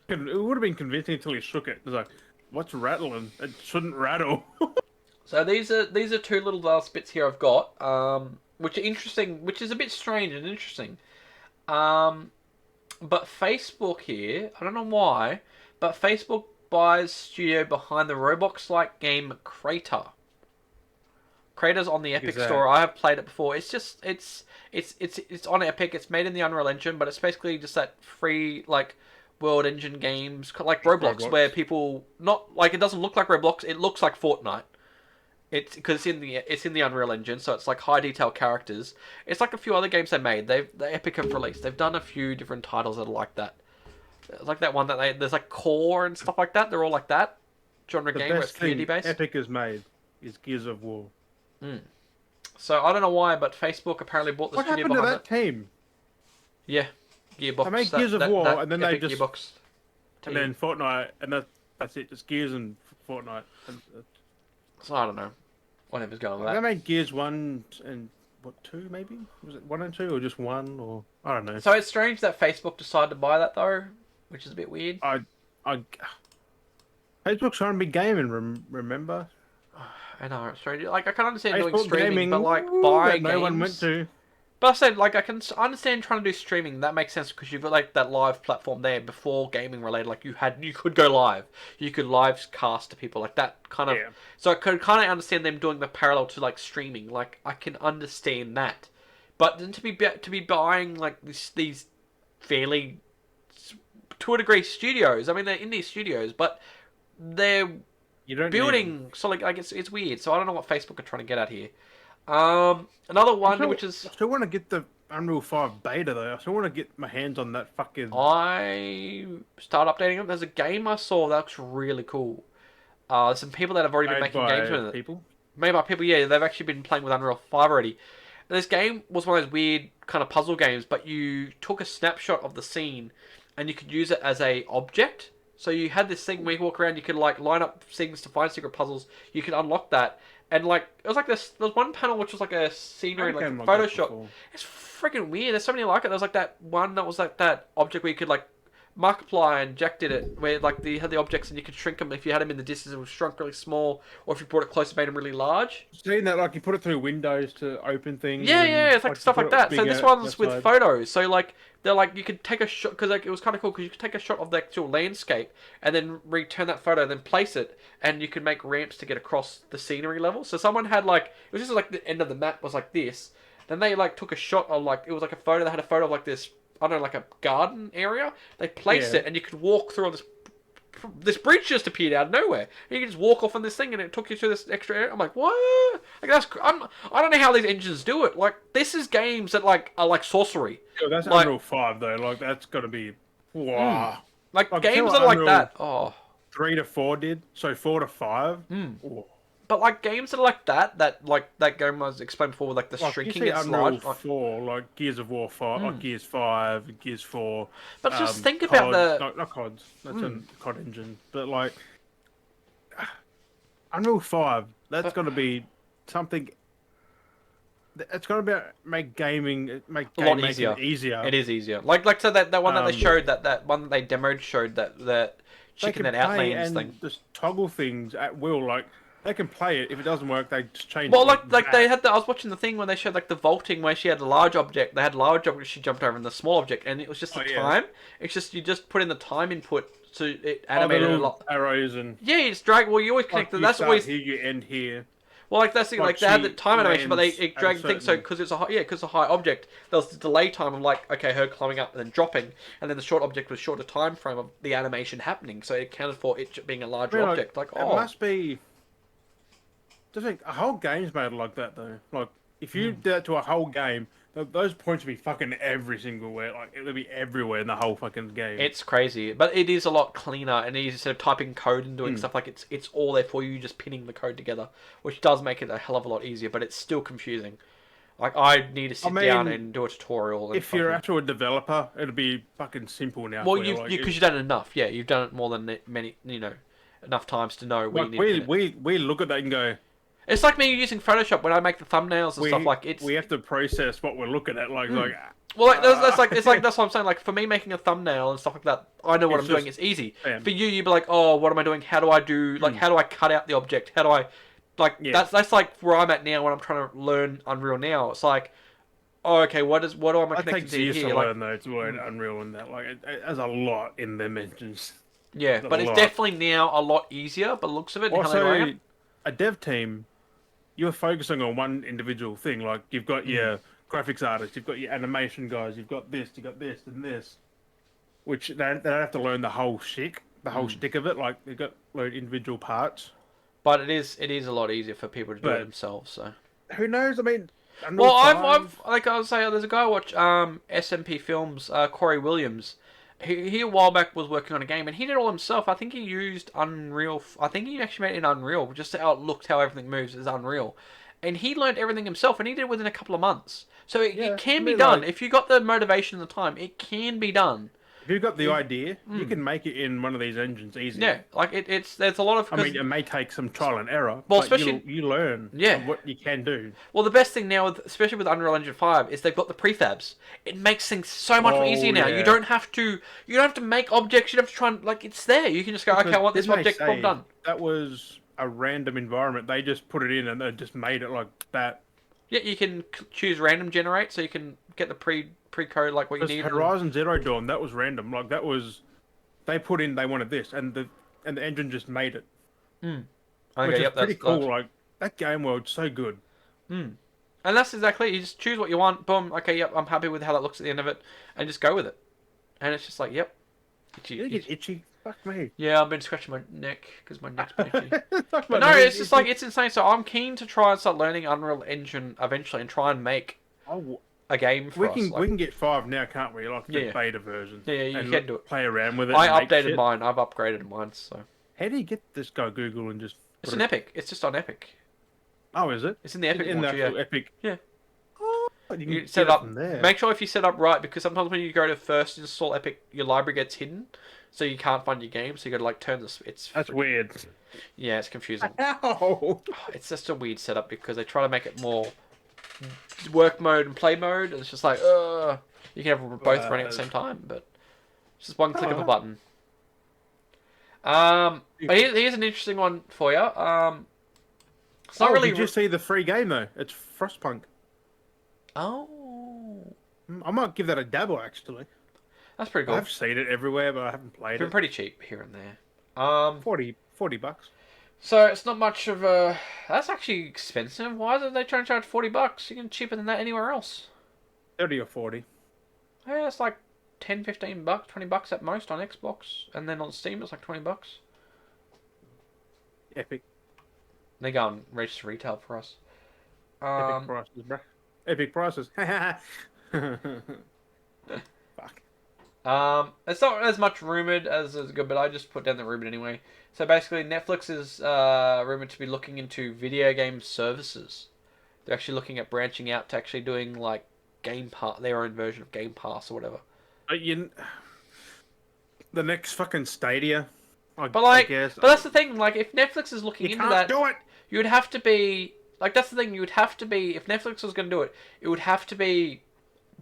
would have been convincing until he shook it. It was like, what's rattling? It shouldn't rattle. So these are two little last bits here I've got, which are interesting, which is a bit strange and interesting. But Facebook here, I don't know why, but Facebook buys studio behind the Roblox-like game Crater. Crater's on the Epic Store. I have played it before. It's just it's on Epic. It's made in the Unreal Engine, but it's basically just that free world engine games like Roblox, where people it doesn't look like Roblox. It looks like Fortnite. It's because it's in the Unreal Engine, so it's high detail characters. It's like a few other games they made. The Epic have released. They've done a few different titles that are like that. It's like that one that there's Core and stuff like that. They're all like that genre game where it's community based. Epic has made is Gears of War. So I don't know why, but Facebook apparently bought the studio behind it. What happened to that team? Yeah, Gearbox. They made Gears of War, and then they just Gearbox and then Fortnite, and that's it. Just Gears and Fortnite. So I don't know. Whatever's going on with that. They made Gears 1 and 2 maybe? Was it 1 and 2 or just 1 or I don't know. So it's strange that Facebook decided to buy that though, which is a bit weird. Facebook's trying to be gaming. Remember? I know, it's strange. I can understand Facebook doing streaming, gaming, but buying no games. one went to. But I said, like, I understand trying to do streaming. That makes sense because you've got like that live platform there before gaming related. Like you could go live, you could live cast to people like that kind of. Yeah. So I could kind of understand them doing the parallel to like streaming. Like I can understand that, but then to be buying like these fairly to a degree studios. I mean, they're indie studios, but they're You don't need them. building. So like it's weird. So I don't know what Facebook are trying to get at here. Another one which is I still want to get the Unreal 5 beta though. I still want to get my hands on that fucking. I start updating them. There's a game I saw that looks really cool. There's some people that have already been Made making by games with it. people. Made by people, yeah. They've actually been playing with Unreal 5 already. And this game was one of those weird kind of puzzle games, but you took a snapshot of the scene and you could use it as a object. So you had this thing where you walk around, you could like line up things to find secret puzzles. You could unlock that. And like it was like this. There was one panel which was like a scenery, like a Photoshop. It's freaking weird. There's so many like it. There was like that one that was like that object where you could like Markiplier and Jack did it, where like you had the objects and you could shrink them. If you had them in the distance, it was shrunk really small, or if you brought it closer, made them really large. Seen that, like you put it through windows to open things. Yeah, yeah, it's like stuff like that. So this one's with photos. So like they're like you could take a shot because like it was kind of cool because you could take a shot of the actual landscape and then return that photo, and then place it, and you could make ramps to get across the scenery level. So someone had like it was just like the end of the map was like this. Then they like took a shot of like it was like a photo. They had a photo of like this. I don't know, like a garden area. They placed it, and you could walk through on this bridge just appeared out of nowhere. And you could just walk off on this thing, and it took you to this extra area. I'm like, what? Like I don't know how these engines do it. Like this is games that like are like sorcery. Yeah, that's like, Unreal 5 though. Like that's got to be wow. Like games that are like that. Oh, 3 to 4 did. So 4 to 5. But like games that are like that like that game I was explained before with like the shrinking and Unreal slide. 4, like Gears of War 5, like Gears 5, Gears 4. But just think about COD, not CODs. That's a COD engine. But like Unreal 5, that's got to be something. It's got to be make gaming A lot easier. It is easier. Like so that one that they showed that one that they demoed showed that chicken and outlands thing. Just toggle things at will. Like they can play it. If it doesn't work, they just change. Well, it like they had. I was watching the thing where they showed like the vaulting where she had a large object. They had a large object she jumped over and the small object, and it was just the time. It's just you just put in the time input so it animated a lot. Arrows and yeah, you just drag. Well, you always connect. Like that's always here. You end here. Well, like that's the thing. Like they had the time animation, but it dragged things. So because it's a high object, there was the delay time of like her climbing up and then dropping, and then the short object was shorter time frame of the animation happening. So it accounted for it being a larger object. Like it must be. Just think a whole game's made like that though. Like if you did that to a whole game, those points would be fucking every single where. Like it would be everywhere in the whole fucking game. It's crazy, but it is a lot cleaner, and instead of typing code and doing stuff like it's all there for you, just pinning the code together, which does make it a hell of a lot easier. But it's still confusing. Like I need to sit down and do a tutorial. If you're actually a developer, it'll be fucking simple now. Well, because you've done it enough. Yeah, you've done it more than many. Enough times to know where you need. We look at that and go. It's like me using Photoshop when I make the thumbnails and stuff. Like it's we have to process what we're looking at. Like well, like that's what I'm saying. Like for me making a thumbnail and stuff like that, I know what I'm doing. It's easy. For you, you'd be like, oh, what am I doing? How do I do? Like, how do I cut out the object? How do I? Like that's like where I'm at now when I'm trying to learn Unreal now. It's like, oh, okay, what am I connected to here? It takes years to learn though to learn Unreal and that. Like it has a lot in them engines. Yeah, but it's definitely now a lot easier. But looks of it, also a dev team. You're focusing on one individual thing. Like you've got your graphics artists, you've got your animation guys, you've got this, and this. Which they don't have to learn the whole shtick, of it. Like they've got to learn individual parts. But it is a lot easier for people to do it themselves. So who knows? I mean, well, I've like I was saying, there's a guy I watch SMP Films, Corey Williams. He a while back was working on a game and he did it all himself. I think he used Unreal. I think he actually made it in Unreal, just how it looked, how everything moves is Unreal. And he learned everything himself and he did it within a couple of months. So it can be done. If you got the motivation and the time, it can be done. If you've got the idea, you can make it in one of these engines easily. Yeah, like there's a lot of. I mean, it may take some trial and error. Well, but especially you learn. What you can do. Well, the best thing now, especially with Unreal Engine 5, is they've got the prefabs. It makes things so much easier now. You don't have to make objects. You don't have to try and it's there. You can just go, okay, I want this object done. That was a random environment. They just put it in and they just made it like that. Yeah, you can choose random generate, so you can get the pre-code like what you Because need. Horizon Zero Dawn, that was random. Like that was, they put in they wanted this, and the engine just made it, which Okay, is yep, pretty that's. cool. Like that game world's so good. Mm. And that's exactly it. You just choose what you want. Boom. Okay, yep, I'm happy with how that looks at the end of it, and just go with it. And it's just like, yep. You get itchy. Fuck me. Yeah, I've been scratching my neck because my neck's been itchy. Fuck But my no, knees it's just like itchy. it's insane. So I'm keen to try and start learning Unreal Engine eventually and try and make Oh, a game for we us. can we can get 5 now, can't we? Like the Yeah. beta version. Yeah, you And can do it. play around with it. I And make updated shit. mine. I've upgraded mine. So How do you get this guy Google and just? it's an Epic. It's just on Epic. Oh, is it? It's in the Epic In the launcher. Yeah. actual Epic. Yeah. Oh, you can You get set it up. from there. Make sure if you set up right, because sometimes when you go to first install Epic, your library gets hidden, so you can't find your game. So you got to like turn this. That's weird. Yeah, it's confusing. Ow! It's just a weird setup because they try to make it more work mode and play mode, and it's just like, you can have both running at the same time, but it's just one click of a button. But here's an interesting one for you. It's not really. Did you see the free game though? It's Frostpunk. Oh, I might give that a dabble actually. that's pretty cool. I've seen it everywhere, but I haven't played It's been it. pretty cheap here and there. 40 bucks. So it's not much of a. That's actually expensive. Why are they trying to charge $40? You can cheaper than that anywhere else. 30 or 40. Yeah, it's like 10, 15 bucks, 20 bucks at most on Xbox, and then on Steam it's like 20 bucks. Epic. They go and register retail for us. Epic prices, bro. Epic prices. Fuck. It's not as much rumored as is good, but I just put down the rumor anyway. So basically, Netflix is rumored to be looking into video game services. They're actually looking at branching out to actually doing like Game Pass, their own version of Game Pass or whatever. The next fucking Stadia. I guess. But that's the thing. Like, if Netflix is looking You into can't that, do it. you would have to be like. That's the thing. You would have to be if Netflix was going to do it. It would have to be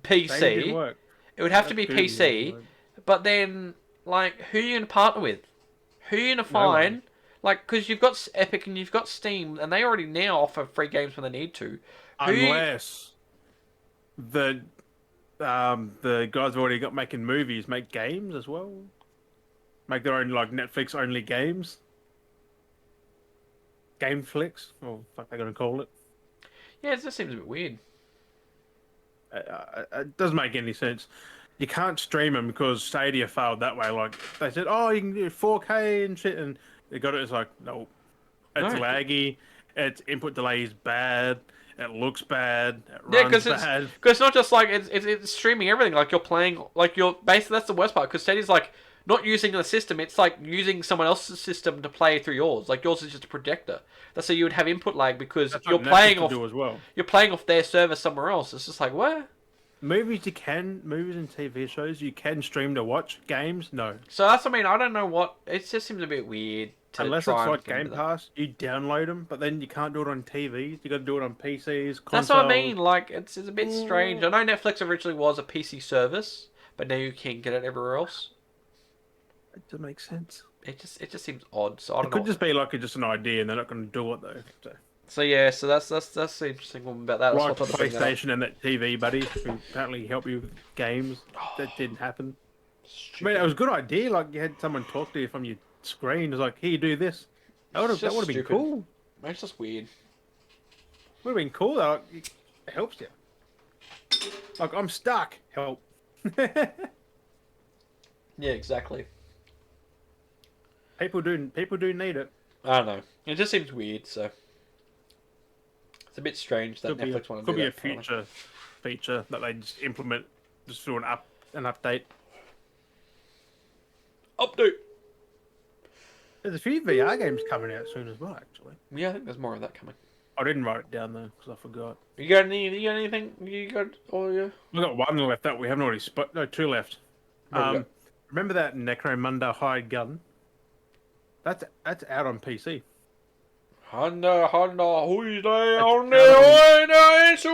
Stadia didn't PC. work. It would have to be Google PC. didn't work. But then, like, who are you going to partner with? Who are you going to No one. find? Like, because you've got Epic and you've got Steam, and they already now offer free games when they need to. Unless the guys who already got making movies make games as well. Make their own like Netflix only games. Gameflix, or fuck they're gonna call it. Yeah, it just seems a bit weird. It doesn't make any sense. You can't stream them because Stadia failed that way. Like they said, oh, you can do 4K and shit, and they got it. It's like, nope. It's No. laggy. Its input delay is bad. It looks bad. It Yeah, runs because bad. it's not just like it's streaming everything. Like you're playing, like you're basically that's the worst part. Because Stadia's like not using the system. It's like using someone else's system to play through yours. Like yours is just a projector. That's so you would have input lag because That's you're what Netflix playing will off do as well. you're playing off their server somewhere else. It's just like what? Movies and TV shows you can stream to watch. Games, no. So that's what I mean. I don't know what. It just seems a bit weird to Unless try it's and like get into Game that. Pass, you download them, but then you can't do it on TVs. You got to do it on PCs, consoles. That's what I mean. Like it's a bit strange. I know Netflix originally was a PC service, but now you can get it everywhere else. It doesn't make sense. It just seems odd. So I It don't could know. just be like just an idea, and they're not going to do it though. So yeah. So that's the interesting one about that. Like I thought I'd bring that up. PlayStation and that TV buddy who apparently help you with games. That didn't happen. I mean, it was a good idea. Like you had someone talk to you from your screen. It was like, here, you do this. That would It's just have been stupid. cool. It's just weird. Would have been cool. Though. It helps you. Like I'm stuck. Help. Yeah, exactly. People do need it. I don't know. It just seems weird. So it's a bit strange that Netflix want to Could do be a that. Finally. future feature that they just implement, just do an update. Update. There's a few VR games coming out soon as well. Actually, Yeah, I think there's more of that coming. I didn't write it down though because I forgot. You got anything? You got all your? We got one left that we haven't already spot. No, two left. What have we got? Remember that Necromunda hired gun? That's out on PC. Honda, who's there on out the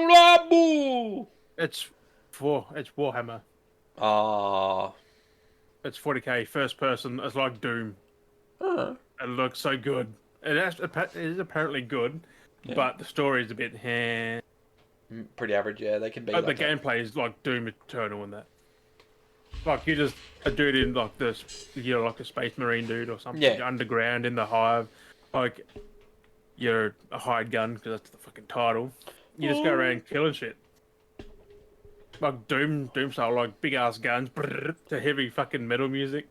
Insulabu? It's Warhammer. Ah. It's 40k first person. It's like Doom. It looks so good. It is apparently good, Yeah. but the story is a bit. Pretty average, yeah. They can be. But Like the gameplay is like Doom Eternal and that. Like you just a dude in like this, like a space marine dude or something. Yeah. You're underground in the hive, like you're a hired gun because that's the fucking title. You just go around killing shit. Like Doom style, like big ass guns, to heavy fucking metal music.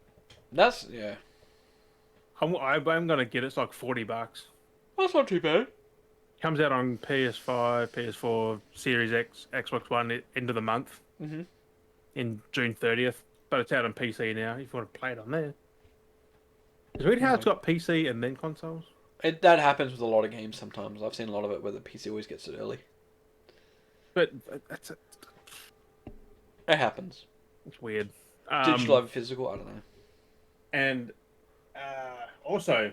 That's yeah. I'm gonna get it. It's like $40. That's not too bad. Comes out on PS5, PS4, Series X, Xbox One end of the month. In June 30th. But it's out on PC now. If you want to play it on there. Is it weird how it's got PC and then consoles? That happens with a lot of games sometimes. I've seen a lot of it where the PC always gets it early. But that's it. It happens. It's weird. Digital over physical, I don't know. And also,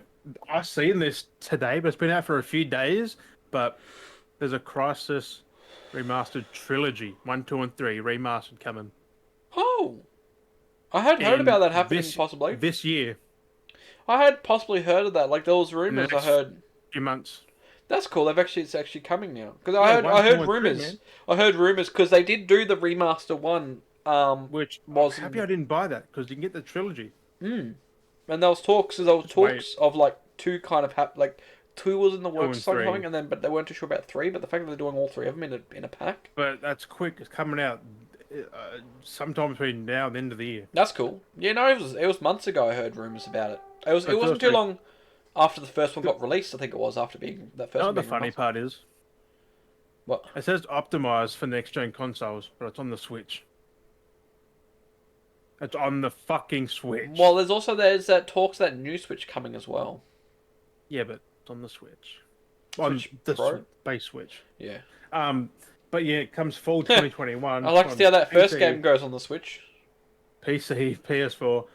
I've seen this today, but it's been out for a few days. But there's a Crisis Remastered Trilogy 1, 2, and 3 remastered coming. Oh, I had heard about that happening possibly this year. I had possibly heard of that. Like there was rumors. I heard few months. That's cool. It's actually coming now because I heard rumors. I heard rumors because they did do the remaster one. Which was happy I didn't buy that because you can get the trilogy. And there was talks. Of like two kind of like. 2 was in the works or something, and then but they weren't too sure about 3. But the fact that they're doing all 3 of them in a pack. But that's quick. It's coming out sometime between now and the end of the year. That's cool. Yeah, no, it was months ago. I heard rumors about it. It wasn't too long after the first one got released. I think it was after being that first. The funny part is, what it says optimized for next gen consoles, but it's on the Switch. It's on the fucking Switch. Well, there's that talks that new Switch coming as well. Yeah, but on the Switch. On the base Switch. Yeah. But yeah, it comes fall 2021. I like to see how that first game goes on the Switch. PC, PS4,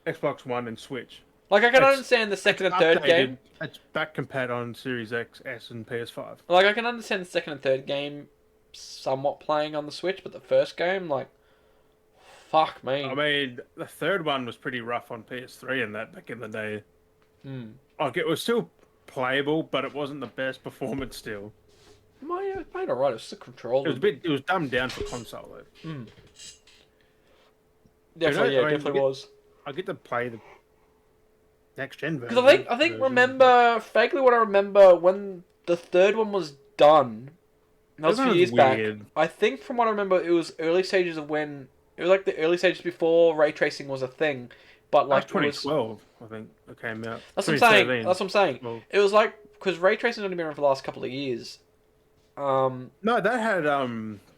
Xbox One, and Switch. Like, I can understand the second and third game. It's back compat on Series X, S, and PS5. Like, I can understand the second and third game somewhat playing on the Switch, but the first game, like, fuck me. I mean, the third one was pretty rough on PS3 and that back in the day. Like, it was still playable, but it wasn't the best performance still. It played alright. It was the controller. It was dumbed down for console though. Definitely, definitely was. I get to play the next gen version. Because I think vaguely what I remember when the third one was done. That was a few years back. I think from what I remember, it was early stages of when it was like the early stages before ray tracing was a thing. But like 2012, I think it came out. That's what I'm saying. Well, it was like because ray tracing's only been around for the last couple of years. No, that had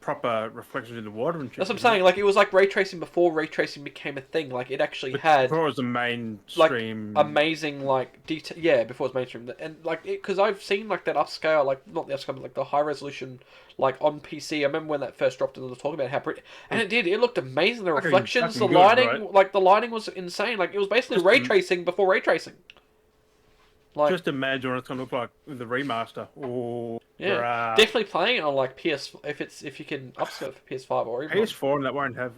proper reflections in the water and shit. That's what I'm saying. Like it was like ray tracing before ray tracing became a thing. Like it actually had. Before it was a mainstream. Like amazing like detail. Yeah, before it was mainstream, and like because I've seen like that upscale, like not the upscale, but like the high resolution, like on PC. I remember when that first dropped, and they were talking about how pretty, and it did. It looked amazing. The reflections, the lighting, right? Like the lighting was insane. Like it was basically ray tracing before ray tracing. Like, just imagine what it's gonna look like with the remaster. Oh, yeah, definitely playing it on like PS if you can upscale it for PS5 or even PS4 and that won't have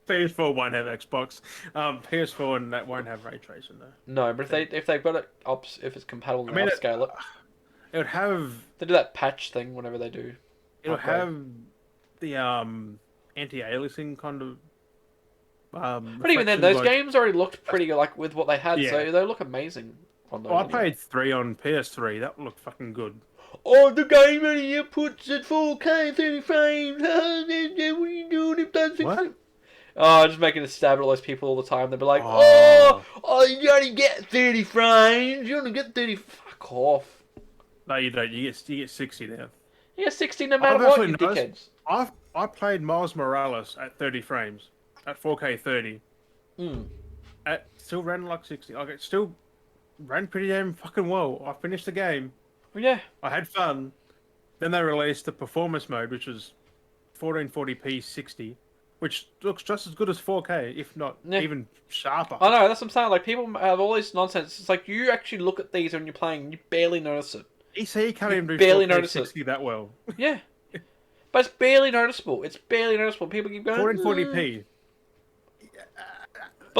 PS4 won't have Xbox. PS4 and that won't have ray tracing though. No, but if they've got it if it's compatible, then upscale it. It would have. They do that patch thing whenever they do. It'll have the anti-aliasing kind of. But even then, those games already looked pretty like with what they had, so they look amazing on those. I played 3 on PS3. That looked fucking good. Oh, the game here puts it 4K 30 frames. What are you doing if that's what? Oh, just making a stab at all those people all the time. They'll be like, oh, you only get 30 frames. You only get 30. Fuck off. No, you don't. You get 60 now. You get 60 no matter what, you dickheads. I played Miles Morales at 30 frames. At 4K 30. It still ran like 60. Like, it still ran pretty damn fucking well. I finished the game. Well, yeah. I had fun. Then they released the performance mode, which was 1440p 60, which looks just as good as 4K, if not even sharper. I know, that's what I'm saying. Like, people have all this nonsense. It's like, you actually look at these when you're playing, and you barely notice it. You can't even do 4K 60 that well. Yeah. But it's barely noticeable. It's barely noticeable. People keep going... 1440p.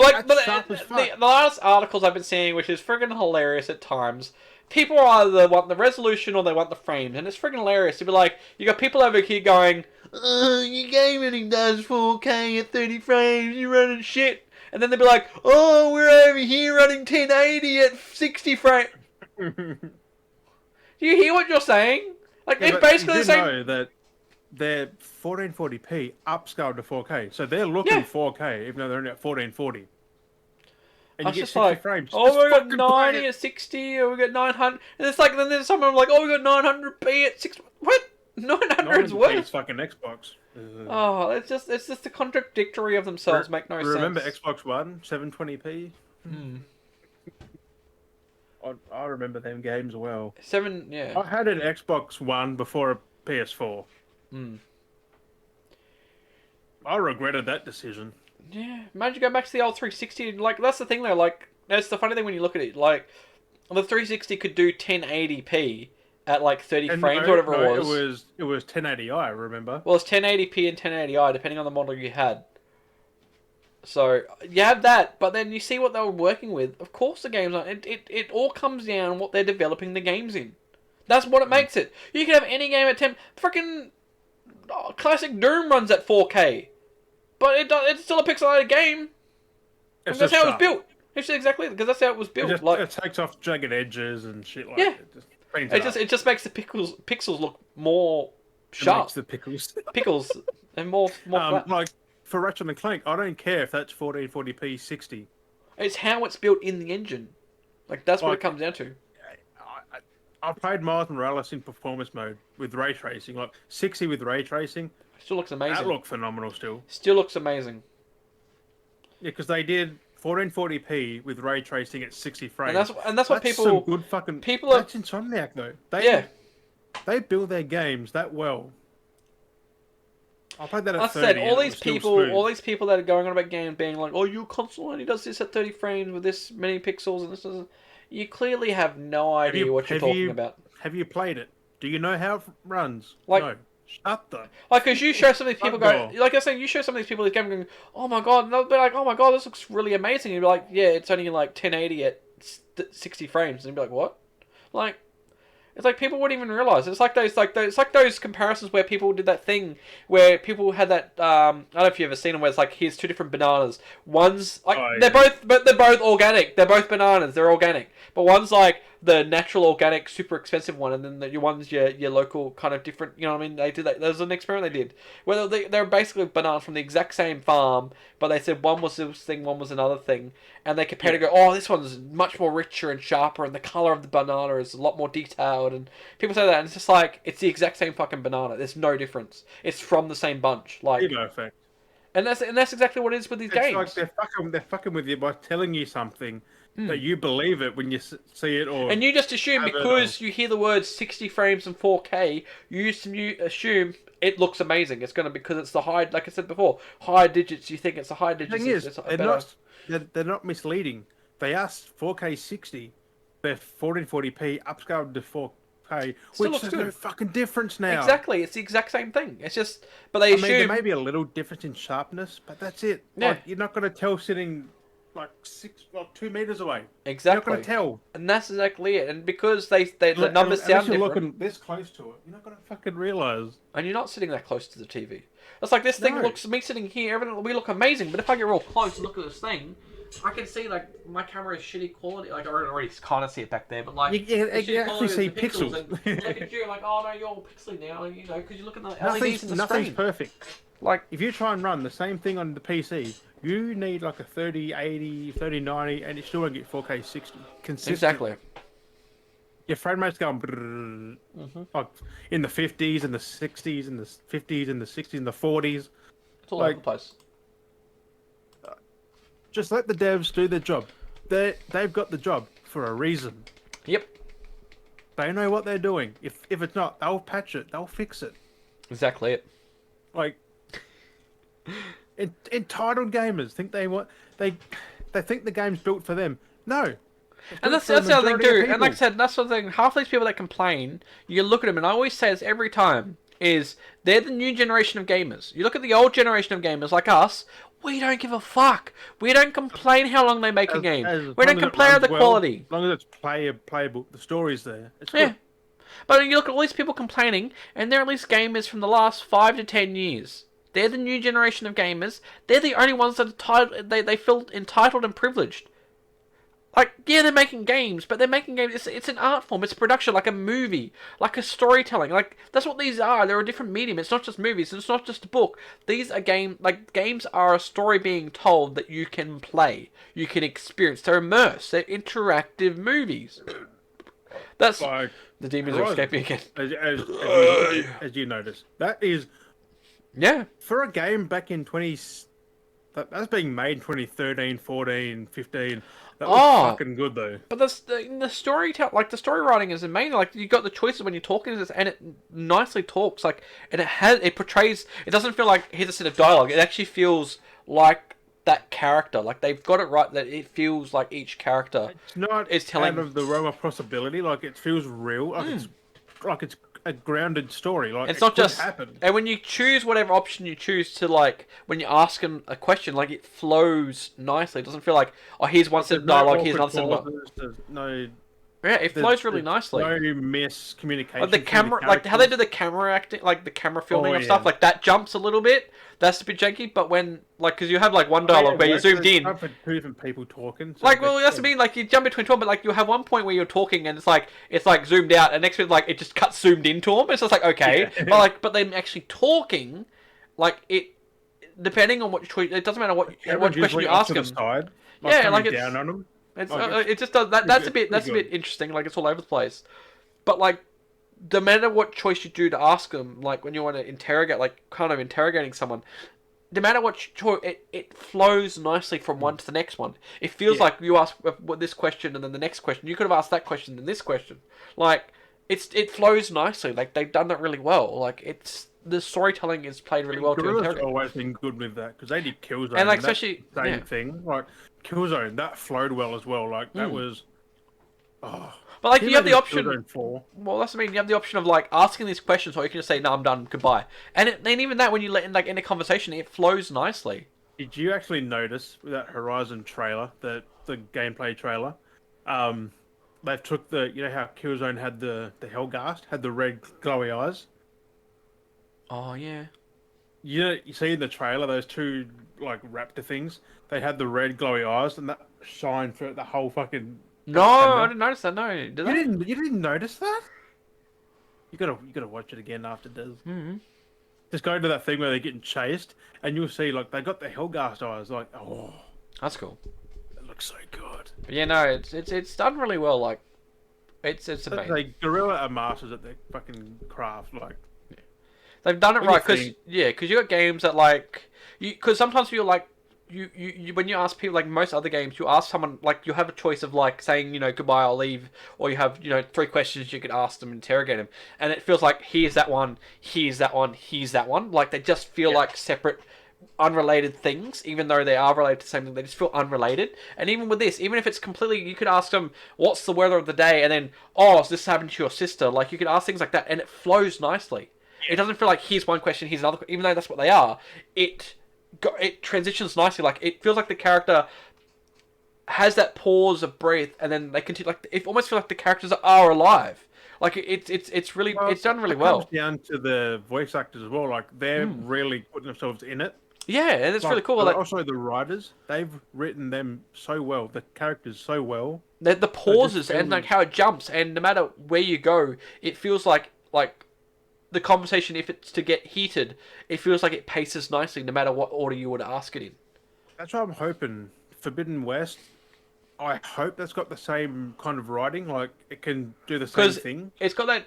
That's sharp as fuck. the last articles I've been seeing, which is friggin' hilarious at times, people either want the resolution or they want the frames, and it's friggin' hilarious to be like, you got people over here going, your game only does 4K at 30 frames, you're running shit. And then they'll be like, oh, we're over here running 1080 at 60 frames. Do you hear what you're saying? Like, it's basically the same. You know that they're 1440p upscaled to 4K, so they're looking 4K even though they're only at 1440. And you get 60 frames. Oh, we got 90 at 60, or we got 900. And it's like, then there's someone like, oh, we got 900p at 60. What? 900's worse. It's fucking Xbox. Oh, it's just the contradictory of themselves. Make no sense. Remember Xbox One, 720p? I remember them games well. Yeah. I had an Xbox One before a PS4. I regretted that decision. Yeah, imagine going back to the old 360. Like, that's the thing though. Like, that's the funny thing when you look at it. Like, the 360 could do 1080p at like 30 frames, or whatever it was. It was 1080i. Remember? Well, it's 1080p and 1080i depending on the model you had. So you have that, but then you see what they were working with. Of course, the games are. It all comes down to what they're developing the games in. That's what it makes it. You can have any game at 10. Freaking classic Doom runs at 4K, but it's still a pixelated game. That's how it was built. It's exactly because that's how it was built. It takes off jagged edges and shit like that. It just makes the pixels look more sharp. It makes the pickles and more flat. Like for Ratchet and Clank, I don't care if that's 1440p 60. It's how it's built in the engine. Like that's what it comes down to. I played Miles Morales in performance mode with ray tracing, like 60 with ray tracing. Still looks amazing. That looked phenomenal still. Still looks amazing. Yeah, because they did 1440p with ray tracing at 60 frames. And that's what people... Some good fucking... That's Insomniac, though. They build their games that well. I played that at 30. I said, all these people that are going on about games being like, oh, your console only does this at 30 frames with this many pixels and this doesn't... You clearly have no idea what you're talking about. Have you played it? Do you know how it runs? Like, no. Shut the... Like, because you show some of these people go... Like I was saying, you show some of these people this game going, oh my god, and they'll be like, oh my god, this looks really amazing. And you'll be like, yeah, it's only like 1080 at 60 frames. And you'll be like, what? Like... It's like people wouldn't even realize. It's like those comparisons where people did that thing where people had that. I don't know if you've ever seen them where it's like here's two different bananas. One's like they're both organic. They're both bananas. They're organic. But one's like the natural organic, super expensive one, and then your one's your local kind of different. You know what I mean? They did that. There's an experiment they did where they're basically bananas from the exact same farm, but they said one was this thing, one was another thing, and they compared it. Go, oh, this one's much more richer and sharper, and the color of the banana is a lot more detailed. And people say that, and it's just like it's the exact same fucking banana. There's no difference. It's from the same bunch. Like effect. And that's exactly what it is with these games. Like they're fucking with you by telling you something that you believe it when you see it, and you just assume because you hear the words 60 frames and 4K, you assume it looks amazing. It's going to because it's the high, like I said before, high digits. You think it's the high digits. The thing is, they're not misleading. They asked 4K 60, they're 1440p upscaled to 4K, which there's no fucking difference now. Exactly, it's the exact same thing. It's just, but they assume there may be a little difference in sharpness, but that's it. Yeah, like, you're not going to tell sitting like 2 meters away. Exactly, you're not going to tell, and that's exactly it. And because the numbers sound different, you're looking this close to it, you're not going to fucking realize. And you're not sitting that close to the TV. It's like this thing looks. Me sitting here, we look amazing. But if I get real close and look at this thing, I can see like my camera is shitty quality. Like I already kind of see it back there, but like you actually see pixels. And look at you, like, oh no, you're all pixely now. You know, because you look at the LEDs in the nothing's screen. Perfect. Like if you try and run the same thing on the PC, you need like a 3080, 3090, and you still won't get 4K 60 consistent. Exactly. Your frame rate's going like in the 50s and the 60s and the 50s and the 60s and the 40s. It's all over the place. Just let the devs do their job. They've got the job for a reason. Yep. They know what they're doing. If it's not, they'll patch it. They'll fix it. Exactly it. Like entitled gamers think they think the game's built for them. No. And that's the other thing too. And like I said, that's the thing. Half these people that complain, you look at them, and I always say this every time, is they're the new generation of gamers. You look at the old generation of gamers like us, We don't give a fuck. We don't complain how long they make a game. We don't complain about the quality. As long as it's playable, the story's there. It's Yeah. good. But you look at all these people complaining, and they're at least gamers from the last 5 to 10 years. They're the new generation of gamers. They're the only ones that are they feel entitled and privileged. Like, yeah, they're making games, but they're making games. It's an art form. It's a production, like a movie, like a storytelling. Like, that's what these are. They're a different medium. It's not just movies. It's not just a book. These are games are a story being told that you can play, you can experience. They're immersed. They're interactive movies. That's like, the demons are escaping again. As you notice, that is for a game back in that's being made in 2013, 14, 15. That was fucking good though. But the storytelling, like the story writing, is amazing. Like you got the choices when you're talking to this, and it nicely talks. Like, and it portrays. It doesn't feel like here's a set of dialogue. It actually feels like that character. Like they've got it right. That it feels like each character. It's not telling out of the realm of possibility. Like it feels real. Like it's a grounded story. Like it's not just happen. And when you choose whatever option you choose to, like when you ask them a question, like it flows nicely. It doesn't feel like, oh, here's one set of dialogue, here's another set of dialogue. It flows really nicely. No miscommunication. Like the camera, like how they do the camera acting, like the camera filming and stuff, like that jumps a little bit. That's a bit janky, but when, like, because you have like one dialogue where you zoomed in. For two different people talking. So like, well, that's what I mean. Like, you jump between talking, but like you have one point where you're talking and it's like zoomed out, and next bit like it just cuts zoomed into them. It's just like okay, but them actually talking, like it. Depending on what choice, it doesn't matter what question you ask them. Side, like it's down on them. It just does that. That's a bit interesting. Like it's all over the place, but like no matter what choice you do to ask them, like when you want to interrogate, like kind of interrogating someone, no matter what choice, it flows nicely from one to the next one. It feels like you ask this question and then the next question. You could have asked that question and this question. Like it flows nicely. Like they've done that really well. Like the storytelling is played really well. Guerrilla's always been good with that because they did Killzone and like especially same thing. Like Killzone, that flowed well as well. Like that was. But like you have the option. Well, that's what I mean. You have the option of like asking these questions, or you can just say, "No, I'm done. Goodbye." And even that, when you let in like in a conversation, it flows nicely. Did you actually notice with that Horizon trailer, the gameplay trailer? They've took how Killzone had the Hellghast, had the red glowy eyes. Oh yeah. You see in the trailer those two like raptor things. They had the red glowy eyes, and that shine for the whole fucking. No, I didn't notice that. No, did I? You didn't notice that? You gotta watch it again after this. Mm-hmm. Just go to that thing where they're getting chased, and you'll see like they got the Hellghast eyes. Like, oh, that's cool. It looks so good. But yeah, no, it's done really well. Like, it's amazing. Like Guerrilla are masters at their fucking craft. Like, they've done it right because you got games that like because sometimes you're like. You when you ask people, like most other games, you ask someone, like you have a choice of like saying, goodbye, I'll leave, or you have, 3 questions you could ask them, interrogate them, and it feels like here's that one, here's that one, here's that one. Like they just feel like separate, unrelated things, even though they are related to the same thing. They just feel unrelated. And even with this, even if it's completely, you could ask them, what's the weather of the day, and then, oh, is this happened to your sister? Like you could ask things like that, and it flows nicely. It doesn't feel like here's one question, here's another, even though that's what they are. It transitions nicely. Like it feels like the character has that pause of breath, and then they continue. Like it almost feels like the characters are alive. Like it's really it's done really well. It comes down to the voice actors as well. Like they're really putting themselves in it. Yeah, and it's really cool. Like also the writers, they've written them so well. The characters so well. The pauses and like how it jumps, and no matter where you go, it feels like. The conversation, if it's to get heated, it feels like it paces nicely no matter what order you would ask it in. That's what I'm hoping. Forbidden West, I hope that's got the same kind of writing. Like, it can do the same thing. It's got that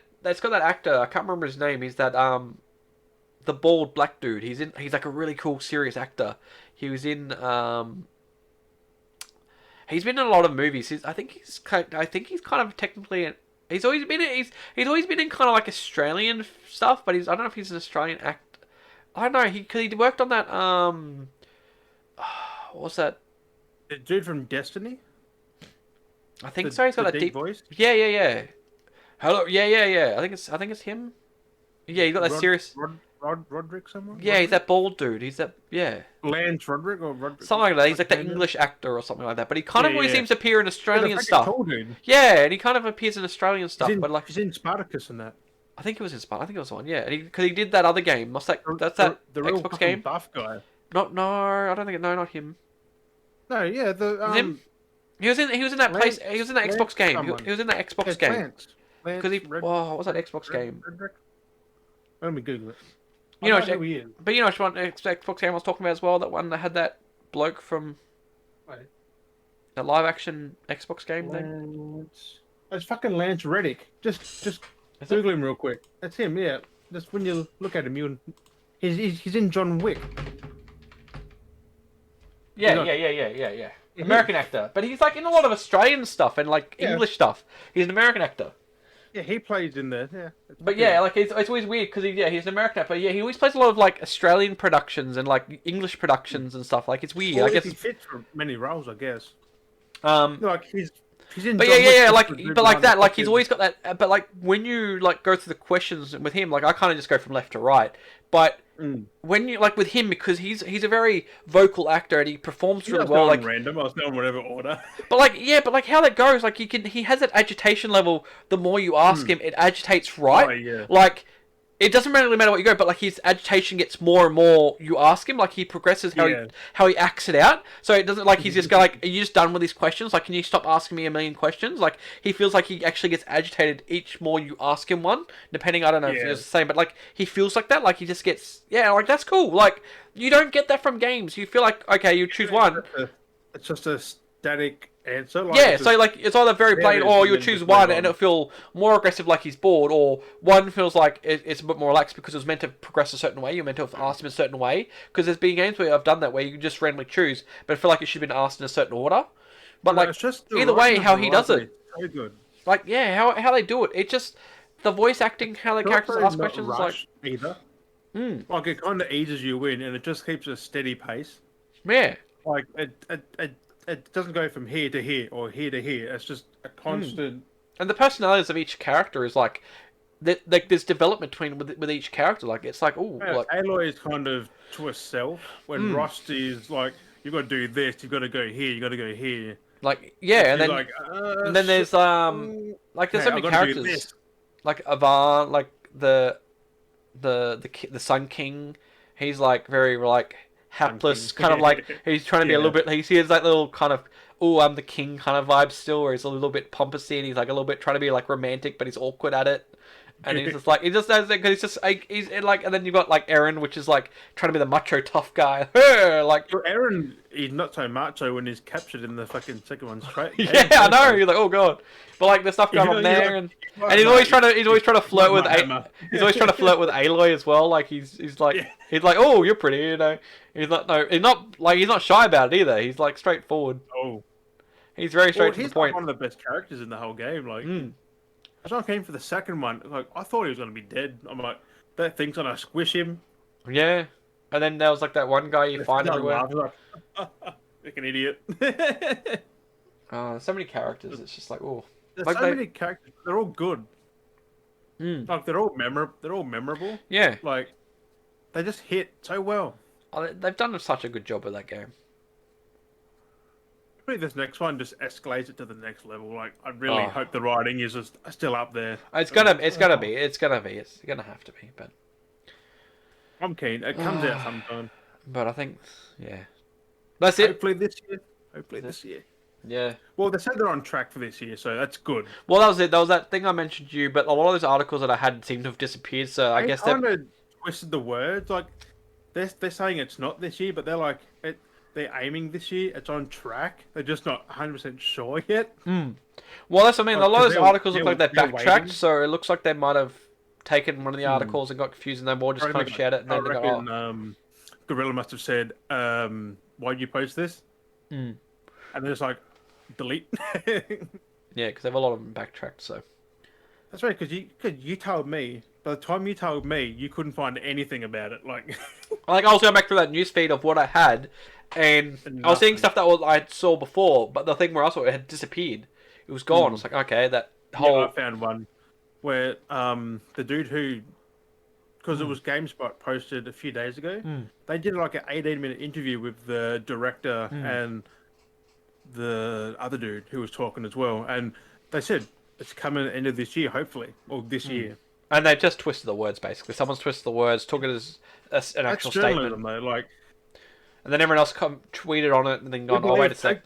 actor, I can't remember his name, he's that, the bald black dude. He's like a really cool, serious actor. He was in, he's been in a lot of movies. I think he's kind of technically... He's always been in kind of like Australian stuff, but I don't know if he's an Australian actor. I don't know, because he worked on that, what's that? The dude from Destiny? I think so, he's got that deep voice? Yeah. Hello, yeah. I think it's him. Yeah, he got that serious... Roderick someone? Yeah, he's that bald dude. He's that Lance Roderick or Roderick? something like that. He's like the English actor or something like that. But he kind of always seems to appear in Yeah, Australian the stuff. tall dude. Yeah, and he kind of appears in Australian stuff. But like he's in Spartacus and that. I think it was in Sparta. I think it was one. Yeah, and because he did that other game. What's that? That's that The real Xbox game. buff guy. No, I don't think. No, not him. No, yeah, Him? He was in that place. He was in that Xbox game. He was in that Xbox game. Because what was that Xbox game? Let me Google it. But you know which one Xbox game I was talking about as well? That one that had that bloke from that live action Xbox game thing. It's fucking Lance Reddick. Just Google him real quick. That's him. Yeah. Just when you look at him, he's in John Wick. Yeah. American actor, but he's like in a lot of Australian stuff and like English stuff. He's an American actor. Yeah, he plays in there. Yeah. But yeah, like it's always weird because he's an American actor. But yeah, he always plays a lot of like Australian productions and like English productions and stuff. Like it's weird. Well, I guess he fits for many roles, I guess. Like he's in. But like he's always got that. But like when you like go through the questions with him, like I kind of just go from left to right. But when you like with him, because he's a very vocal actor and he performs really well. Like random, I was going whatever order. But like how that goes, like he has that agitation level. The more you ask him, it agitates right. Oh, yeah. Like it doesn't really matter what you go, but like his agitation gets more and more. You ask him, like he progresses how he acts it out. So it doesn't like he's just go like, are you just done with these questions? Like, can you stop asking me a million questions? Like he feels like he actually gets agitated each more you ask him one. Depending, I don't know if it's the same, but like he feels like that. Like he just gets like that's cool. Like you don't get that from games. You feel like okay, you choose one. It's just a static answer. Like, so like it's either very plain, or you choose one and it'll feel more aggressive, like he's bored, or one feels like it's a bit more relaxed because it was meant to progress a certain way. You're meant to have asked him a certain way. Because there's been games where I've done that where you just randomly choose, but I feel like it should have been asked in a certain order. But like either way, how he does it, so good. Like how they do it, it just the voice acting, how the characters ask questions, like either. Like it kind of eases you in, and it just keeps a steady pace. Yeah. Like it doesn't go from here to here or here to here. It's just a constant. And the personalities of each character is like there's development with each character. Like it's like like Aloy is kind of to herself. When Rusty is like, you got to do this. You got to go here. You got to go here. Like and then like, and then there's like there's so many characters. Like Avan, like the Sun King. He's like very like hapless, kind of like he's trying to be a little bit. He has that little kind of I'm the king kind of vibe still, where he's a little bit pompous and he's like a little bit trying to be like romantic, but he's awkward at it. And he's just like he just does it because he's just like he's like, and then you've got like Eren, which is like trying to be the macho tough guy. Like Eren, he's not so macho when he's captured in the fucking second one straight. Yeah, I know. You're like, oh god, but like the stuff going on there, and he's always trying to flirt with he's always trying to flirt with Aloy as well. Like he's like oh, you're pretty, you know. He's not shy about it either. He's like straightforward. Oh, he's very straight to the point. He's one of the best characters in the whole game. Like. As I came for the second one, like I thought he was gonna be dead. I'm like, that thing's gonna squish him. Yeah, and then there was like that one guy you find everywhere. Like an idiot. So many characters. It's just like There's like so many characters. They're all good. Like they're all memorable. Yeah. Like they just hit so well. They've done such a good job with that game. This next one just escalates it to the next level. Like I really hope the writing is just still up there. It's gonna have to be. But I'm keen. It comes out sometime. But I think, that's it. Hopefully this year. Yeah. Well, they said they're on track for this year, so that's good. Well, that was it. That was that thing I mentioned to you. But a lot of those articles that I had seem to have disappeared. So I guess they kind of twisted the words. Like they're saying it's not this year, but they're like it. They're aiming this year. It's on track. They're just not 100% sure yet. Well, that's what I mean. A lot of those articles look like they backtracked, so it looks like they might have taken one of the articles and got confused, and they more just kind of shared it. And then they go, Gorilla must have said, "Why'd you post this?" And they're just like, "Delete." Yeah, because they have a lot of them backtracked. So that's right. Because you told me. By the time you told me, you couldn't find anything about it. Like I was going back through that newsfeed of what I had. And I was seeing stuff that I saw before, but the thing where I saw it had disappeared. It was gone. I was like, okay, that whole... I found one where the dude who because it was GameSpot posted a few days ago. They did like an 18-minute interview with the director and the other dude who was talking as well, and they said it's coming at the end of this year, hopefully, or this year. And they've just twisted the words, basically. Someone's twisted the words, took it as an actual statement. Though, like, and then everyone else tweeted on it and then gone, oh, wait a sec.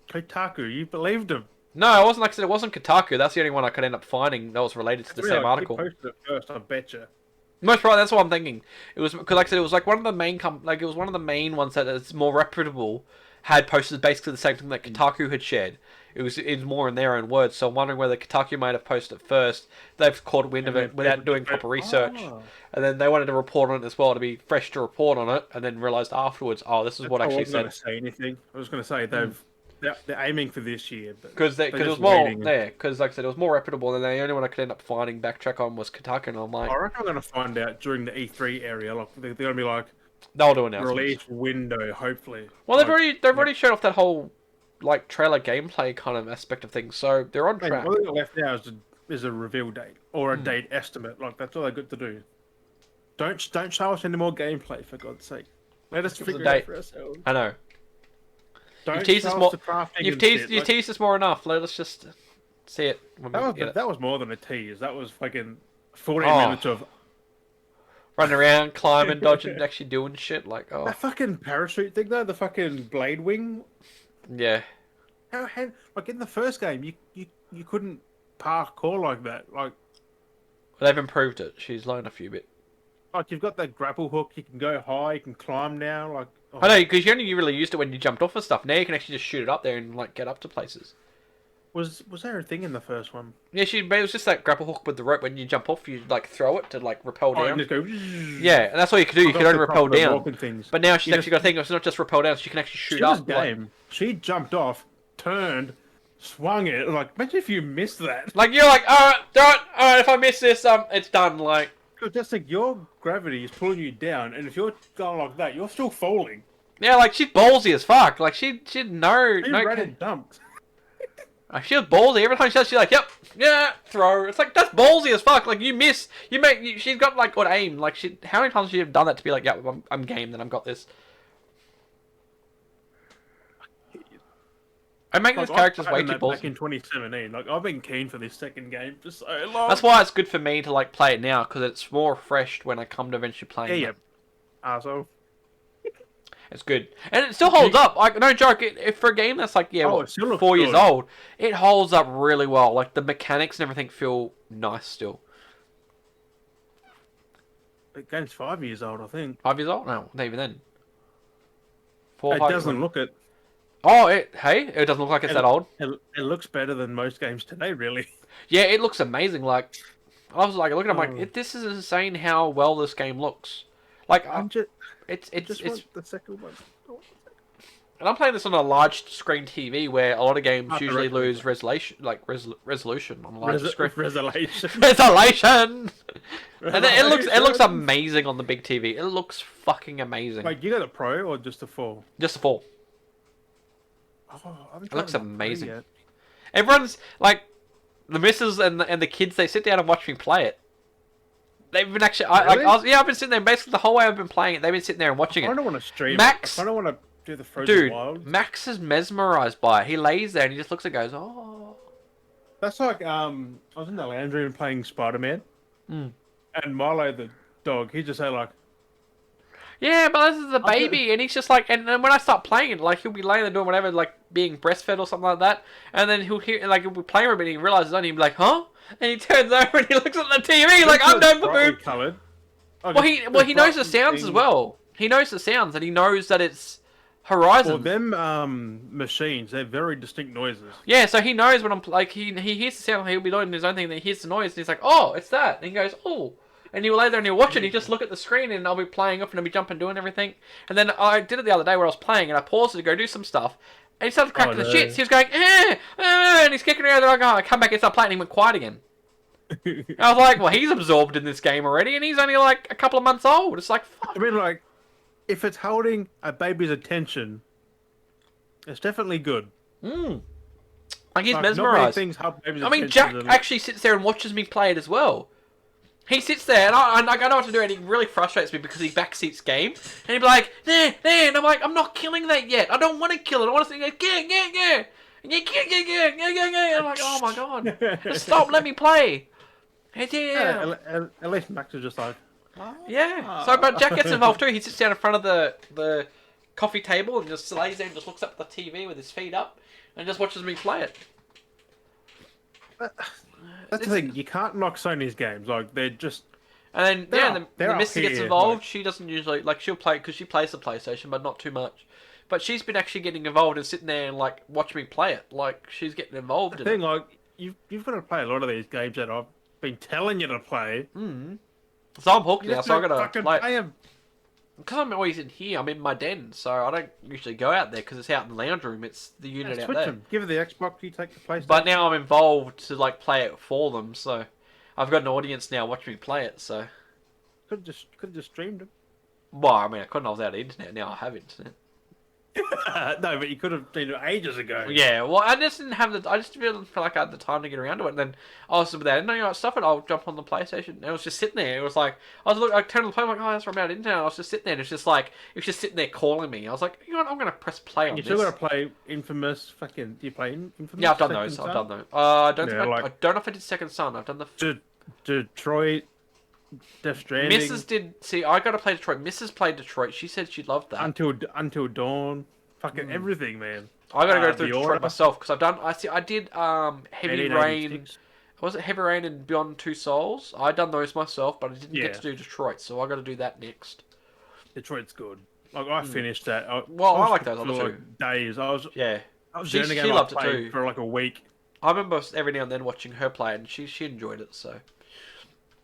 Kotaku, you believed him. No, it wasn't like I said, it wasn't Kotaku. That's the only one I could end up finding that was related to the same article. He posted it first, I betcha. Most probably, that's what I'm thinking. It was because, like I said, it was like one of the main it was one of the main ones that is more reputable had posted basically the same thing that Kotaku had shared. It was more in their own words. So I'm wondering whether Kotaku might have posted it first. They've caught wind of it without doing proper research, and then they wanted to report on it as well to be fresh to report on it, and then realized afterwards, oh, this is what actually said. I wasn't going to say anything. I was going to say they're aiming for this year, because it was more there. Because like I said, it was more reputable, and the only one I could end up finding backtrack on was Kotaku, and I'm like, I reckon I'm going to find out during the E3 area. Like they're going to be like, they'll do announcements. Release window, hopefully. Well, they've already showed off that whole like trailer gameplay kind of aspect of things, so they're on track. All they got left now is a reveal date or a date estimate. Like that's all they got to do. Don't show us any more gameplay, for God's sake. Let us figure it out for ourselves. I know. Don't teased us more. You've teased us more enough. Let us just see it. That was more than a tease. That was fucking 14 minutes of running around, climbing, dodging, actually doing shit. Like, oh, that fucking parachute thing though, the fucking blade wing. Yeah. How like in the first game, you couldn't parkour like that. Like, they've improved it. She's learned a few bit. Like you've got that grapple hook. You can go high. You can climb now. Like. I know, because you only really used it when you jumped off of stuff. Now you can actually just shoot it up there and like get up to places. Was there a thing in the first one? Yeah, it was just that grapple hook with the rope. When you jump off, you like throw it to like rappel down. And just go. Yeah, and that's all you can do. You can only rappel down. Things. But now she's actually got a thing. It's not just rappel down. She can actually shoot up. Game. She jumped off, turned, swung it. Like, imagine if you missed that. Like you're like, all right. If I miss this, it's done. Like, just like your gravity is pulling you down, and if you're going like that, you're still falling. Yeah, like she's ballsy as fuck. Like she no. She ran and dumped. She was ballsy. Every time she does, she's like, "Yep, yeah, throw." It's like that's ballsy as fuck. Like you miss, she's got like good aim. Like how many times has she done that to be like, "Yeah, I'm game. Then I've got this." I make these characters way too ballsy. Back in 2017, like I've been keen for this second game for so long. That's why it's good for me to like play it now because it's more refreshed when I come to eventually playing. Yeah, arsehole. It's good, and it still holds up. Like no joke, if for a game that's like 4 years old, it holds up really well. Like the mechanics and everything feel nice still. The game's 5 years old, I think. 5 years old? No, not even then. It doesn't look it. Oh, it doesn't look like it's that old. It looks better than most games today, really. Yeah, it looks amazing. Like I was like looking, I'm like, this is insane how well this game looks. Like it's the second one. And I'm playing this on a large screen TV where a lot of games usually lose resolution, resolution on a large screen. Resolution. Resolution. And it looks amazing on the big TV. It looks fucking amazing. Like you got a Pro or just a 4? Just a 4. Oh, it looks amazing. Everyone's like the missus and the kids. They sit down and watch me play it. They've been actually, really? I've been sitting there basically the whole way I've been playing it. They've been sitting there and watching it. I don't want to stream. Max, I don't want to do the Frozen Wild. Max is mesmerized by it. He lays there and he just looks and goes, "Oh." That's like I was in the lounge room playing Spider-Man, and Milo the dog. He just said like, "Yeah, but this is a baby," and he's just like, and then when I start playing it, like he'll be laying there doing whatever, like being breastfed or something like that, and then he'll hear like he'll be playing with it and he realizes and he'll be like, "Huh?" And he turns over and he looks at the TV like, "I'm done for food." Colored. Well, he knows the sounds as well. He knows the sounds and he knows that it's Horizon. Well, them machines, they're very distinct noises. Yeah, so he knows when I'm like he hears the sound. He'll be doing his own thing. And he hears the noise and he's like, "Oh, it's that." And he goes, "Oh." And he'll lay there and he'll watch it. And he just look at the screen and I'll be playing up and I'll be jumping, doing everything. And then I did it the other day where I was playing and I paused it to go do some stuff. And he started cracking the shits. He was going, and he's kicking around. And I come back and start playing and he went quiet again. I was like, well, he's absorbed in this game already, and he's only like a couple of months old. It's like, fuck. I mean, like, if it's holding a baby's attention, it's definitely good. Like he's mesmerized. Not many things hold baby's attention. Jack actually sits there and watches me play it as well. He sits there, and I don't know what to do, and he really frustrates me because he backseats game, and he'd be like, there, and I'm like, I'm not killing that yet. I don't want to kill it. I want to say, yeah. I'm like, oh my god, just stop, let me play. Yeah. At least Max is just like, Yeah. So, but Jack gets involved too. He sits down in front of the coffee table and just lays there and just looks up at the TV with his feet up and just watches me play it. That's the thing. You can't knock Sony's games. Like they're just. And then the Missy gets here, involved. like... She doesn't usually she'll play because she plays the PlayStation, but not too much. But she's been actually getting involved and sitting there and like watch me play it. Like she's getting involved. The thing, like you've got to play a lot of these games that I've been telling you to play. So I'm hooked now. So I gotta play them. Because I'm always in here. I'm in my den, so I don't usually go out there because it's out in the lounge room. It's the unit out there. Them. Give her the Xbox. You take the PlayStation. But now I'm involved to like play it for them, so I've got an audience now watching me play it. So could have just streamed them. Well, I mean, I couldn't. I was out of internet. Now I have internet. No, but you could have seen it ages ago. Yeah, well, I just didn't have the. I just didn't feel like I had the time to get around to it. And then I was there. No, you know, stuff it. I'll jump on the PlayStation. And it was just sitting there. It was like I turned on the play. I'm like, oh, that's from out internet. I was just sitting there. And it's just like it was just sitting there calling me. I was like, you know what? I'm gonna press play on you this. You still gotta play Infamous. Fucking, do you play Infamous? Yeah, I've done those. Son? I've done those. I don't yeah, think I don't know if I did Second Son. I've done the Detroit. Death Stranding. Mrs. did. See, I got to play Detroit. Mrs. played Detroit. She said she loved that. Until Dawn. Fucking everything, man. I got to go through Detroit myself because I've done. I did Heavy Rain. Was it Heavy Rain and Beyond Two Souls? I done those myself, but I didn't get to do Detroit, so I got to do that next. Detroit's good. Like I finished that. I like those other two. Like days. I was she loved it too for like a week. I remember every now and then watching her play, and she enjoyed it. So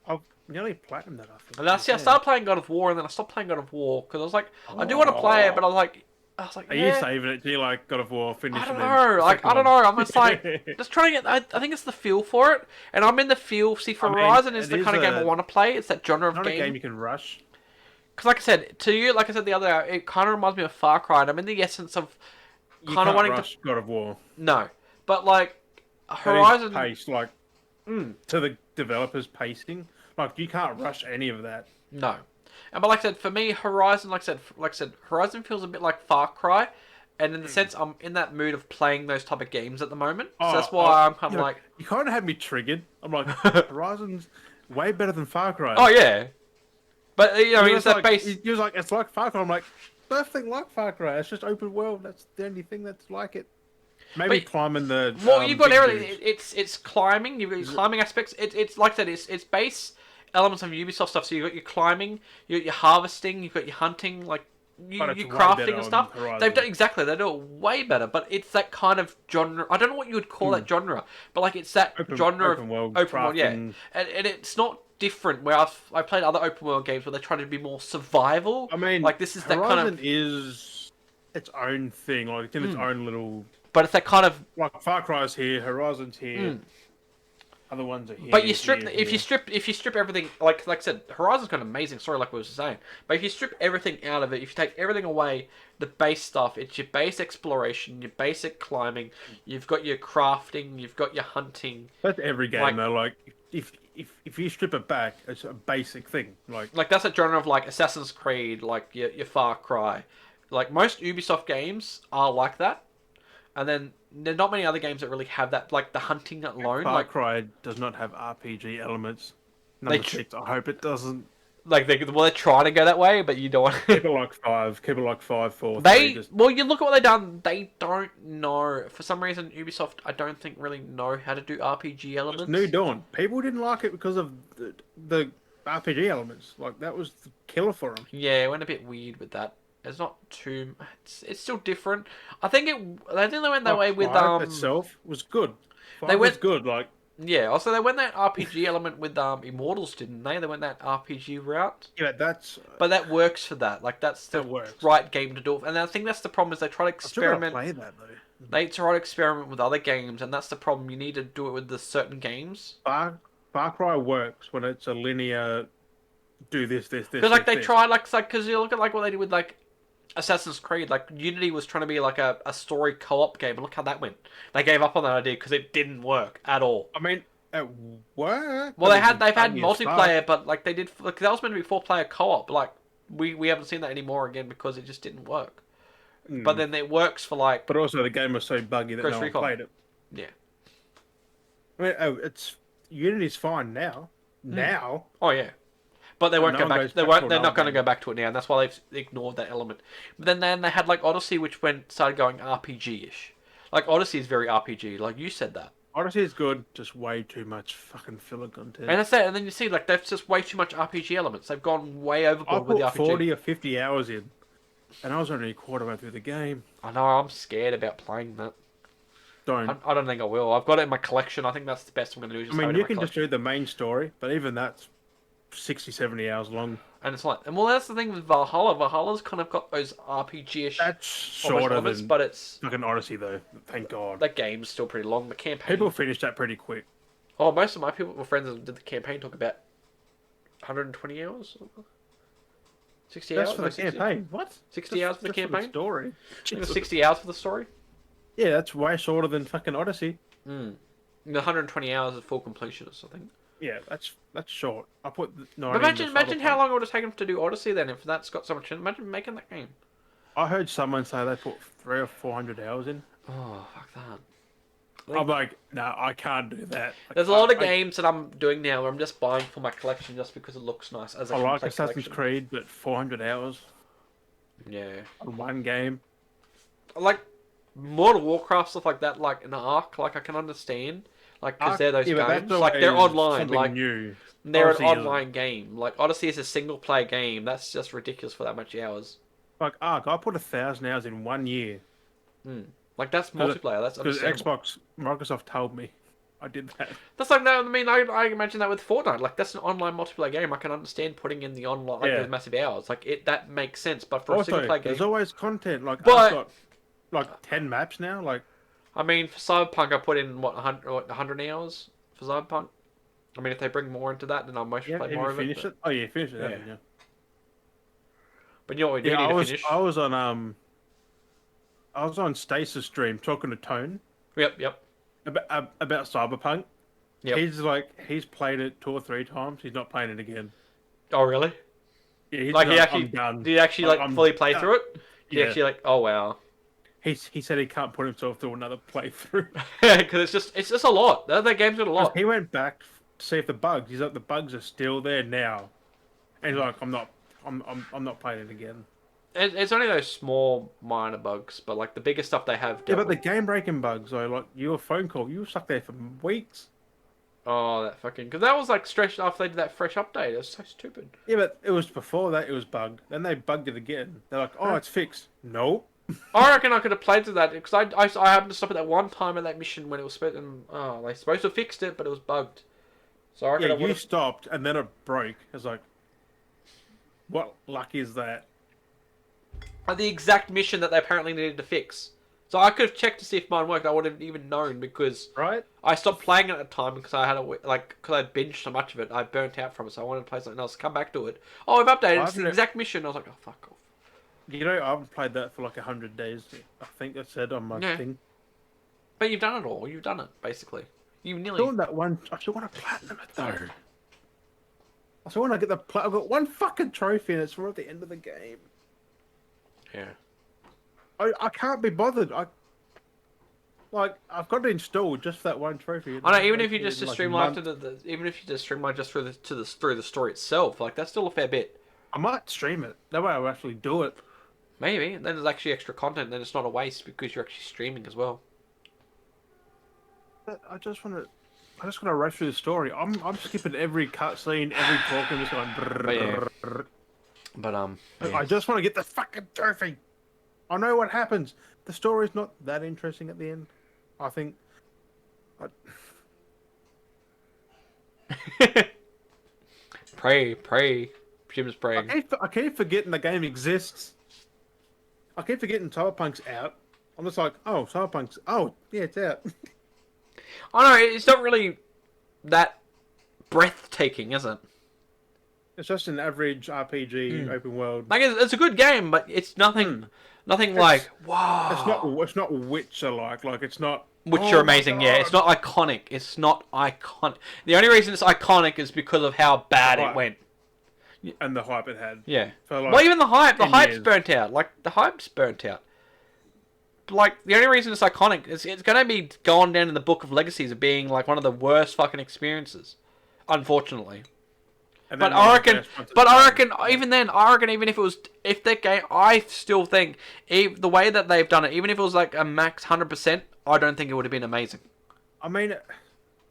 I've nearly platinumed that. I started playing God of War, and then I stopped playing God of War because I was like, I do want to play it, but I was like. Are you saving it? Do you like God of War finish? I don't know. I don't know. I'm just like just trying to get. I think it's the feel for it, and I'm in the feel. See, for Horizon is the kind of game I want to play. It's that genre of game. A game you can rush. Because, like I said to you, like I said the other day, it kind of reminds me of Far Cry. And I'm in the essence of kind of wanting to God of War. No, but like Horizon pace, like to the developers' pacing. Like you can't rush any of that. No. But like I said, for me, Horizon, like I said, Horizon feels a bit like Far Cry, and in the sense, I'm in that mood of playing those type of games at the moment. So that's why I'm kind of like... You kind of had me triggered. I'm like, Horizon's way better than Far Cry. Oh, yeah. But, you know, I mean, it's that base... He was like, it's like Far Cry. I'm like, nothing like Far Cry. It's just open world. That's the only thing that's like it. Maybe climbing the... Well, you've got everything. It's climbing. You've got your climbing aspects. It's like I said, it's base... elements of Ubisoft stuff. So you've got your climbing, you've got your harvesting, you've got your hunting, like your crafting and stuff. They've done exactly. They do it way better. But it's that kind of genre. I don't know what you would call that genre, but like it's that genre open world, of open world. Yeah, and it's not different. Where I played other open world games where they try to be more survival. I mean, like this is that Horizon kind of is its own thing. Like it's in its own little. But it's that kind of like Far Cry's here, Horizon's here. Other ones are here. But you strip if you strip everything like I said, Horizon's got an amazing story like we were saying. But if you strip everything out of it, if you take everything away, the base stuff, it's your base exploration, your basic climbing, you've got your crafting, you've got your hunting. That's every game though, like if you strip it back, it's a basic thing. Like that's a genre of like Assassin's Creed, like your Far Cry. Like most Ubisoft games are like that. And then there's not many other games that really have that, like the hunting alone. Far Cry does not have RPG elements. Number 6, I hope it doesn't. Like they're trying to go that way, but you don't want keep it like 5. Keep it like 5, 4. Well, you look at what they've done. They don't know for some reason. Ubisoft, I don't think really know how to do RPG elements. It's New Dawn. People didn't like it because of the RPG elements. Like that was the killer for them. Yeah, it went a bit weird with that. It's not too. It's still different. I think they went that way with itself was good. Was good. Like yeah. Also, they went that RPG element with Immortals, didn't they? They went that RPG route. Yeah, that's. But that works for that. Like that's the right game to do. And I think that's the problem is they try to experiment. Play that though. They try to experiment with other games, and that's the problem. You need to do it with the certain games. Far Cry works when it's a linear. Do this. Because like they tried because you look at like what they did with like. Assassin's Creed, like Unity was trying to be like a story co-op game, and look how that went. They gave up on that idea because it didn't work at all. I mean, At work. Well, they've had Buggy as multiplayer, fuck. but like they did, like that was meant to be 4-player co-op. Like we haven't seen that anymore again because it just didn't work. But Hmm. then it works for like But also the game was so buggy that Ghost no one Recon. played it. Yeah. I mean, it's Unity's fine now. Now, Oh yeah. But they but won't no go one back. goes They back won't. to an They're not old going to game. go back to it now, and that's why they've ignored that element. But then they had like Odyssey, which started going RPG-ish. Like Odyssey is very RPG. Like you said that, Odyssey is good, just way too much fucking filler content. and that's it. And then you see like they've just way too much RPG elements. They've gone way I overboard with the put RPG. 40 or 50 hours in, and I was only a quarter way through the game. I know. I'm scared about playing that. Don't. I don't think I will. I've got it in my collection. I think that's the best I'm going to do. Is I just have mean, it in you my can just collection. do the main story, but even that's 60, 70 hours long. And it's like, and well, that's the thing with Valhalla. Valhalla's kind of got those RPG-ish That's almost shorter elements, than but it's fucking Odyssey, though. Thank God. that game's still pretty long. The campaign. People finish that pretty quick. Oh, most of my friends that did the campaign talk about 120 hours, 60 That's hours. for No, the 60 campaign. What? 60 hours for the Just campaign. For the story. I think it was 60 hours for the story. Yeah, that's way shorter than fucking Odyssey. Mm. The 120 hours is full completionist, I think. Yeah, that's short. I put 90 But imagine, in the imagine how Cyberpunk. long it would have taken to do Odyssey then, if that's got so much. Imagine making that game. I heard someone say they put 300 or 400 hours in. Oh, fuck that. I'm like, no, I can't do that. Like, There's a lot of games that I'm doing now where I'm just buying for my collection just because it looks nice as a I like complete Assassin's collection. Creed, but 400 hours Yeah. on one game. Like Mortal Warcraft stuff like that, like an Ark, like I can understand, like because they're those Yeah, but games, that's like they're always online, something like new. they're Odyssey an isn't. online game. Like Odyssey is a single player game. That's just ridiculous for that much hours. Like Ark, I put 1,000 hours in 1 year Like that's multiplayer. That's because understandable. Microsoft told me I did that. That's like no. I mean, I imagine that with Fortnite. Like that's an online multiplayer game. I can understand putting in the online like Yeah. those massive hours. Like it that makes sense. But for a Also, single player game, there's always content. Like But- I've got like 10 maps now. Like I mean, for Cyberpunk, I put in what 100 hours for Cyberpunk. I mean, if they bring more into that, then I'll most yeah, play have more you of it. finished it? Oh yeah, finished it. Yeah. Haven't you? But you know what we do Yeah, need I to was finish. I was on Stasis stream talking to Tone Yep. about Cyberpunk. Yep. He's played it 2 or 3 times. He's not playing it again. Oh really? Yeah, he's Like he like, actually I'm done. did he actually like I'm fully play done. through it? He Yeah. actually like oh wow. He said he can't put himself through another playthrough. Because it's just a lot. That game's got a lot. He went back to see if the bugs. He's like, the bugs are still there now, and he's like, I'm not playing it again. It's only those small minor bugs, but like the bigger stuff they have. Yeah, Dealt but the with. game breaking bugs, though, like your phone call, you were stuck there for weeks. Oh, that fucking because that was like stretched after they did that fresh update. It was so stupid. Yeah, but it was before that. It was bugged. Then they bugged it again. They're like, oh, it's fixed. Nope. I reckon I could have played through that because I happened to stop at that one time at that mission when it was supposed and they supposed to have fixed it, but it was bugged. So I reckon Yeah, I you would stopped and then it broke. It's like, what luck is that? have the exact mission that they apparently needed to fix. So I could have checked to see if mine worked. I would have even known because Right? I stopped playing it at the time because I had because I binged so much of it. I burnt out from it, so I wanted to play something else. Come back to it. Oh, we've updated. It's the exact mission. I was like, oh fuck off. You know, I haven't played that for like 100 days. I think that said on my Yeah. thing. But you've done it all. You've done it basically. You nearly. Doing that one, I still want to platinum it though. I still want to get the I've got one fucking trophy and it's right at the end of the game. Yeah. I can't be bothered. I've got it installed just for that one trophy. I know. Even if you just Like streamline month- to even if you just streamline just through the story itself, like that's still a fair bit. I might stream it. That way I'll actually do it. Maybe. Then there's actually extra content. Then it's not a waste because you're actually streaming as well. But I just want to rush through the story. I'm skipping every cutscene, every talk, and just going. But I just want to get the fucking trophy. I know what happens. The story's not that interesting at the end. I think. Pray. Jim's praying. I keep forgetting the game exists. I keep forgetting Cyberpunk's out. I'm just like, oh, Cyberpunk's. Oh, yeah, it's out. I know it's not really that breathtaking, is it? It's just an average RPG open world. Like it's a good game, but it's nothing. Nothing like wow. It's not Witcher like. Like it's not Which Oh are my amazing, yeah. It's God. not iconic. It's not iconic. The only reason it's iconic is because of how bad it Hype. went. And the hype it had Yeah. for Well, like even the 10 hype's years. burnt out. Like, the hype's burnt out. Like, the only reason it's iconic is it's going to be gone down in the book of legacies of being, like, one of the worst fucking experiences. Unfortunately. And But then one I of the reckon, best once it's but I done. reckon, even then, I reckon even if it was, if that game, I still think, the way that they've done it, even if it was like a max 100%, I don't think it would have been amazing. I mean,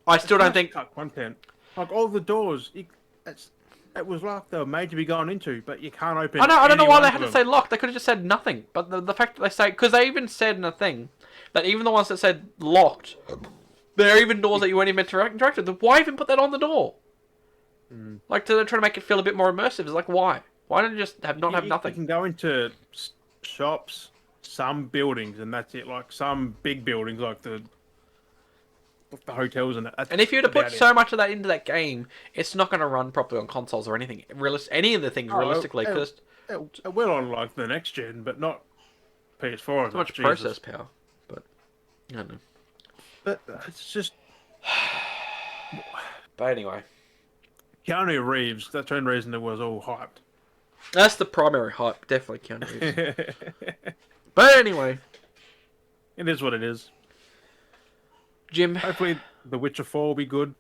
I it's still don't nice think, cut content. Like all the doors, it was like they were made to be going into, but you can't open. I don't know any why one they of had to them. say locked, they could have just said nothing. But the fact that they say, because they even said in a thing, that even the ones that said locked, there are even doors that you weren't even meant to interact with. Why even put that on the door? Like, they're trying to make it feel a bit more immersive. It's like, why? Why don't you just not have You nothing? can go into shops, some buildings, and that's it. Like some big buildings, like the hotels and that. That's And if you were to put about so it. much of that into that game, it's not going to run properly on consoles or anything. Any of the things Oh, realistically, because it will on like the next gen, but not PS4. so much Jesus. process power. But I don't know. But it's just But anyway, Keanu Reeves. That's the only reason it was all hyped. that's the primary hype. Definitely Keanu Reeves. It But anyway, is what it is. Jim. Hopefully, The Witcher 4 will be good.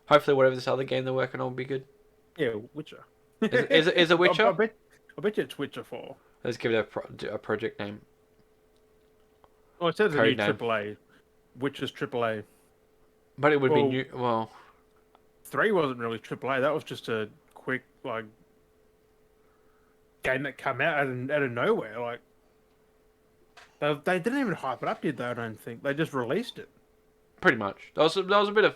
Hopefully, whatever this other game they're working on will be good. Yeah, Witcher. Is a Witcher? I bet you it's Witcher 4. Let's give it a project name. Oh, it says a new Code name. AAA. Witcher's AAA. But it would be Well, new. Well, 3 wasn't really AAA. That was just a quick like game that came out out of nowhere. Like they didn't even hype it up, did they? I don't think they just released it. pretty much. That was a bit of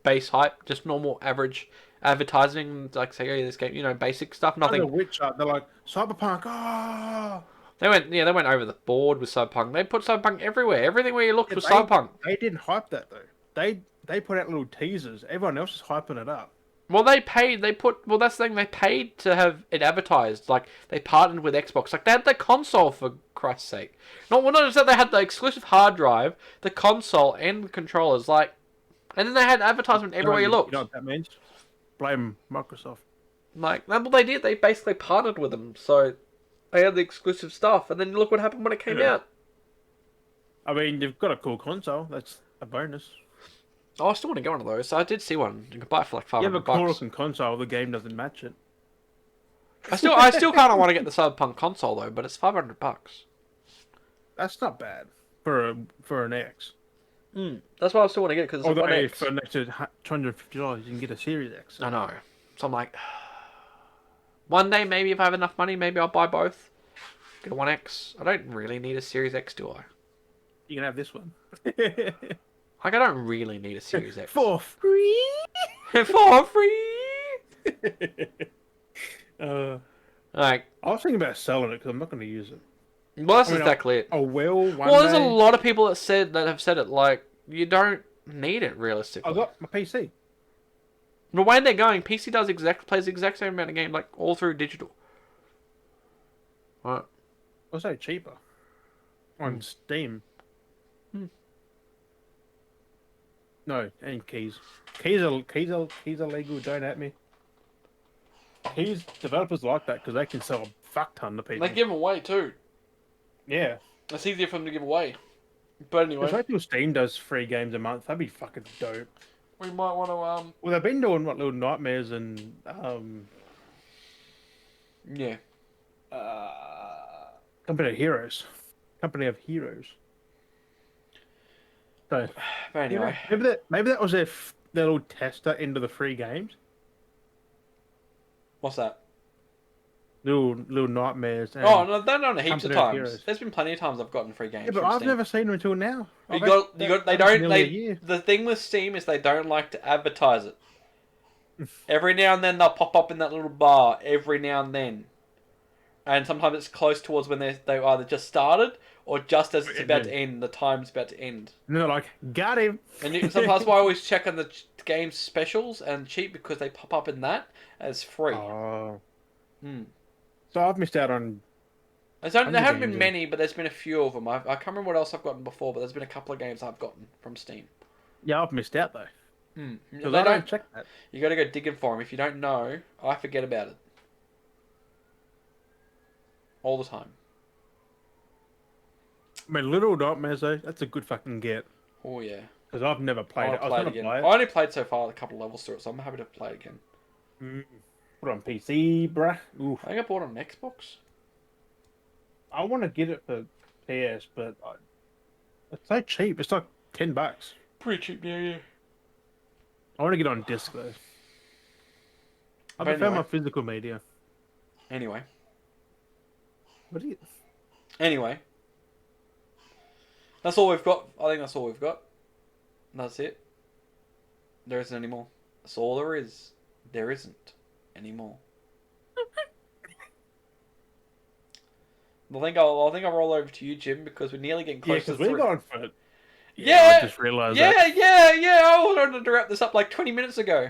base hype, just normal average advertising, like say, oh, this game, basic stuff. And The Nothing. Witcher, they're like Cyberpunk. Ah, They went over the board with Cyberpunk. They put Cyberpunk everywhere. Everything where you looked yeah, was Cyberpunk. they didn't hype that though. They put out little teasers. Everyone else is hyping it up. Well, they paid. Well, that's the thing. They paid to have it advertised. Like they partnered with Xbox. Like they had the console for Christ's sake. Not just that they had the exclusive hard drive, the console, and the controllers. Like, and then they had advertisement everywhere you looked. You know what that means? Blame Microsoft. Like, well, they did. They basically partnered with them, so they had the exclusive stuff. And then look what happened when it came out. I mean, you've got a cool console. That's a bonus. Oh, I still want to get one of those. So I did see one. You could buy it for like You have a $500. cool looking console. The game doesn't match it. I still kind of want to get the Cyberpunk console though, but it's $500. That's not bad for an X. That's why I still want to get it because it's Although One X. for next to $250, you can get a Series X. I know. So I'm like, one day maybe if I have enough money, maybe I'll buy both. Get a One X. I don't really need a Series X, do I? You can have this one Like I don't really need a Series X. for free. For free. Like, I was thinking about selling it because I'm not going to use it. well, that's I mean, exactly it. I will one Well, there's a day. lot of people that have said it. Like, you don't need it realistically. I got my PC. The way they're going, PC plays the exact same amount of game, like all through digital. Right. Also cheaper on Steam. No, and keys. Keys are legal. Don't at me. Keys developers like that because they can sell a fuck ton to people. They give them away too. Yeah. It's easier for them to give away. But anyway, If wait till Steam does 3 games a month, that'd be fucking dope. we might want to Well, they've been doing what Little Nightmares and yeah. Company of Heroes. Company of Heroes. So But anyway, maybe that was their little tester into the free games. what's that? Little Nightmares. And, Oh no, they've done it heaps of Company of times. Heroes. There's been plenty of times I've gotten free games. yeah, but from I've Steam. never seen them until now. They don't. nearly a They year. the thing with Steam is they don't like to advertise it. Every now and then they'll pop up in that little bar. Every now and then, and sometimes it's close towards when they either just started or just as it's about to end. The time's about to end. And they're like, got him. And sometimes that's why I always check on the game specials and cheap because they pop up in that as free. Oh. Hmm. So I've missed out on There haven't been many, but there's been a few of them. I can't remember what else I've gotten before, but there's been a couple of games I've gotten from Steam. Yeah, I've missed out though. Because I don't check that. You got to go digging for them. If you don't know, I forget about it all the time. I mean, Little Nightmares though, that's a good fucking get. Oh yeah. Because I've never played it. I was play it. I only played so far a couple of levels through it, so I'm happy to play it again. Put it on PC, bruh. Oof. I think I bought it on Xbox. I want to get it for PS, but it's so cheap. It's like $10. Pretty cheap now, yeah. I want to get on disc though. I've found my physical media. Anyway. What are you? Anyway. That's all we've got. I think that's all we've got. That's it. There isn't any more. That's all there is. There isn't any more. I think I'll roll over to you, Jim, because we're nearly getting close to because we're going for it. Yeah, I just realised that. Yeah. I wanted to wrap this up like 20 minutes ago.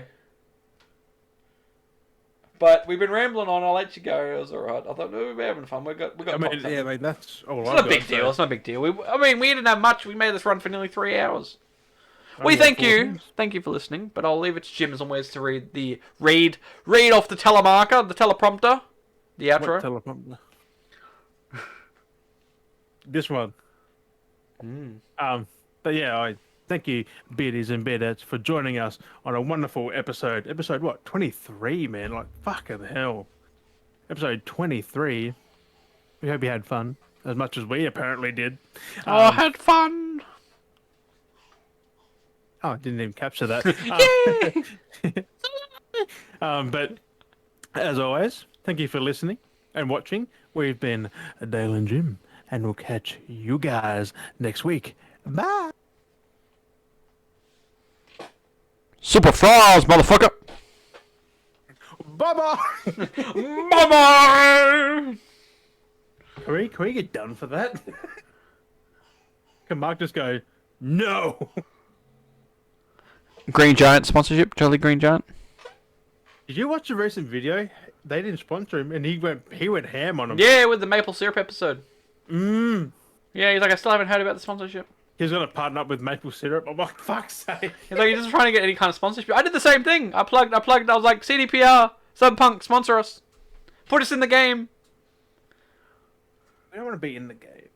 But we've been rambling on. I'll let you go. It was alright. I thought we were having fun. We got. I mean, that's all. It's not a big deal. It's not a big deal. We didn't have much. We made this run for nearly 3 hours. Thank you. Thank you for listening. But I'll leave it to Jim as always to read off the telemarker, the teleprompter, the outro. What teleprompter? This one. But yeah, I thank you, Beardies and Beardettes, for joining us on a wonderful episode. Episode what? 23, man. Like fucking hell. Episode 23. We hope you had fun as much as we apparently did. I had fun. Oh, I didn't even capture that. But as always, thank you for listening and watching. We've been Dale and Jim, and we'll catch you guys next week. Bye. Super fries, motherfucker. Bye-bye. Bye-bye. Can we get done for that? Can Mark just go, no? Green Giant sponsorship, Jolly Green Giant. Did you watch the recent video? They didn't sponsor him, and he went ham on him. Yeah, with the maple syrup episode. Yeah, he's like, I still haven't heard about the sponsorship. He's gonna partner up with maple syrup. I'm like, fuck's sake. He's like, he's just trying to get any kind of sponsorship. I did the same thing. I plugged. I was like, CDPR, Cyberpunk, sponsor us. Put us in the game. We don't want to be in the game.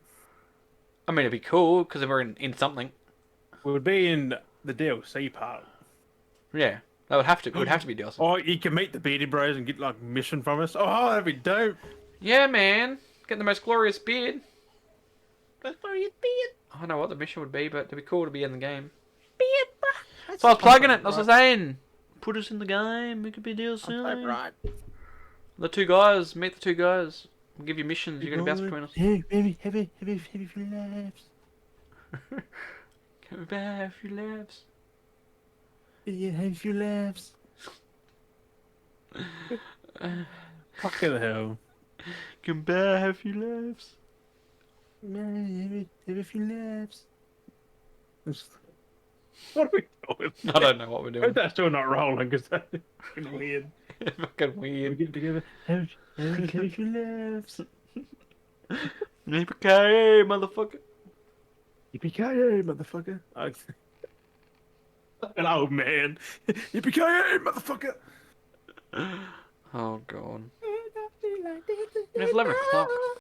I mean, it'd be cool because we're in something. We would be in the DLC part. Yeah, that would have to. It would have to be DLC. Or you can meet the Beardy Bros and get like mission from us. Oh, that'd be dope. Yeah, man. Get the most glorious beard. Most glorious beard. I don't know what the mission would be, but it'd be cool to be in the game. Beard, bruh. So I was plugging it. That's what I was saying. Put us in the game. We could be DLC. Right. The two guys. Meet the two guys. We'll give you missions. You're gonna bounce between us. Hey, have a few laughs. Come back, have a few laughs. Yeah, have a few laughs. Fucking hell. Come back, have a few laughs. Have a few laughs. What are we doing? I don't know what we're doing. That's still not rolling because that's fucking weird. Fucking weird. We get together. Have a few laughs. Yippee-ki-yay, motherfucker. Yippee-ki-yay, motherfucker. An old man. Yippee-ki-yay, motherfucker. Oh, God. It's 11 o'clock.